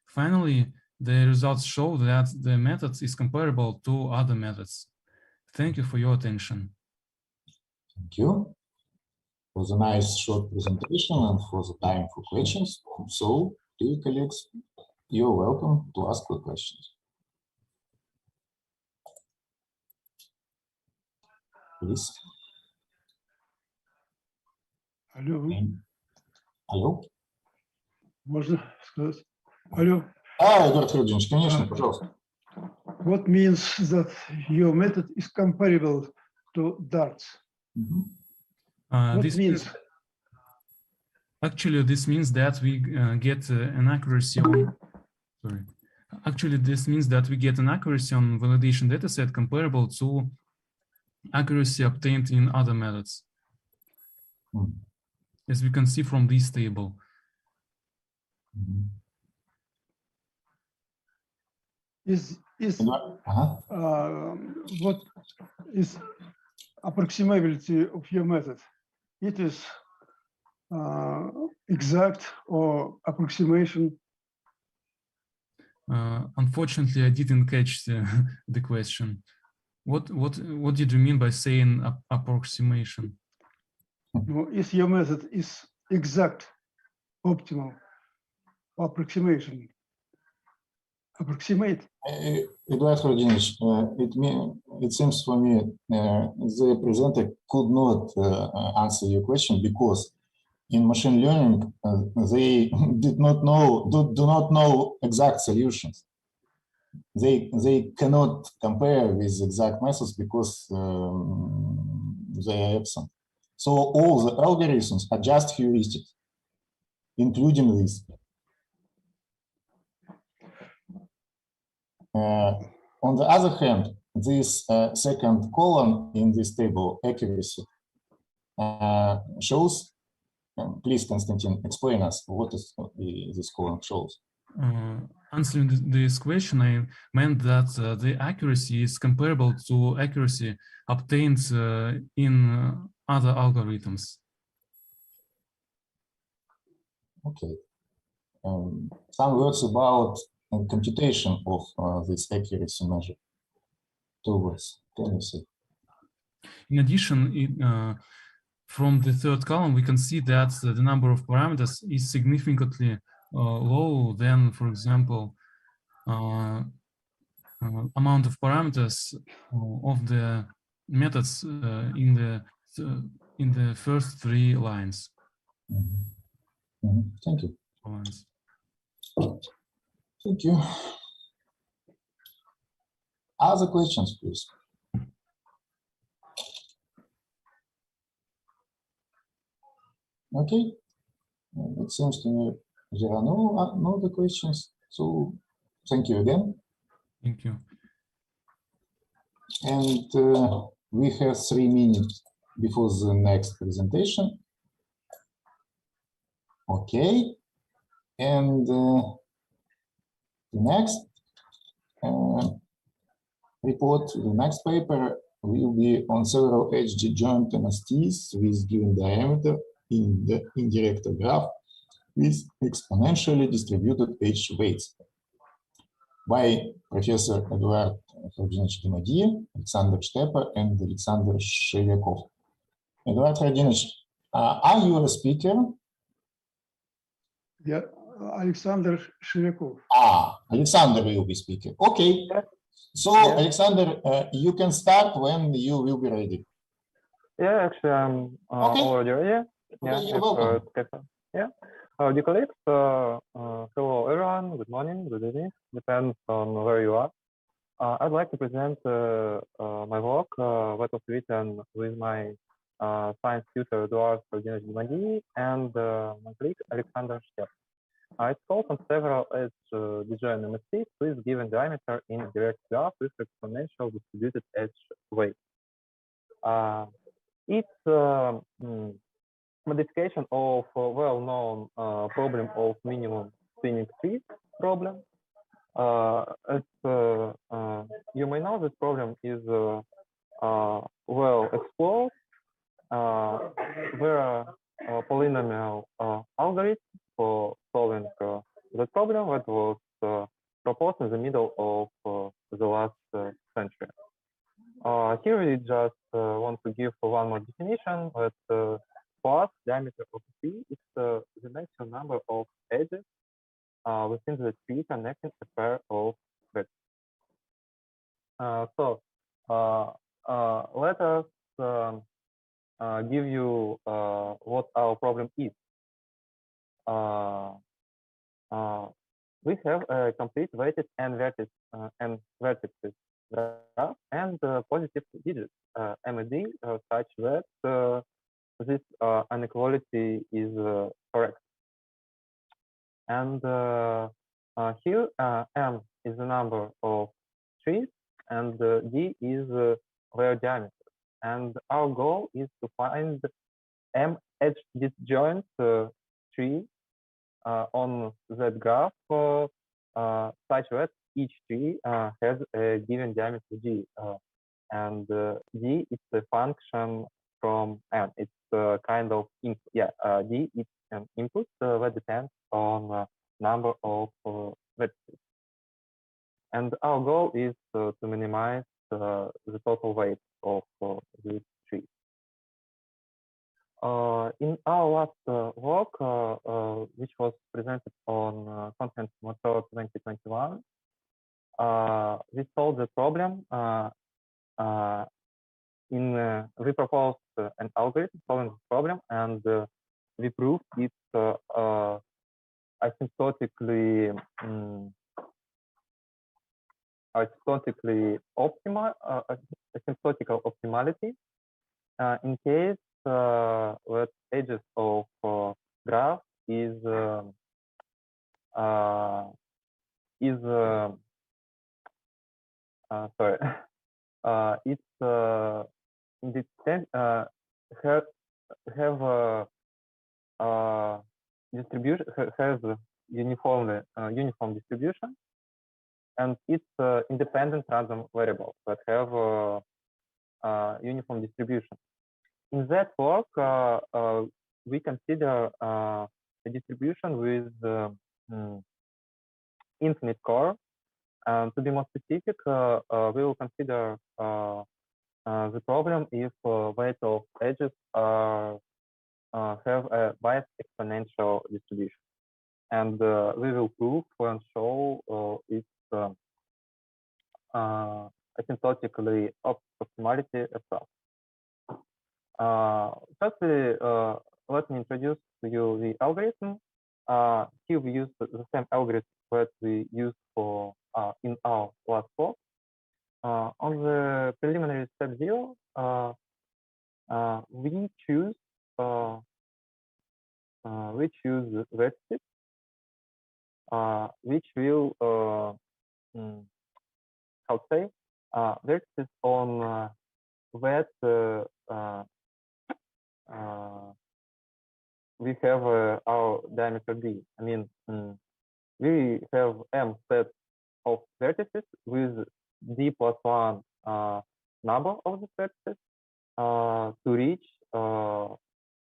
Finally, the results show that the method is comparable to other methods. Thank you for your attention. Thank you for the nice short presentation and for the time for questions. So, dear colleagues, you're welcome to ask your questions. Please. Алло. Алло. Можно сказать? Алло. Эдуард Федорович, конечно, пожалуйста. What means that your method is comparable to DARTS? What means? Actually, this means that we get an accuracy on. Sorry. Actually, this means that we get an accuracy on validation dataset comparable to accuracy obtained in other methods, as we can see from this table. What is approximability of your method? It is exact or approximation? Unfortunately, I didn't catch the question. What did you mean by saying approximation? No, if your method is exact, optimal, approximate. Eduard Vladimirovich, it seems for me the presenter could not answer your question because in machine learning they do not know exact solutions. They cannot compare with exact methods because they are absent. So all the algorithms are just heuristics, including this. On the other hand, this second column in this table, accuracy, shows, please, Konstantin, explain us what is this column shows. Answering this question, I meant that the accuracy is comparable to accuracy obtained in other algorithms. Okay. Some words about computation of this accuracy measure. Two words, can you say? In addition, from the third column, we can see that the number of parameters is significantly lower than, for example, amount of parameters of the methods in the first three lines. Thank you. Lines. Thank you. Other questions, please. Okay. It seems to me there are no other questions. So thank you again. Thank you. And we have 3 minutes before the next presentation. Okay. And the next report, the next paper will be on several edge joint MSTs with given diameter in the indirect graph with exponentially distributed edge weights by Professor Eduard Vladimirovich Gennadiev, Alexander Stepa, and Alexander Shevyakov. Eduard Vladimirovich, are you a speaker? Yeah, Alexander Shevyakov. Alexander will be speaking. Okay. So, Alexander, you can start when you will be ready. Yeah, actually, I'm already ready. Yeah, you're welcome. Yeah. Dear colleagues, hello everyone, good morning, good evening, depends on where you are. I'd like to present my work that was written with my science tutor Eduard Vladimirovich and my colleague Alexander Stepa. It's called on several edge disjoint MSTs with given diameter in direct graph with exponential distributed edge weight. It's modification of a well-known problem of minimum spinning speed problem. As you may know, this problem is well explored. There are polynomial algorithms for solving the problem that was proposed in the middle of the last century. Here we just want to give one more definition that plus diameter of the tree is the maximum number of edges within the tree connecting a pair of vectors. Let us give you what our problem is. We have a complete weighted and vertices graph and positive digits MD such that this inequality is correct. And here M is the number of trees and D is their diameter. and our goal is to find m edge disjoint tree on that graph such that each tree has a given diameter d, and d is a function from n. It's kind of d is an input that depends on number of vertices. And our goal is to minimize the total weight of this tree. In our last work, which was presented on Conference Motor 2021, we solved the problem. We proposed an algorithm solving the problem, and we proved it's asymptotically asymptotical optimality in case that edges of graph is distribution has uniform distribution, and it's independent random variables that have uniform distribution. In that work, we consider a distribution with infinite core. And to be more specific, we will consider the problem if weight of edges have a biased exponential distribution. And we will prove and show its asymptotically optimality as well. Firstly, let me introduce to you the algorithm. Here we use the same algorithm that we used for in our last work. On the preliminary step 0, we choose vertices which will how to say vertices on that we have our diameter d. I mean, we have m set of vertices with d plus 1 number of the vertices to reach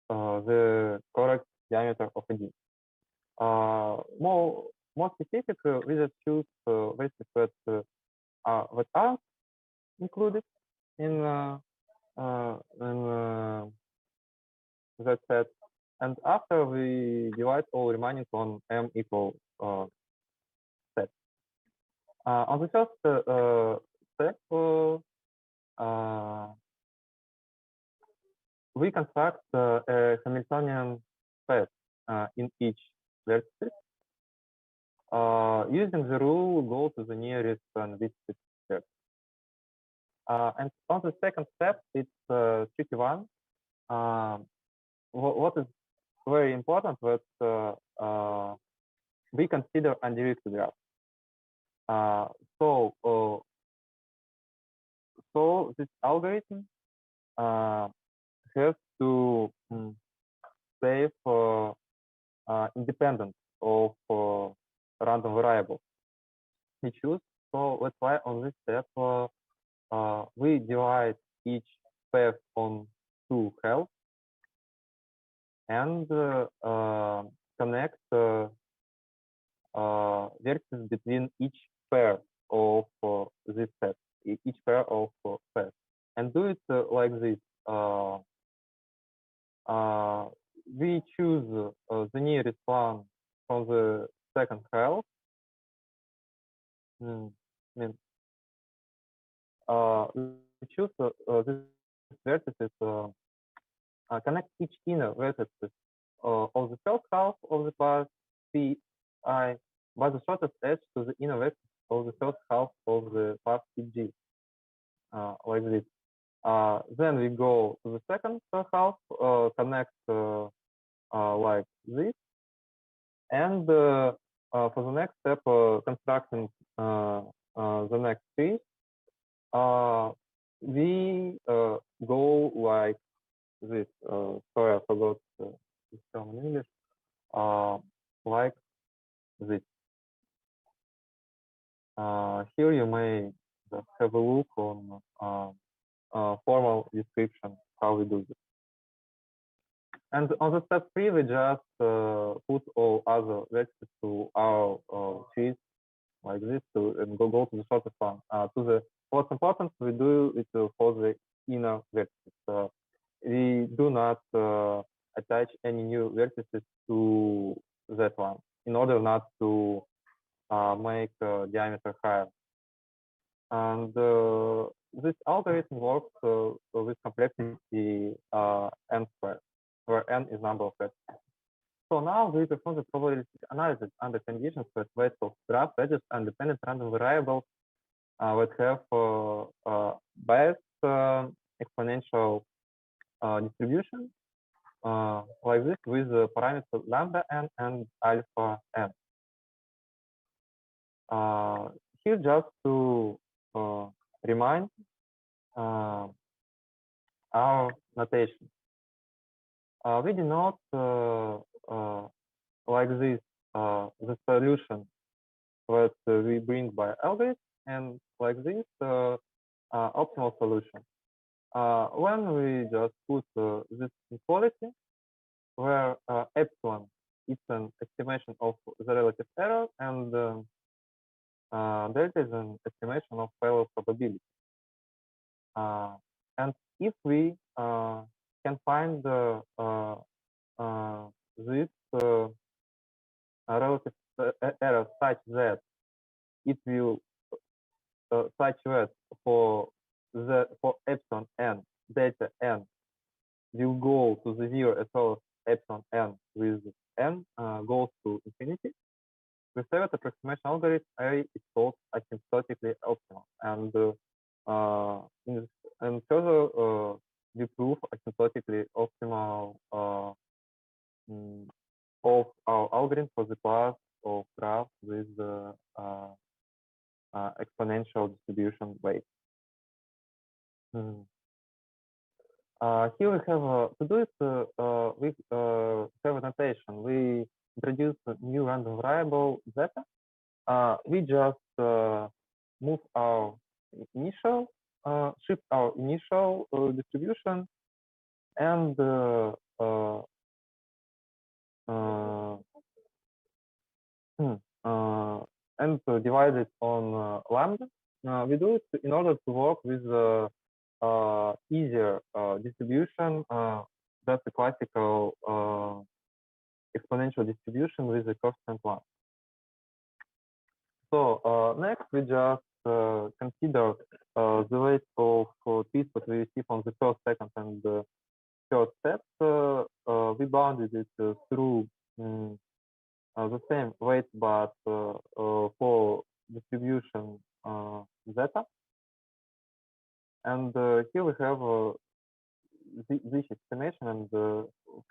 the correct diameter of a d. More specific, we just choose vertices that are included in that set, and after we divide all remaining on m equal set. On the first step, we construct a Hamiltonian space in each vertex. Using the rule, go to the nearest and visited vertex. And on the second step, it's tricky one. What is very important that we consider undirected graph. So this algorithm has to save independent of random variables we choose. So that's why on this step we divide each path on 2 halves and connect vertices between each pair of this set, each pair of pairs, and do it like this. We choose the nearest one from the second half. We choose this vertices, connect each inner vertices of the first half of the path Pi by the shortest edge to the inner vertex of the first half of the path Pg, like this. Then we go to the second half, connect like this, and for the next step, constructing the next piece, we go like this. Sorry, I forgot this term in English. Like this. Here you may just have a look on formal description how we do this. And on the step 3, we just put all other vectors to our trees like this and go to the shortest one. What's important, we do it for the inner vertices. We do not attach any new vertices to that one in order not to make diameter higher. And this algorithm works with complexity n squared, where n is number of vertices. So now we perform the probabilistic analysis under conditions where weights of graph edges and dependent random variables that have biased exponential distribution like this with parameters lambda n and alpha n. Here just to remind our notation. We denote like this the solution that we bring by algorithm, and like this optimal solution. When we just put this inequality, where epsilon is an estimation of the relative error, and delta is an estimation of failure probability. And if we can find this relative error such that it will such that for epsilon n, delta n will go to the 0 as well as epsilon n with n goes to infinity, we say that approximation algorithm A is called asymptotically optimal, and further we prove asymptotically optimal of our algorithm for the class of graph with exponential distribution weight. Here we have to do it. We have a notation. We introduce a new random variable zeta. We just move our initial, shift our initial distribution, and divide it on lambda. We do it in order to work with easier distribution. That's a classical exponential distribution with a coefficient 1. So next we just consider the weight of trees that we receive on the first, second, and third steps. We bounded it through the same weight, but for distribution zeta. And here we have this estimation, and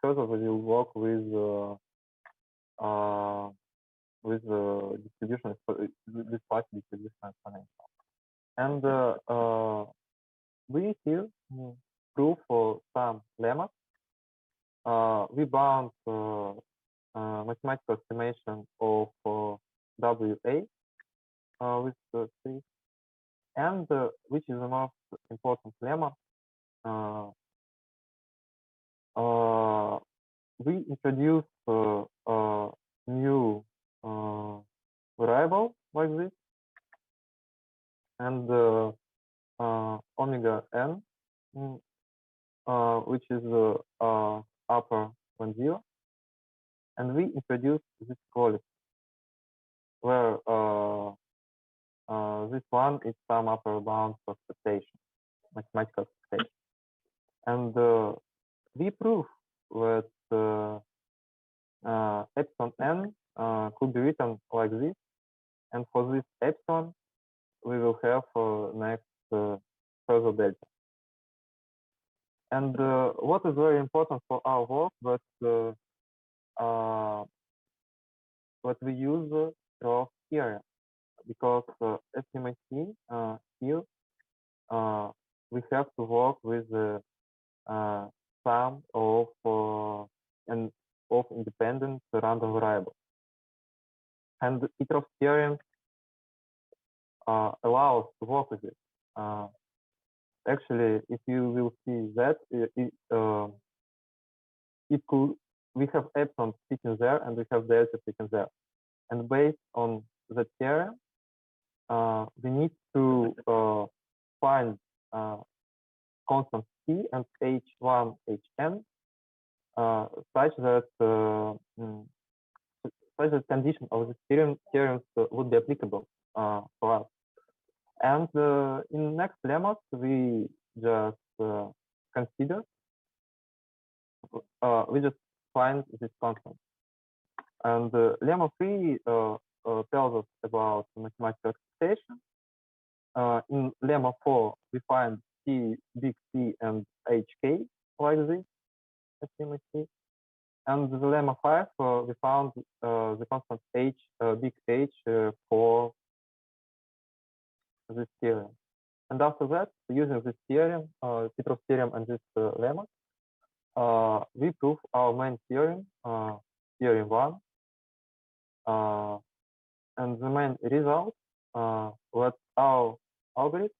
further we will work with distribution, this part distribution exponential. And we here prove some lemmas. We bound mathematical estimation of WA with 3, and which is the most important lemma. We introduce new variable like this, and omega n, which is upper 10, and we introduce this quality where this one is some upper bound for expectation, mathematical expectation, and we prove that epsilon n could be written like this, and for this epsilon we will have next further delta. And what is very important for our work, that we use Roth theorem, because as you may see here, we have to work with the sum of independent random variables. And the Petrov theorem allows to work with it. Actually, if you will see that, we have epsilon sitting there and we have delta sitting there. And based on the theorem, we need to find constant C and H1, Hn such that condition of the theorems would be applicable for us. And in next lemmas, we just consider, we just find this constant. And lemma 3 tells us about mathematical expectation. In lemma 4, we find C, big C, and HK like this, as you may see. And the lemma 5, we found the constant H, big H for this theorem. And after that, using this theorem, Petrov theorem and this lemma, we prove our main theorem, theorem 1. And the main result that our algorithm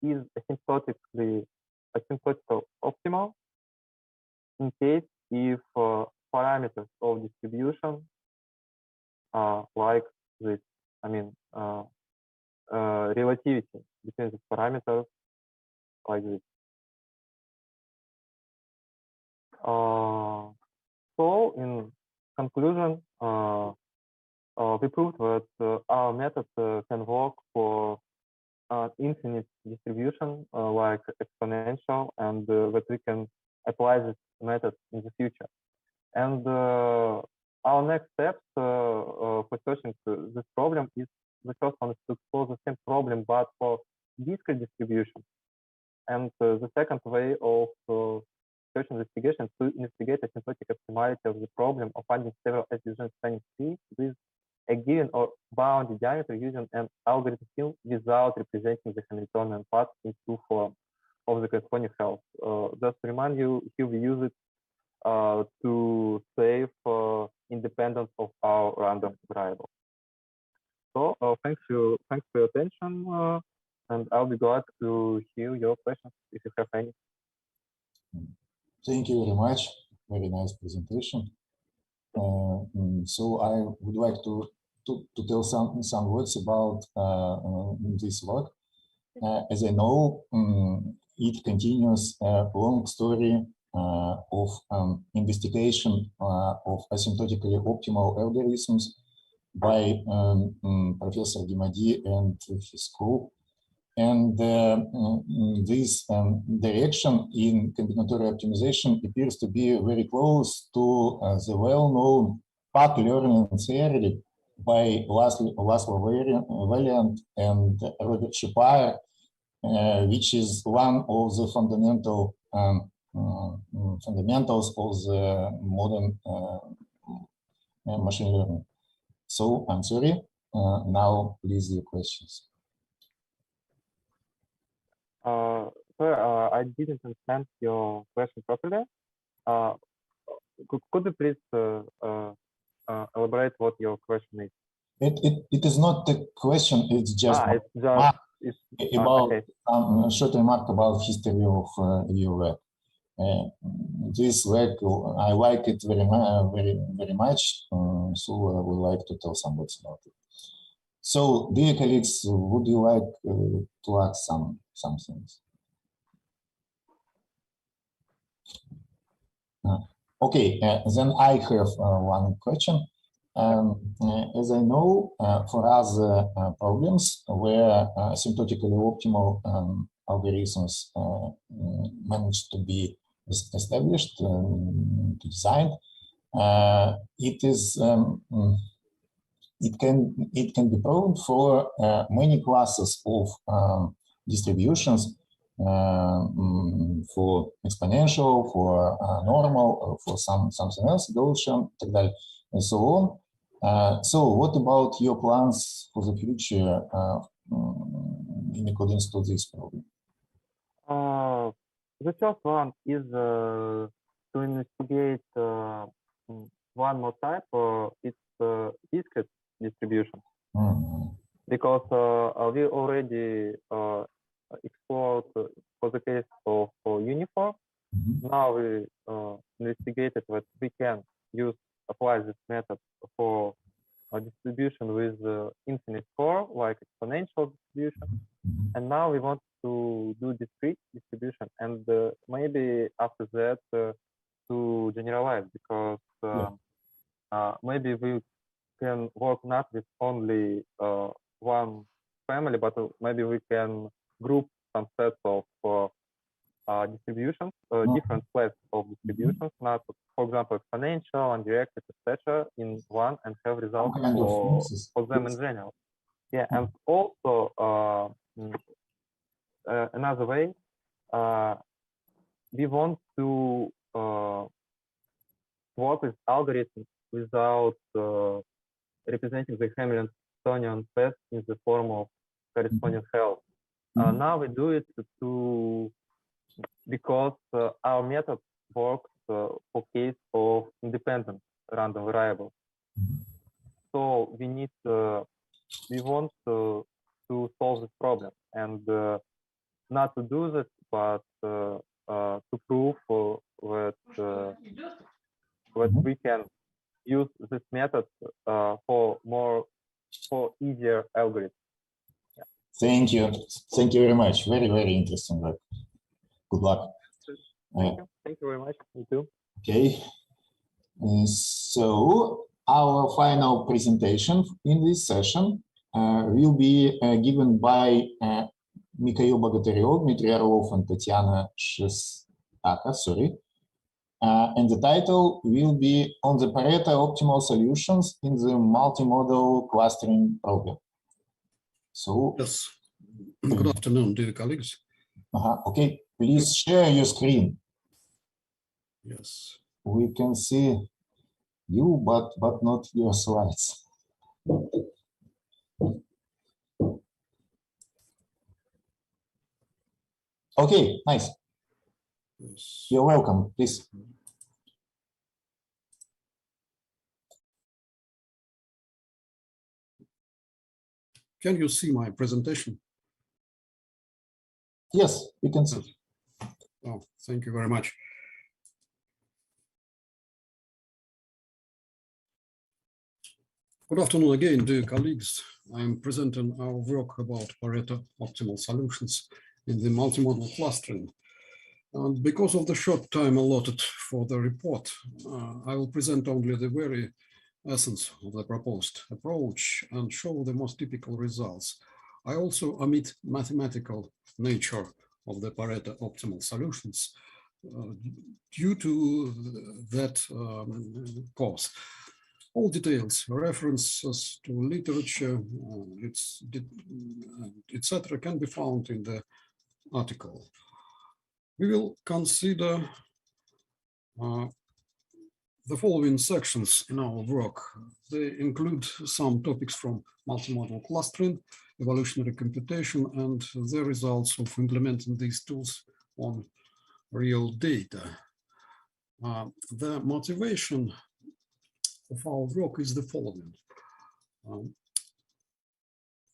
is asymptotical optimal in case if parameters of distribution like this, I mean relativity between these parameters like this. So in conclusion, we proved that our method can work for infinite distribution like exponential, and that we can apply this method in the future. And our next steps for searching this problem is, the first one is to explore the same problem but for discrete distribution. And the second way of search investigation to investigate asymptotic optimality of the problem of finding several S-division spanning trees with a given or bounded diameter using an algorithm field without representing the Hamiltonian path in true form of the corresponding health. Just to remind you, here we use it to save independence of our random variable. So thanks for your attention, and I'll be glad to hear your questions if you have any. Thank you very much. Very nice presentation. So I would like to tell some words about this work. As I know, it continues a long story of investigation of asymptotically optimal algorithms by Professor Gimadi and his group. And this direction in combinatorial optimization appears to be very close to the well-known path learning theory by Laszlo Valiant and Robert Shapire, which is one of the fundamentals of the modern machine learning. So I'm sorry. Now, please, your questions. Sir, I didn't understand your question properly. Could you please elaborate what your question is? It is not the question. It's just about okay. A short remark about history of your work. This work, I like it very much. So I would like to tell some words about it. So, dear colleagues, would you like to add some things? Okay, then I have one question. As I know, for other problems where asymptotically optimal algorithms managed to be established, designed, it can be proven for many classes of distributions, for exponential, for normal, for something else, Gaussian, and so on. So what about your plans for the future in accordance to this problem? The first one is to investigate one more type. It's discrete distribution. Because we already explored for the case of uniform. Now we investigated that we can apply this method for a distribution with infinite core, like exponential distribution. And now we want to do discrete distribution, and maybe after that to generalize, because maybe we can work not with only one family, but maybe we can group some sets of distributions, different sets of distributions, not, for example, exponential, undirected, etc., in one, and have results for them in general. Yeah, and also another way, we want to work with algorithms without representing the Hamiltonian set in the form of corresponding health. Now we do it because our method works for case of independent random variables. So we need we want to solve this problem, and not to do this, but to prove that we can use this method for easier algorithms. Yeah. Thank you very much. Very, very interesting work. Good luck. Thank you very much. Me too. Okay. So our final presentation in this session will be given by Mikhail Bogotaryov, Dmitry Orlov, and Tatiana Shestaka, and the title will be on the Pareto optimal solutions in the multimodal clustering problem. So, yes. Good afternoon, dear colleagues. Okay, please share your screen. Yes. We can see you, but not your slides. Okay, nice. Yes. You're welcome, please. Can you see my presentation? Yes, we can see. Oh, thank you very much. Good afternoon again, dear colleagues. I'm presenting our work about Pareto optimal solutions in the multimodal clustering. And because of the short time allotted for the report, I will present only the very essence of the proposed approach and show the most typical results. I also omit mathematical nature of the Pareto optimal solutions due to that cause. All details, references to literature, etc., can be found in the article. We will consider the following sections in our work. They include some topics from multimodal clustering, evolutionary computation, and the results of implementing these tools on real data. The motivation of our work is the following.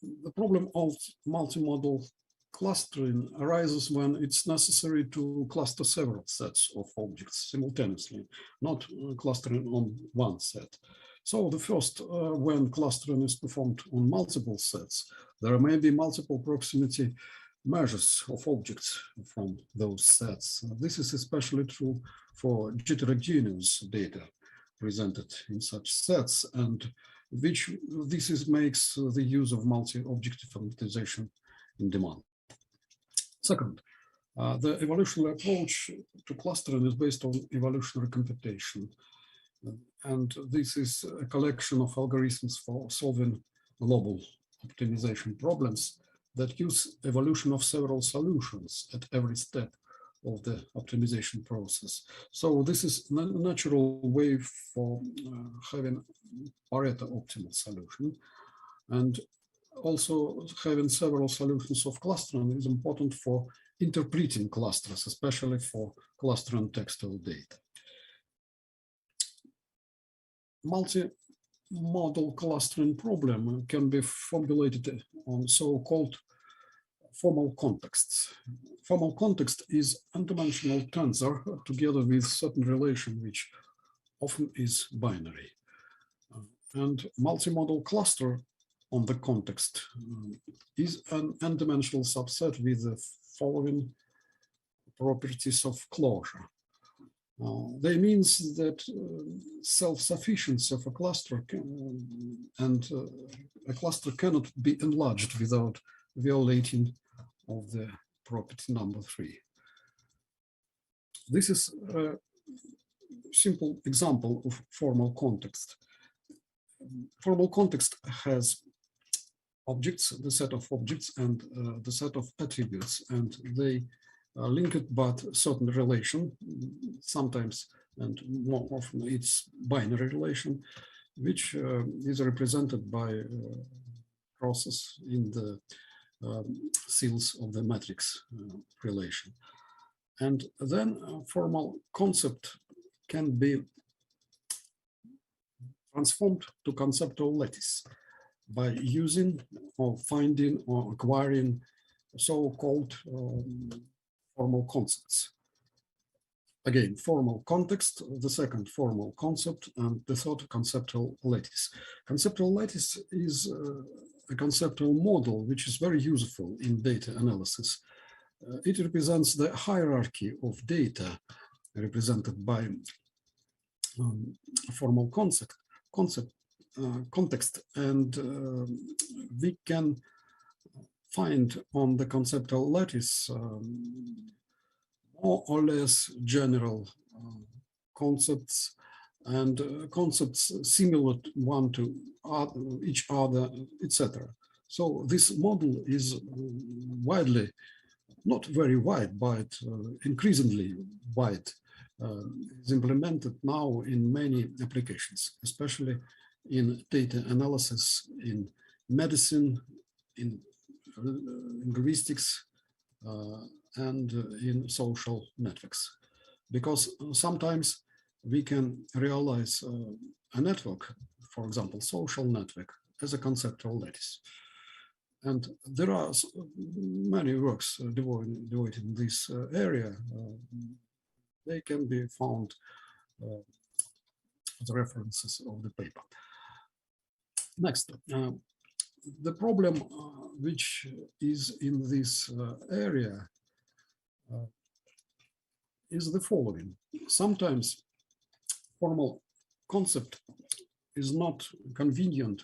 The problem of multimodal clustering arises when it's necessary to cluster several sets of objects simultaneously, not clustering on one set. So the first, when clustering is performed on multiple sets, there may be multiple proximity measures of objects from those sets. This is especially true for heterogeneous data presented in such sets, and this makes the use of multi-object differentiation in demand. Second, the evolutionary approach to clustering is based on evolutionary computation. And this is a collection of algorithms for solving global optimization problems that use evolution of several solutions at every step of the optimization process. So this is a natural way for having Pareto optimal solution. And also having several solutions of clustering is important for interpreting clusters, especially for cluster and textual data. Multi-model clustering problem can be formulated on so-called formal contexts. Formal context is n-dimensional tensor together with certain relation which often is binary. And multi-model cluster on the context is an n-dimensional subset with the following properties of closure. They means that self-sufficiency of a cluster and a cluster cannot be enlarged without violating of the property number 3. This is a simple example of formal context. Formal context has objects, the set of objects and the set of attributes, and they are linked by certain relation, sometimes and more often it's binary relation, which is represented by crosses in the seals of the matrix relation. And then a formal concept can be transformed to conceptual lattice by using or finding or acquiring so-called formal concepts. Again, formal context, the second formal concept, and the third conceptual lattice. Conceptual lattice is a conceptual model which is very useful in data analysis. It represents the hierarchy of data represented by formal context, and we can find on the conceptual lattice more or less general concepts and concepts similar one to each other, etc. So this model is widely, not very wide, but increasingly wide, is implemented now in many applications, especially in data analysis, in medicine, in linguistics, and in social networks. Because sometimes we can realize a network, for example, social network, as a conceptual lattice. And there are many works devoted in this area. They can be found as references of the paper. Next, the problem which is in this area is the following. Sometimes formal concept is not convenient.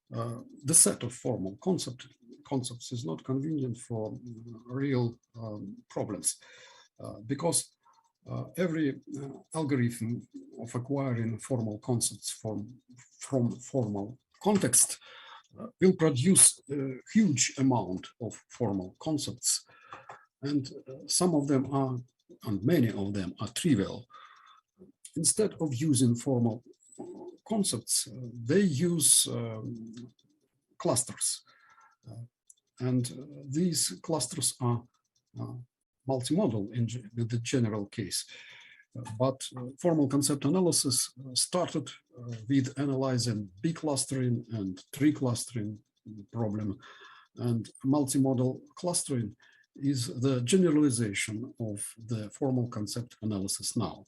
The set of formal concepts is not convenient for real problems because every algorithm of acquiring formal concepts from formal context will produce a huge amount of formal concepts, and some of them are, and many of them are trivial. Instead of using formal concepts, they use clusters, and these clusters are multimodal in the general case. But formal concept analysis started with analyzing B clustering and tree clustering problem, and multimodal clustering is the generalization of the formal concept analysis now.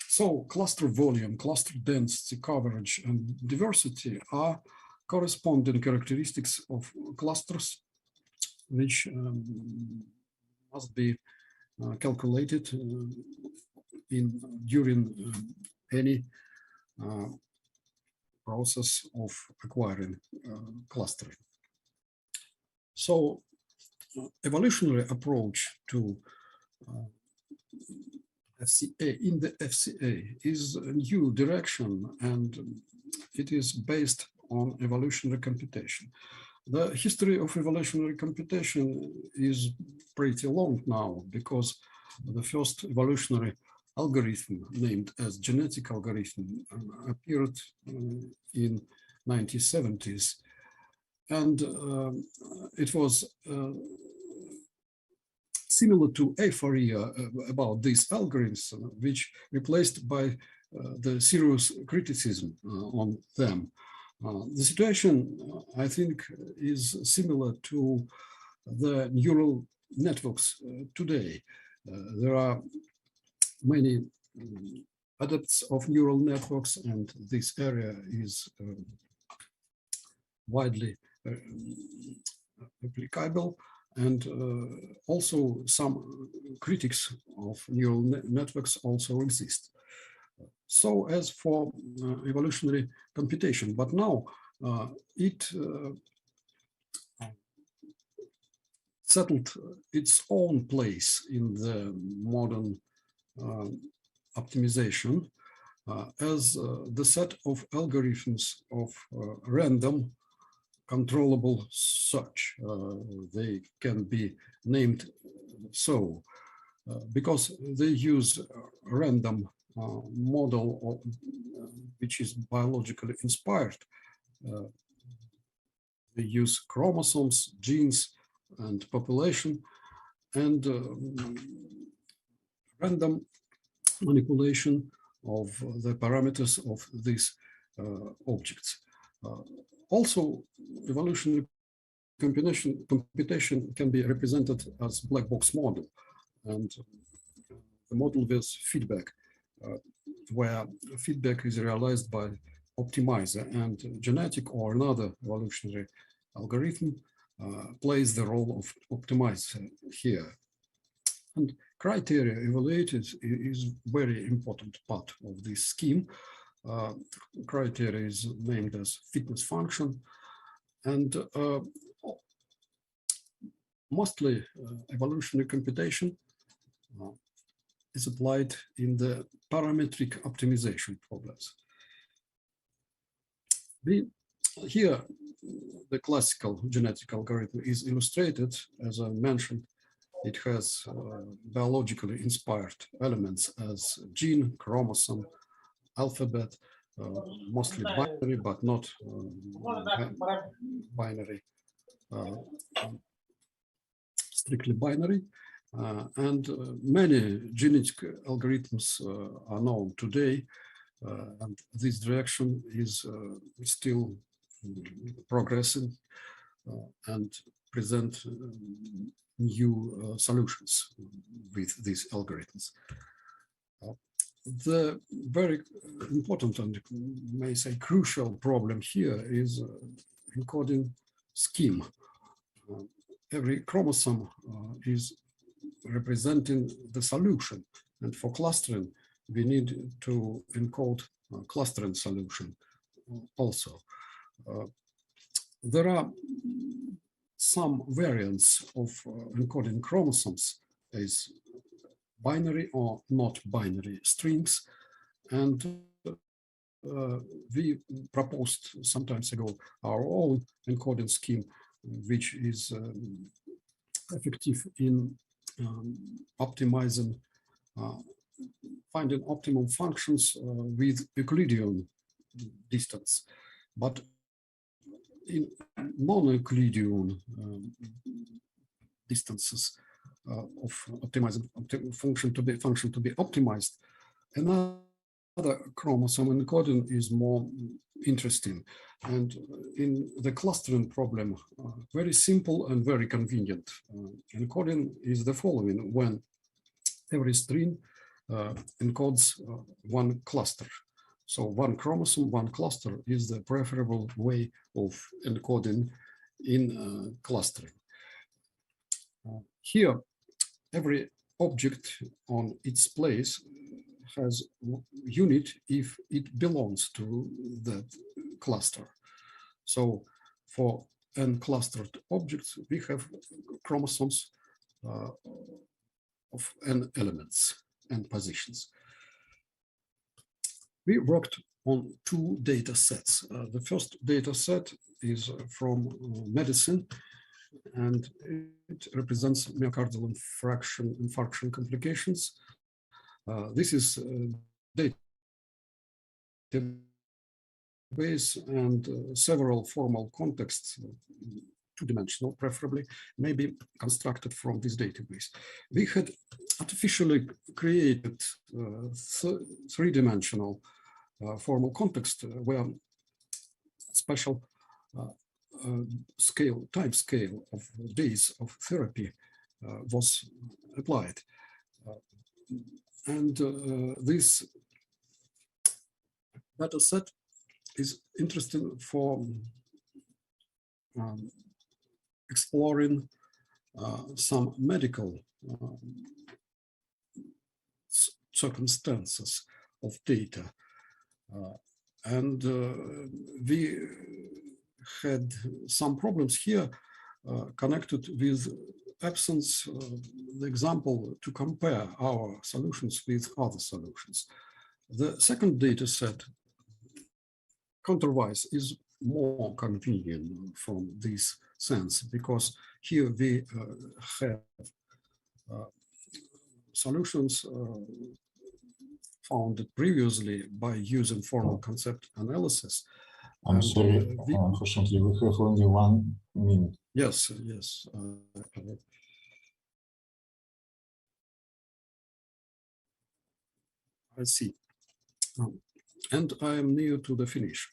So cluster volume, cluster density, coverage, and diversity are corresponding characteristics of clusters which must be calculated during any process of acquiring clustering. So evolutionary approach to FCA in the FCA is a new direction, and it is based on evolutionary computation. The history of evolutionary computation is pretty long now, because the first evolutionary algorithm, named as genetic algorithm, appeared in 1970s, and it was similar to aphoria about these algorithms, which replaced by the serious criticism on them. The situation, I think, is similar to the neural networks today. There are many adepts of neural networks, and this area is widely applicable. And also some critics of neural networks also exist. So as for evolutionary computation, but now it settled its own place in the modern optimization as the set of algorithms of random controllable search. They can be named so because they use random model which is biologically inspired. They use chromosomes, genes, and population, and random manipulation of the parameters of these objects. Also, evolutionary computation can be represented as black box model, and the model with feedback, where feedback is realized by optimizer, and genetic or another evolutionary algorithm plays the role of optimizer here. And criteria evaluated is very important part of this scheme. Criteria is named as fitness function, and mostly evolutionary computation is applied in the parametric optimization problems. Here, the classical genetic algorithm is illustrated. As I mentioned, it has biologically inspired elements as gene, chromosome, alphabet, mostly binary, but not binary, strictly binary. And many genetic algorithms are known today, and this direction is still progressing and present new solutions with these algorithms. The very important and may say crucial problem here is encoding scheme. Every chromosome is representing the solution, and for clustering we need to encode clustering solution also. There are some variants of encoding chromosomes as binary or not binary strings, and we proposed some time ago our own encoding scheme, which is effective in optimizing, finding optimum functions with Euclidean distance, but in non-Euclidean distances of optimizing function to be optimized. Another chromosome encoding is more interesting, and in the clustering problem, very simple and very convenient. Encoding is the following: when every string encodes one cluster. So one chromosome, one cluster is the preferable way of encoding in clustering. Here, every object on its place has unit if it belongs to that cluster. So for n-clustered objects, we have chromosomes of n elements and positions. We worked on two data sets. The first data set is from medicine, and it represents myocardial infarction complications. This is a database and several formal contexts two-dimensional, preferably, maybe constructed from this database. We had artificially created three-dimensional formal context where special time scale of days of therapy was applied. And this data set is interesting for exploring some medical circumstances of data. And we had some problems here connected with absence, the example to compare our solutions with other solutions. The second data set, counterwise, is more convenient from this sense, because here we have solutions found previously by using formal concept analysis. I'm sorry, unfortunately, we have only 1 minute. Yes, yes. I see. And I am near to the finish.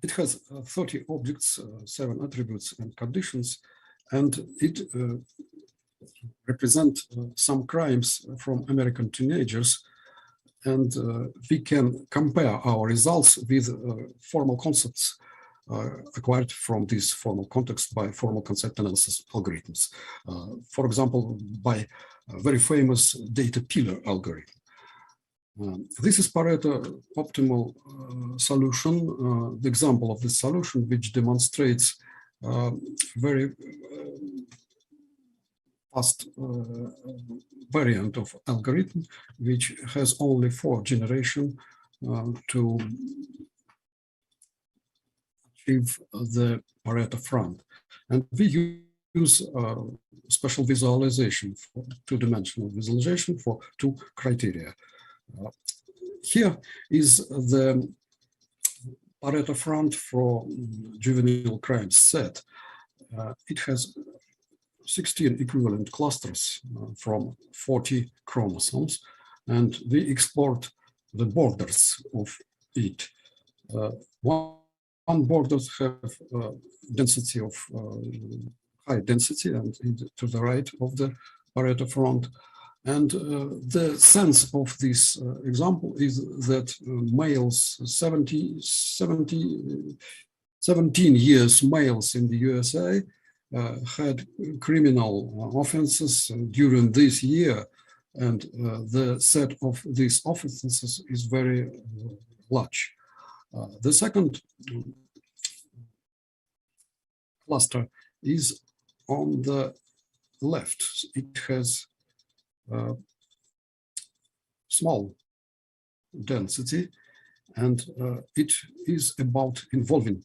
It has 30 objects, 7 attributes and conditions, and it represents some crimes from American teenagers. And we can compare our results with formal concepts acquired from this formal context by formal concept analysis algorithms. For example, by a very famous data pillar algorithm. This is Pareto optimal solution, the example of this solution, which demonstrates very fast variant of algorithm, which has only 4 generations to achieve the Pareto front. And we use special visualization, for two-dimensional visualization for 2 criteria. Here is the Pareto front for juvenile crime set. It has 16 equivalent clusters from 40 chromosomes, and we export the borders of it. One borders have density of high density, and to the right of the Pareto front. And the sense of this example is that males, 17 years males in the USA had criminal offenses during this year, and the set of these offenses is very large. The second cluster is on the left. It has small density, and it is about involving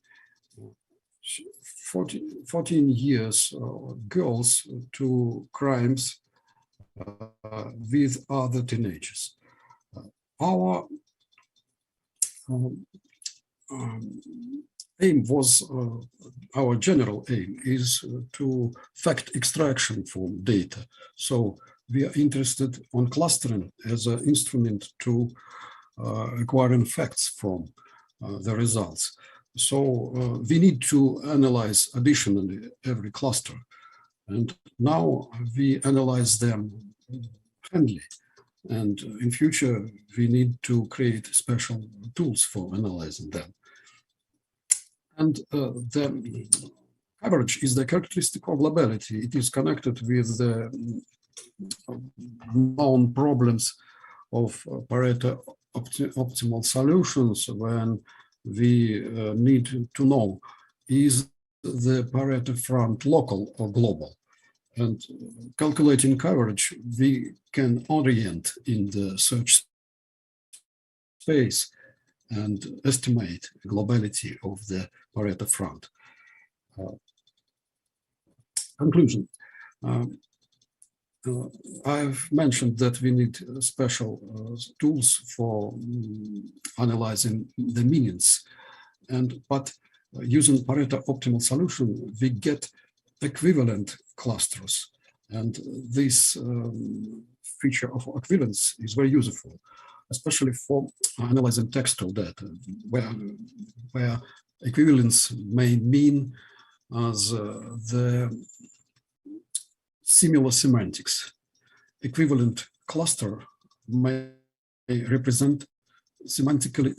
14 years girls to crimes with other teenagers. Our aim was, our general aim is to fact extraction from data. So we are interested on clustering as an instrument to acquiring facts from the results. So we need to analyze additionally every cluster. And now we analyze them handily. And in future, we need to create special tools for analyzing them. And the coverage is the characteristic of globality. It is connected with the known problems of Pareto optimal solutions when we need to know, is the Pareto front local or global? And calculating coverage, we can orient in the search space and estimate globality of the Pareto front. Conclusion. I've mentioned that we need special tools for analyzing the meanings, but using Pareto optimal solution, we get equivalent clusters. And this feature of equivalence is very useful, especially for analyzing textual data, where equivalence may mean as the similar semantics. Equivalent cluster may represent semantically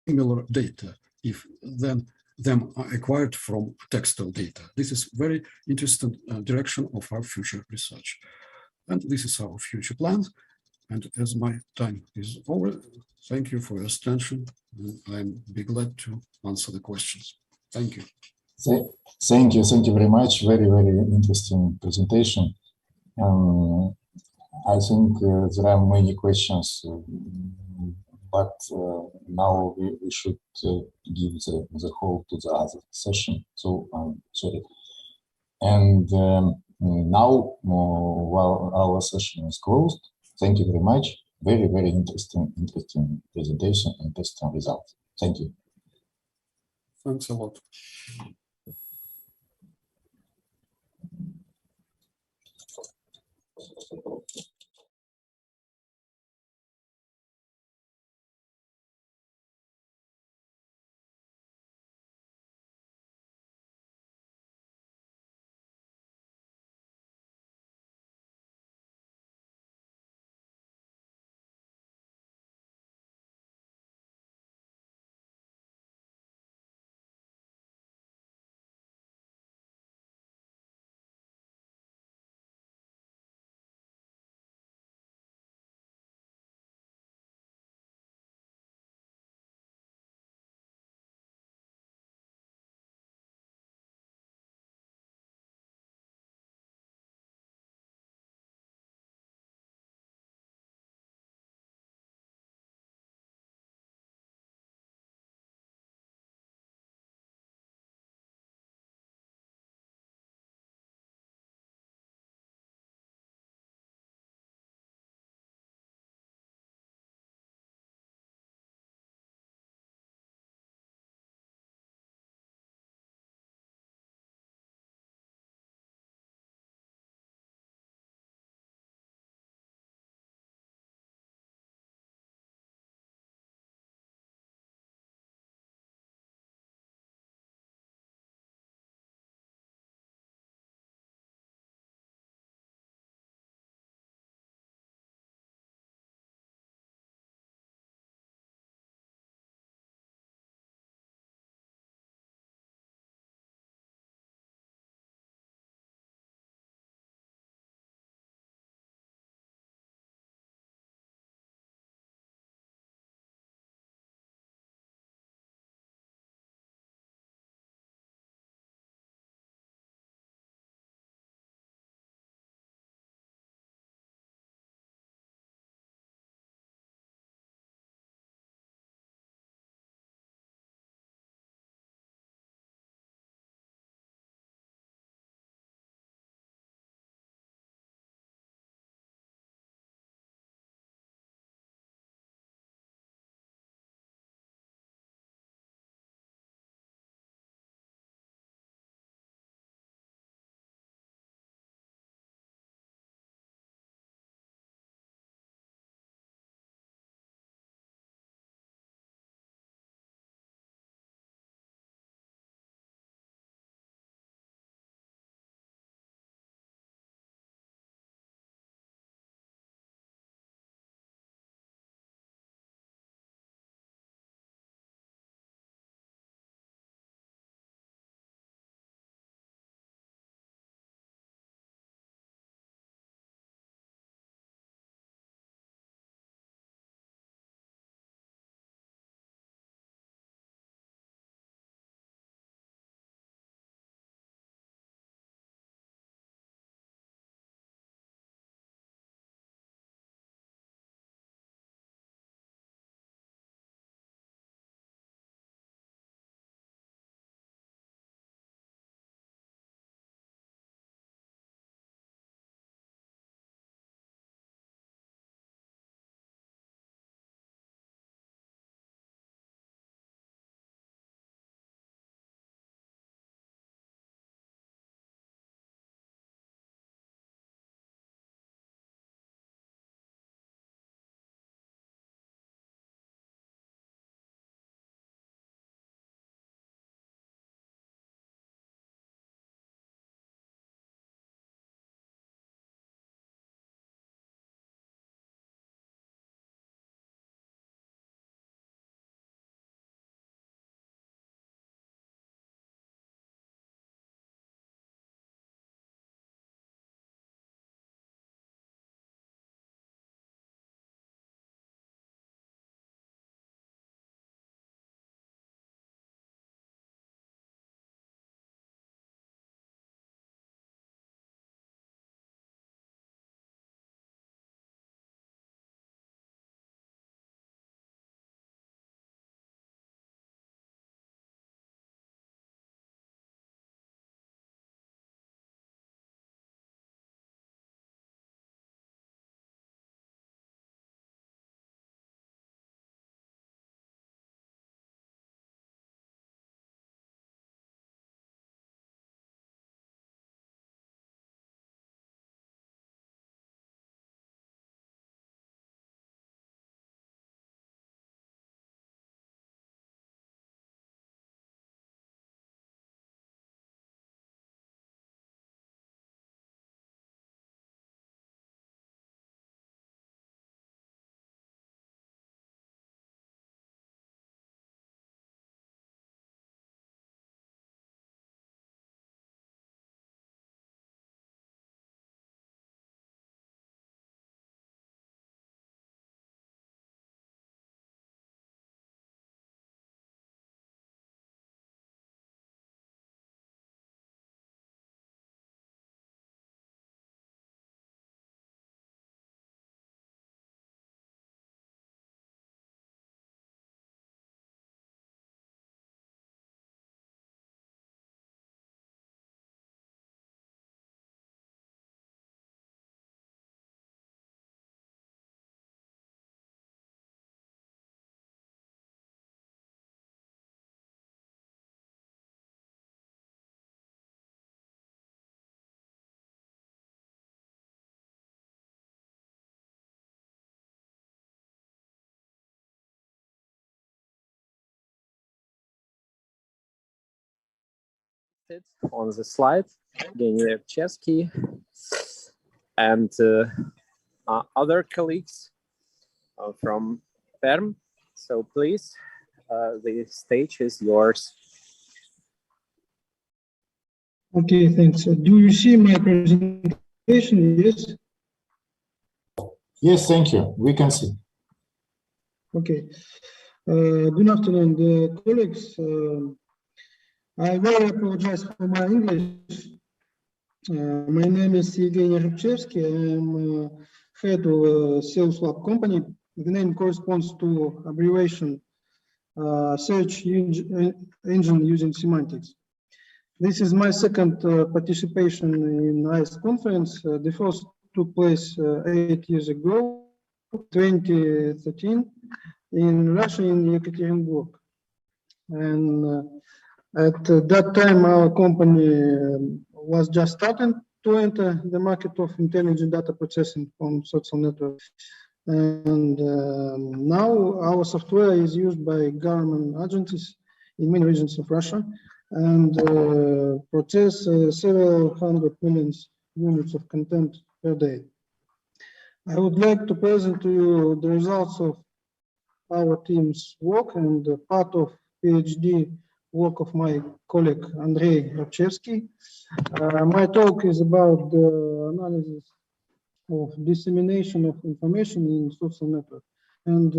similar data if then them are acquired from textual data. This is very interesting direction of our future research. And this is our future plans. And as my time is over, thank you for your attention. I'm be glad to answer the questions. Thank you. Thank you very much. Very, very interesting presentation. I think there are many questions, but now we should give the whole to the other session. So sorry. And now while our session is closed, thank you very much. Very, very interesting presentation, interesting results. Thank you. Thanks a lot. on the slide, Evgeny Repchevsky and other colleagues from Perm. So please, the stage is yours. Okay, thanks. Do you see my presentation? Yes? Yes, thank you. We can see. Okay. Good afternoon, colleagues. I very apologize for my English. My name is Evgeny Repchevsky. I'm head of a sales lab company. The name corresponds to abbreviation search engine using semantics. This is my second participation in AIST conference. The first took place 8 years ago, 2013, in Russia, in Yekaterinburg. And at that time, our company was just starting to enter the market of intelligent data processing on social networks. And now our software is used by government agencies in many regions of Russia and process several hundred million units of content per day. I would like to present to you the results of our team's work and part of PhD work of my colleague Andrei Repchevsky. My talk is about the analysis of dissemination of information in social network, and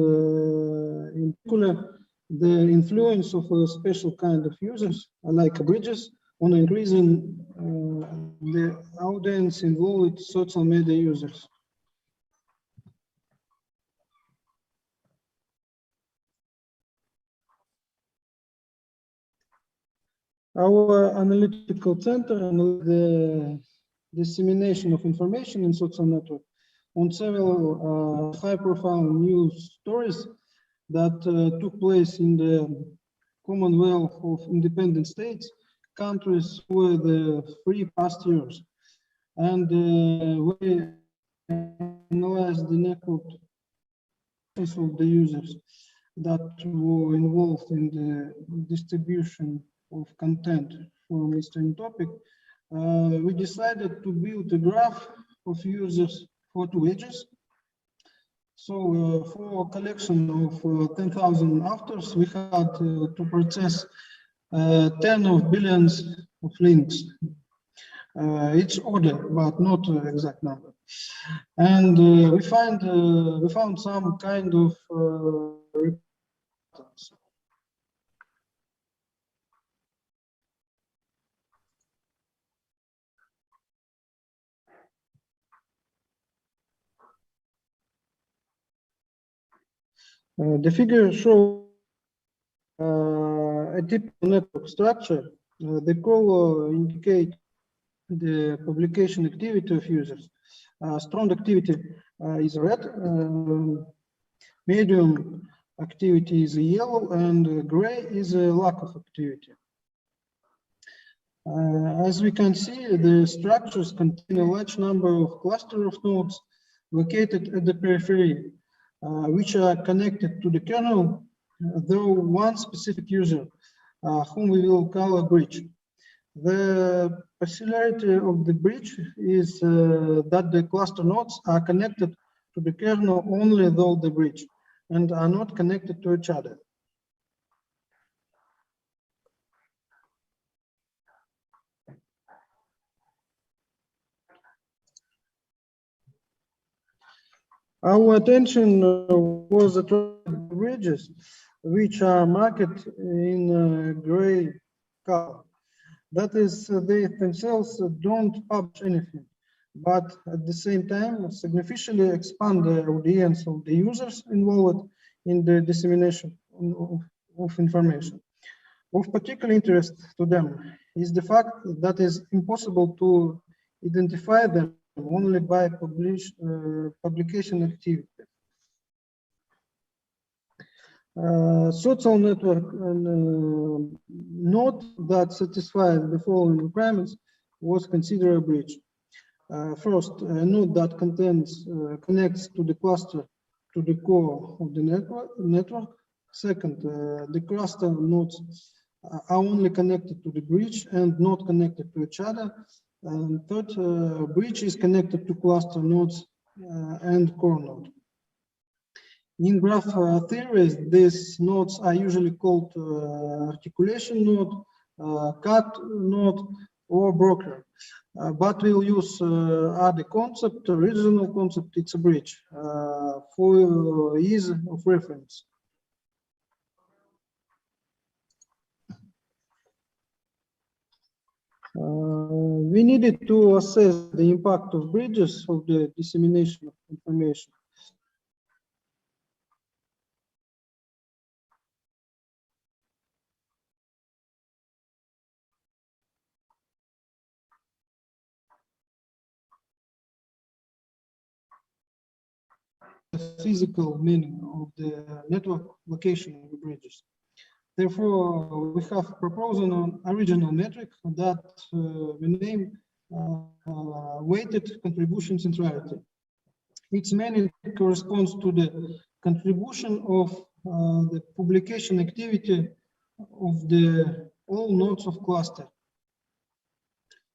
in particular, the influence of a special kind of users, like bridges, on increasing the audience involved social media users. Our analytical center and the dissemination of information in social network on several high-profile news stories that took place in the Commonwealth of Independent States, countries over the 3 past years. And we analyzed the network of the users that were involved in the distribution of content from Eastern topic. We decided to build a graph of users for 2 ages. So for a collection of 10,000 authors, we had to process 10 of billions of links. Each order, but not exact number. And we found some kind of patterns. The figure shows a typical network structure. The color indicate the publication activity of users. Strong activity is red, medium activity is yellow, and gray is a lack of activity. As we can see, the structures contain a large number of clusters of nodes located at the periphery, which are connected to the kernel, though one specific user, whom we will call a bridge. The peculiarity of the bridge is that the cluster nodes are connected to the kernel only though the bridge, and are not connected to each other. Our attention was attracted to bridges, which are marked in gray color. That is, they themselves don't publish anything, but at the same time significantly expand the audience of the users involved in the dissemination of information. Of particular interest to them is the fact that it is impossible to identify them only by publication activity. Social network node that satisfied the following requirements was considered a bridge. First, a node that connects to the cluster to the core of the network. Second, the cluster nodes are only connected to the bridge and not connected to each other. And third, bridge is connected to cluster nodes and core node. In graph theory, these nodes are usually called articulation node, cut node, or broker. But we'll use other concept, original concept, it's a bridge, for ease of reference. We needed to assess the impact of bridges of the dissemination of information. The physical meaning of the network location of the bridges. Therefore, we have proposed an original metric that we name weighted contribution centrality. Its meaning corresponds to the contribution of the publication activity of the all nodes of cluster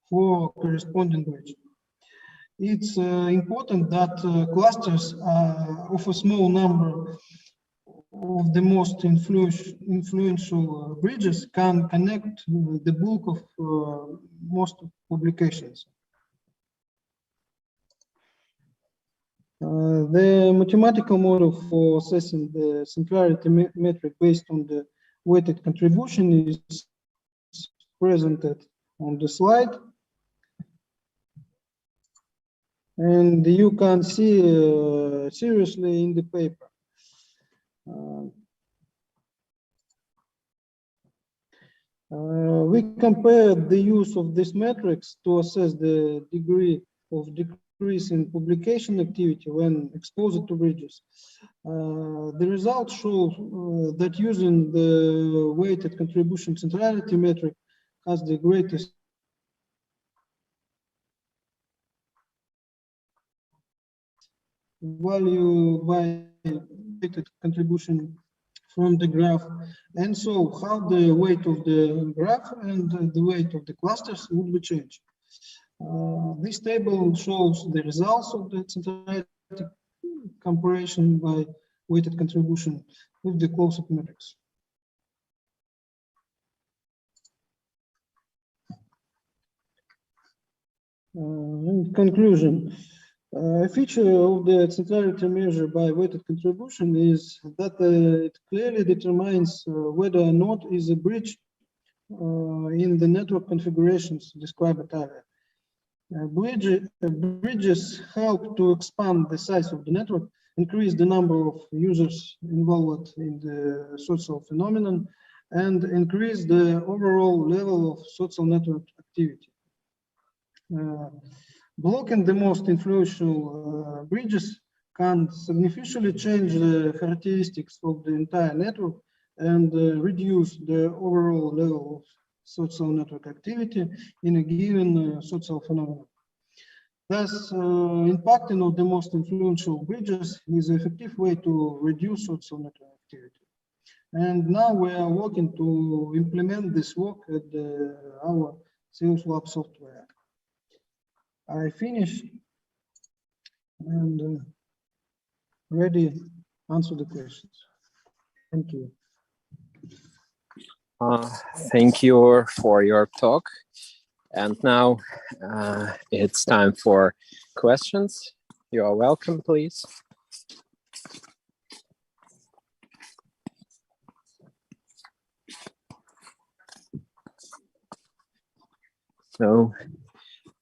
for corresponding bridge. It's important that clusters of a small number of the most influential bridges can connect the bulk of most publications. The mathematical model for assessing the centrality metric based on the weighted contribution is presented on the slide. And you can see seriously in the paper. We compared the use of these metrics to assess the degree of decrease in publication activity when exposed to bridges. The results show that using the weighted contribution centrality metric has the greatest value by weighted contribution from the graph, and so how the weight of the graph and the weight of the clusters would be changed. This table shows the results of the centrality comparison by weighted contribution with the close-up metrics. In conclusion, a feature of the centrality measure by weighted contribution is that it clearly determines whether a node is a bridge in the network configurations described earlier. Bridges help to expand the size of the network, increase the number of users involved in the social phenomenon, and increase the overall level of social network activity. Blocking the most influential bridges can significantly change the characteristics of the entire network and reduce the overall level of social network activity in a given social phenomenon. Thus, impacting on the most influential bridges is an effective way to reduce social network activity. And now we are working to implement this work at our Sales Lab software. I finish and ready to answer the questions. Thank you. Thank you for your talk. And now it's time for questions. You are welcome, please. So,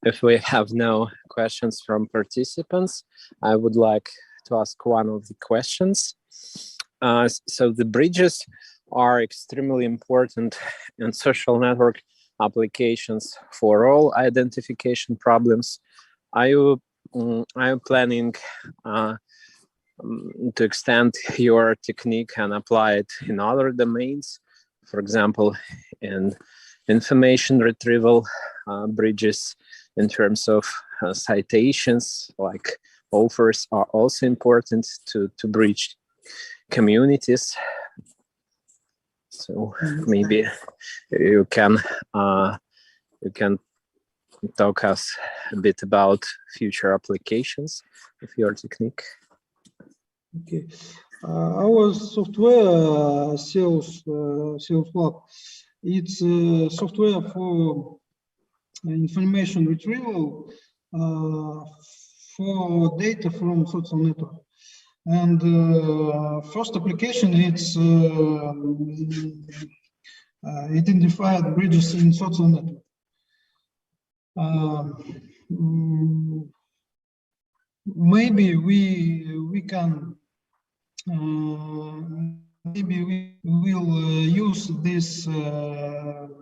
if we have no questions from participants, I would like to ask one of the questions. So the bridges are extremely important in social network applications for all identification problems. Are you planning to extend your technique and apply it in other domains? For example, in information retrieval bridges, in terms of citations, like authors are also important to bridge communities. So maybe you can talk us a bit about future applications of your technique. Okay. Our software, Sales Lab, it's software for information retrieval for data from social network. And first application, it's identified bridges in social network. Maybe we can maybe we will use this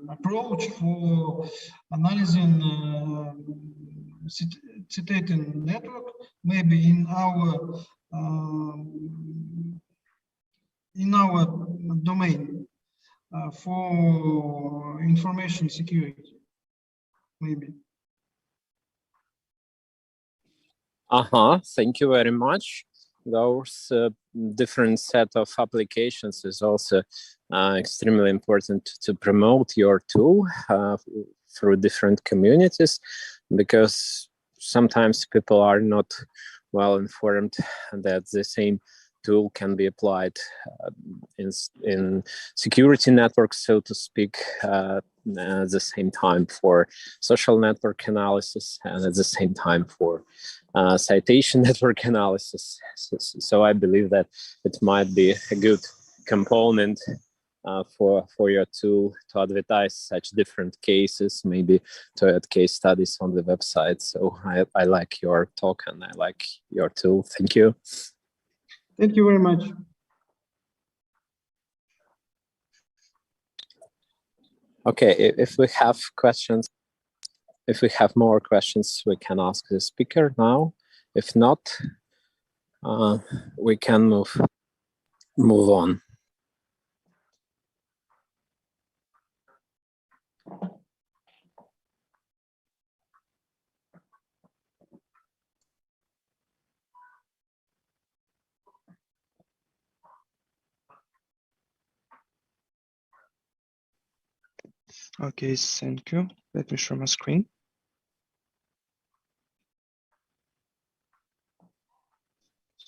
approach for analyzing citating network, maybe in our domain for information security, maybe. Thank you very much. Those different set of applications is also extremely important to promote your tool through different communities, because sometimes people are not well informed that the same tool can be applied in security networks, so to speak, at the same time for social network analysis and at the same time for citation network analysis. So I believe that it might be a good component for your tool to advertise such different cases, maybe to add case studies on the website. So I like your talk and I like your tool. Thank you. Thank you very much. Okay, if we have questions, if we have more questions, we can ask the speaker now. If not, we can move on. Okay, thank you. Let me share my screen.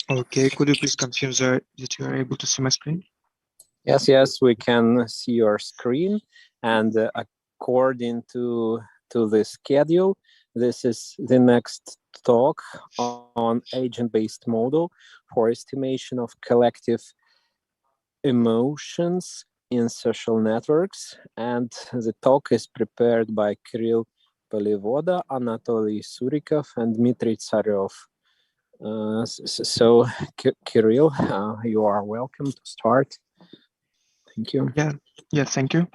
Okay, could you please confirm that you are able to see my screen? Yes, we can see your screen, and according to the schedule, this is the next talk on agent-based model for estimation of collective emotions in social networks, and the talk is prepared by Kirill Polivoda, Anatoly Surikov, and Dmitry Tsaryov. So Kirill, you are welcome to start. Thank you. Yeah, thank you.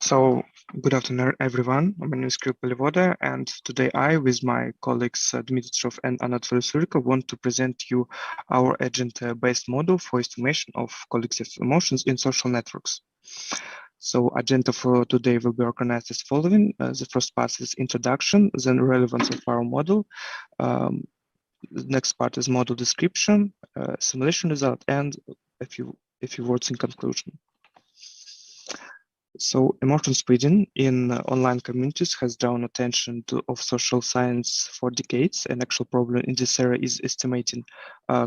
So good afternoon, everyone. My name is Kirill Polivoda, and today I, with my colleagues Dmitry Tsaryov and Anatoly Surikov, want to present you our agent-based model for estimation of collective emotions in social networks. So agenda for today will be organized as following. The first part is introduction, then relevance of our model. The next part is model description, simulation result, and a few words in conclusion. So emotion spreading in online communities has drawn attention of social science for decades. An actual problem in this area is estimating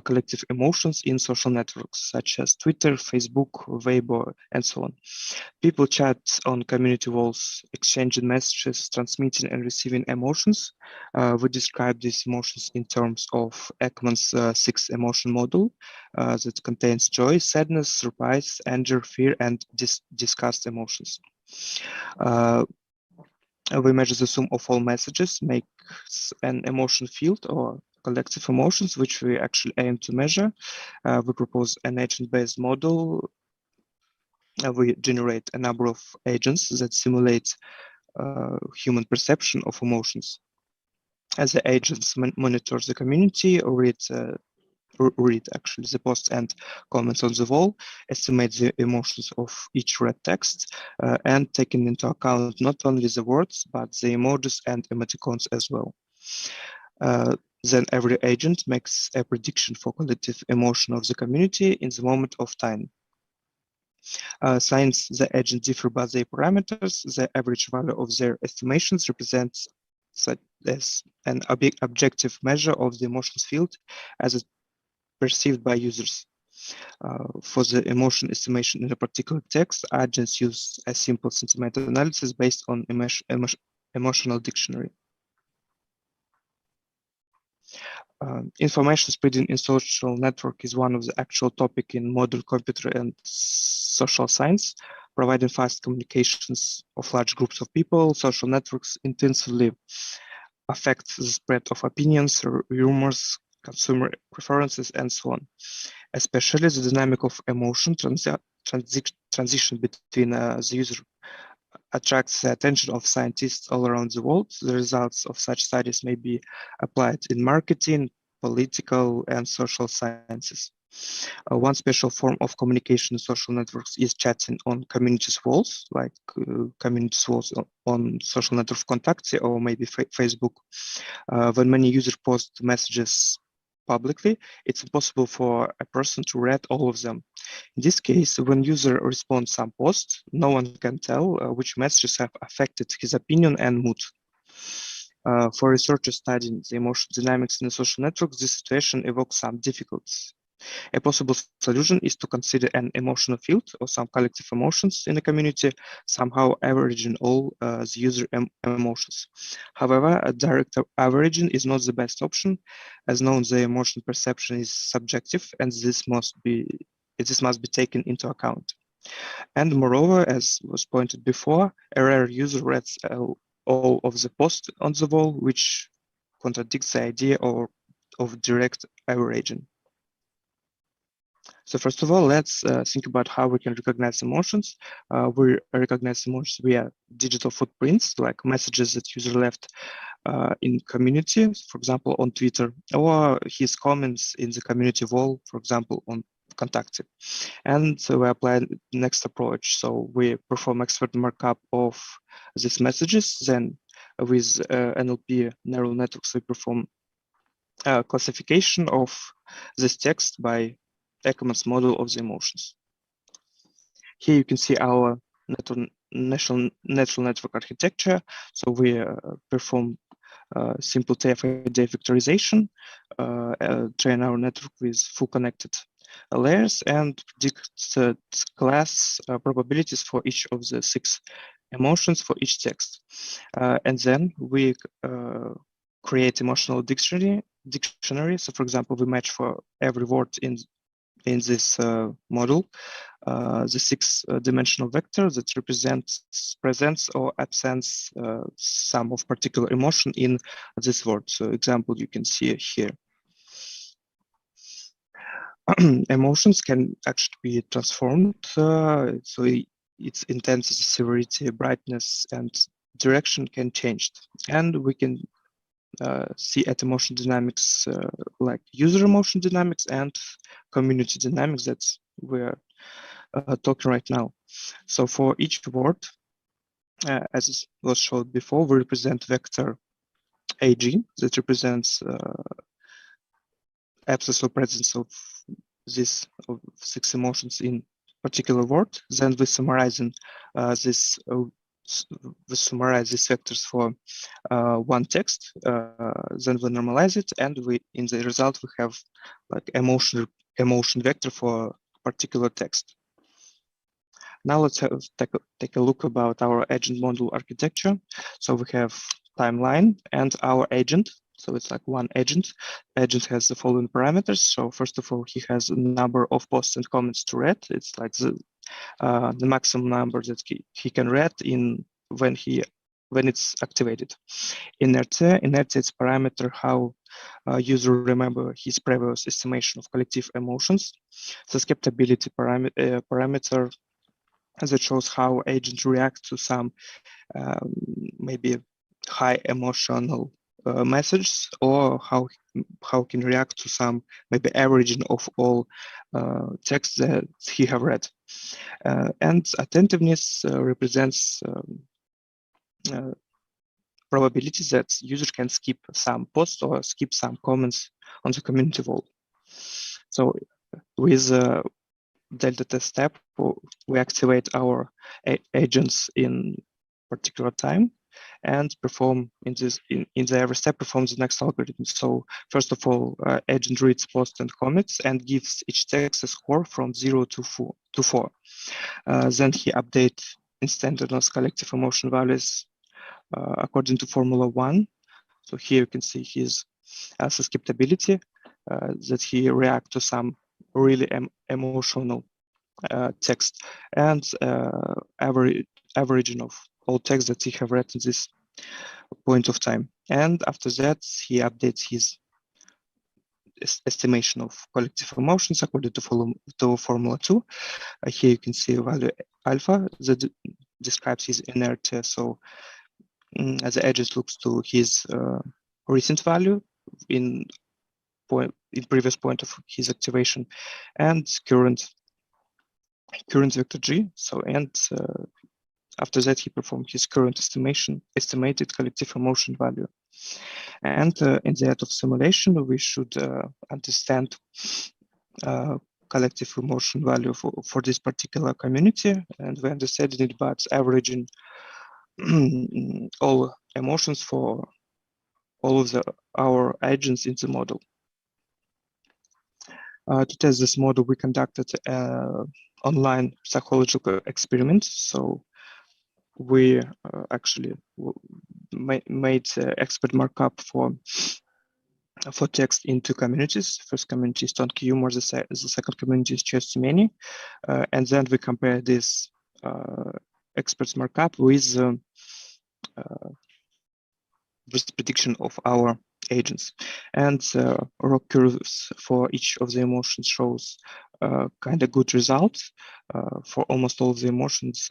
collective emotions in social networks such as Twitter, Facebook, Weibo, and so on. People chat on community walls, exchanging messages, transmitting and receiving emotions. We describe these emotions in terms of Ekman's 6 emotion model that contains joy, sadness, surprise, anger, fear, and disgust emotions. We measure the sum of all messages, makes an emotion field or collective emotions, which we actually aim to measure. We propose an agent-based model. We generate a number of agents that simulate human perception of emotions. As the agents monitor the community, read actually the posts and comments on the wall, estimate the emotions of each read text, and taking into account not only the words, but the emojis and emoticons as well. Then every agent makes a prediction for collective emotion of the community in the moment of time. Since the agents differ by their parameters, the average value of their estimations represents such as an objective measure of the emotions field as it's perceived by users. For the emotion estimation in a particular text, agents use a simple sentiment analysis based on emotional dictionary. Information spreading in social network is one of the actual topic in modern computer and social science, providing fast communications of large groups of people. Social networks intensively affect the spread of opinions, rumors, consumer preferences, and so on. Especially the dynamic of emotion transition between the user attracts the attention of scientists all around the world. The results of such studies may be applied in marketing, political, and social sciences. One special form of communication in social networks is chatting on communities walls, like communities walls on social network Contact or maybe Facebook. When many users post messages publicly, it's impossible for a person to read all of them. In this case, when user responds some post, no one can tell which messages have affected his opinion and mood. For researchers studying the emotional dynamics in the social networks, this situation evokes some difficulties. A possible solution is to consider an emotional field or some collective emotions in a community, somehow averaging all the user emotions. However, a direct averaging is not the best option. As known, the emotion perception is subjective, and this must be taken into account. And moreover, as was pointed before, a rare user reads all of the posts on the wall, which contradicts the idea of direct averaging. So first of all, let's think about how we can recognize emotions. We recognize emotions via digital footprints, like messages that user left in community, for example, on Twitter, or his comments in the community wall, for example, on Contact. And so we apply the next approach. So we perform expert markup of these messages. Then with NLP neural networks, we perform classification of this text by Ekman's model of the emotions. Here you can see our natural network architecture. So we perform simple TF-IDF vectorization, train our network with full connected layers, and predict class probabilities for each of the 6 emotions for each text. And then we create emotional dictionary. So for example, we match for every word in this model the 6-dimensional vector that represents presence or absence some of particular emotion in this word. So example you can see here. Emotions can actually be transformed, so its intensity, severity, brightness, and direction can change, and we can see at emotion dynamics like user emotion dynamics and community dynamics that we're talking right now. So for each word, as was showed before, we represent vector AG that represents absence or presence of these 6 emotions in particular word. Then we summarize these vectors for one text. Then we normalize it, and in the result we have like emotion vector for particular text. Now let's take a look about our agent model architecture. So we have timeline and our agent. So it's like one agent. Agent has the following parameters. So first of all, he has a number of posts and comments to read. It's like the maximum number that he can read when it's activated. Inertia is parameter how user remember his previous estimation of collective emotions. Susceptibility parameter that shows how agent react to some maybe high emotional messages, or how can react to some maybe averaging of all texts that he have read. And attentiveness represents probabilities that user can skip some posts or skip some comments on the community wall. So with delta test step, we activate our agents in particular time and perform in the every step performs the next algorithm. So first of all, agent reads posts and commits and gives each text a score from 0 to 4. Then he updates instantaneous collective emotion values according to Formula 1. So here you can see his susceptibility, that he reacts to some really emotional text, and averaging of all text that he have read at this point of time. And after that, he updates his estimation of collective emotions according to Formula 2. Here you can see value alpha that describes his inertia. So as the agent looks to his recent value in previous point of his activation and current vector G. So and after that he performed his current estimated collective emotion value. And in the end of simulation, we should understand collective emotion value for this particular community, and we understand it by averaging all emotions for all of our agents in the model. To test this model, we conducted online psychological experiments. So we actually made expert markup for text in two communities. First community is Tonki Humor, the second community is Choice Too Many. And then we compare this experts markup with prediction of our agents. And ROC curves for each of the emotions shows kind of good results. For almost all of the emotions,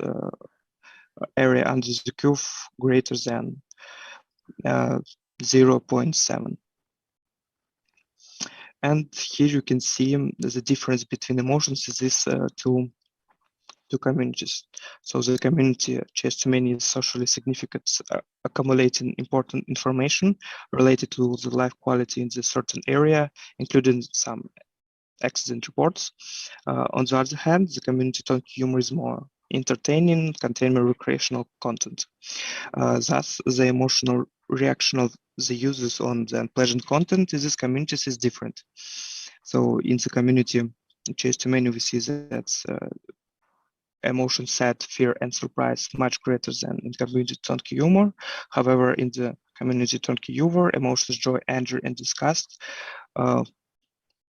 area under the curve greater than 0.7. And here you can see the difference between emotions in these two communities. So the community Choice Too Many is socially significant, accumulating important information related to the life quality in the certain area, including some accident reports. On the other hand, the community Tonki Humor is more entertaining, containing recreational content. Thus, the emotional reaction of the users on the unpleasant content in these communities is different. So in the community Choice Too Many, we see that emotion sad, fear, and surprise much greater than in community Tonki Humor. However, in the community Tonki Humor, emotions joy, anger, and disgust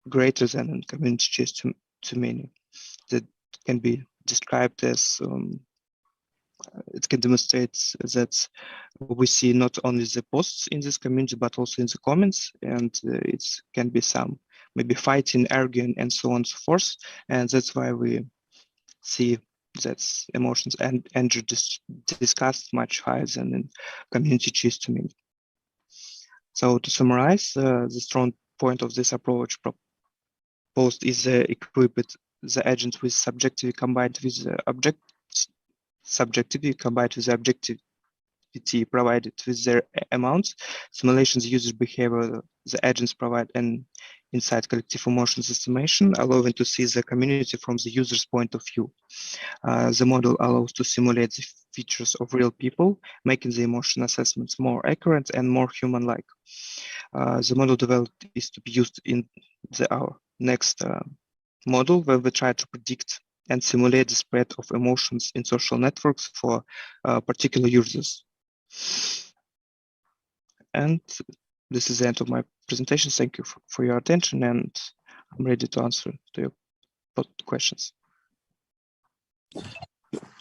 greater than in community Choice Too Many. That can be described as it can demonstrate that we see not only the posts in this community but also in the comments, and it can be some maybe fighting, arguing, and so on and so forth, and that's why we see that emotions and anger discussed much higher than in community Choice Too Many. So to summarize, the strong point of this approach proposed is equipped the agent with subjectivity combined with the subjectivity combined with the objectivity provided with their amounts. Simulations user behavior, the agents provide an inside collective emotions estimation, allowing to see the community from the user's point of view. The model allows to simulate the features of real people, making the emotion assessments more accurate and more human-like. The model developed is to be used in our next model, where we try to predict and simulate the spread of emotions in social networks for particular users. And this is the end of my presentation. Thank you for your attention, and I'm ready to answer to your questions.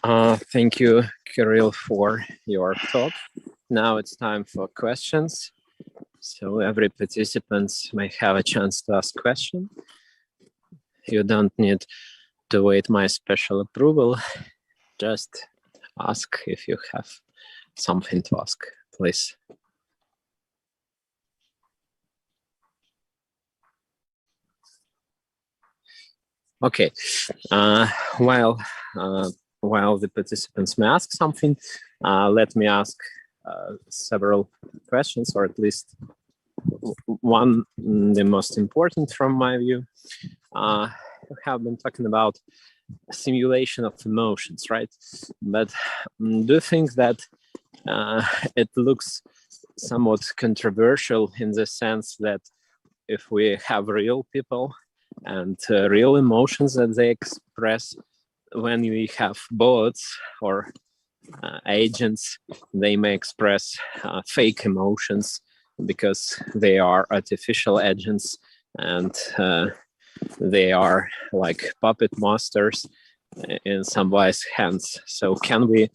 Thank you, Kirill, for your talk. Now it's time for questions. So every participant may have a chance to ask question. You don't need to wait my special approval. Just ask if you have something to ask, please. Okay, while the participants may ask something, let me ask several questions, or at least one, the most important from my view. have been talking about simulation of emotions, right? But do you think that it looks somewhat controversial in the sense that if we have real people and real emotions that they express, when we have bots or agents, they may express fake emotions because they are artificial agents and they are like puppet masters in somebody's hands. So can we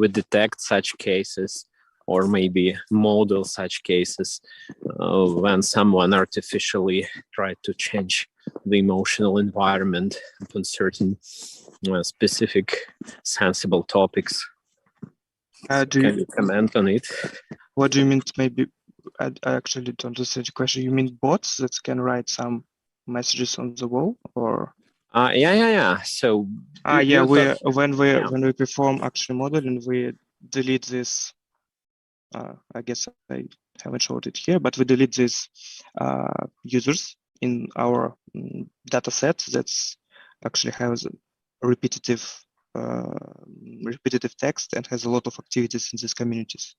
detect such cases, or maybe model such cases when someone artificially tried to change the emotional environment upon certain specific sensible topics? Can you comment on it? What do you mean? Maybe I actually don't understand the question. You mean bots that can write some messages on the wall, or? Yeah. So yeah, when we perform action modeling, we delete this. I guess I haven't showed it here, but we delete these users in our data set that's actually has repetitive text and has a lot of activities in these communities.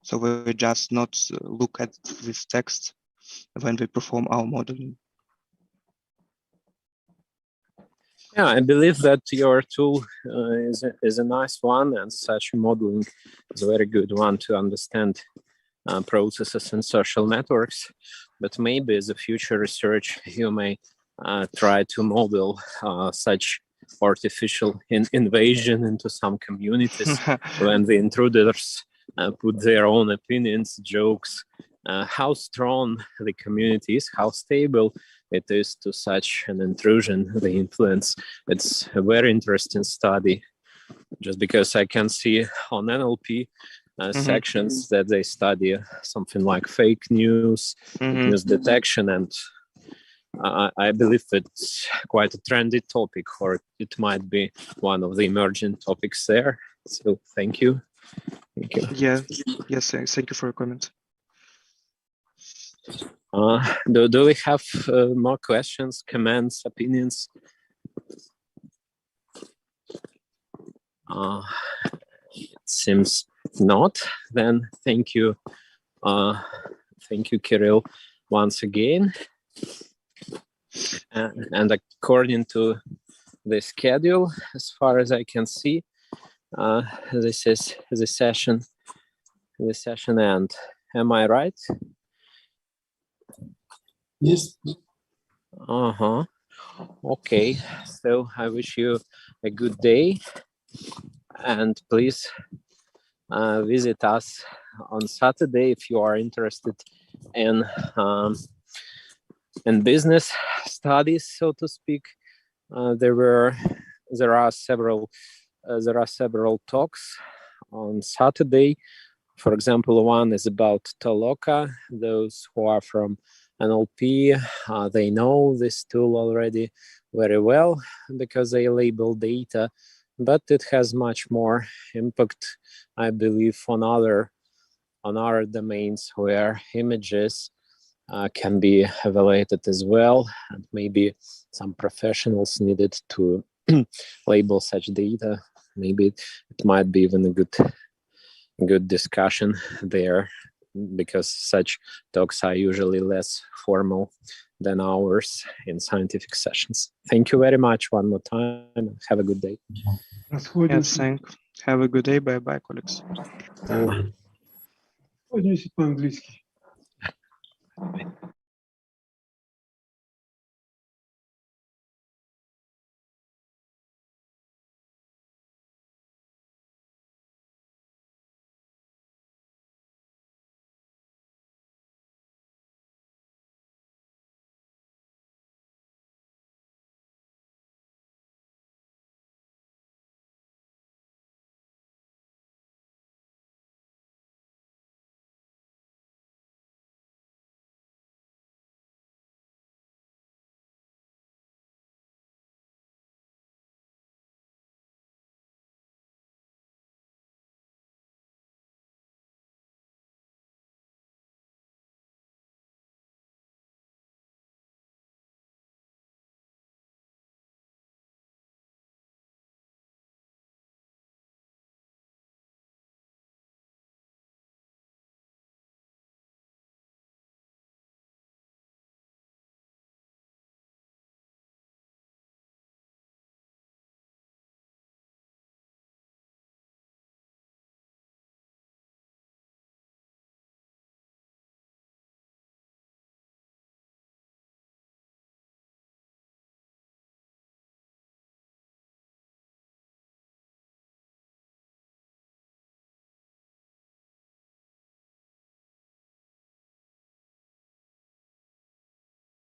So we just not look at this text when we perform our modeling. Yeah, I believe that your tool is a nice one, and such modeling is a very good one to understand processes in social networks. But maybe as a future research, you may try to model such artificial invasion into some communities when the intruders put their own opinions, jokes, how strong the community is, how stable it is to such an intrusion, the influence. It's a very interesting study, just because I can see on NLP sections that they study something like fake news, news detection, and I believe it's quite a trendy topic, or it might be one of the emerging topics there. So thank you. Thank you. Yeah, yes, thank you for your comment. Do we have more questions, comments, opinions? It seems not. Then thank you, Kirill, once again. And according to the schedule, as far as I can see, this is the session end. Am I right? Yes. Okay, so I wish you a good day, and please visit us on Saturday if you are interested in business studies, so to speak. There are several talks on Saturday. For example, one is about Toloka. Those who are from NLP, they know this tool already very well because they label data, but it has much more impact, I believe, on other domains where images can be evaluated as well, and maybe some professionals needed to label such data. Maybe it might be even a good discussion there, because such talks are usually less formal than ours in scientific sessions. Thank you very much one more time. Have a good day. Yes, thanks. Have a good day. Bye-bye, colleagues. По-английски.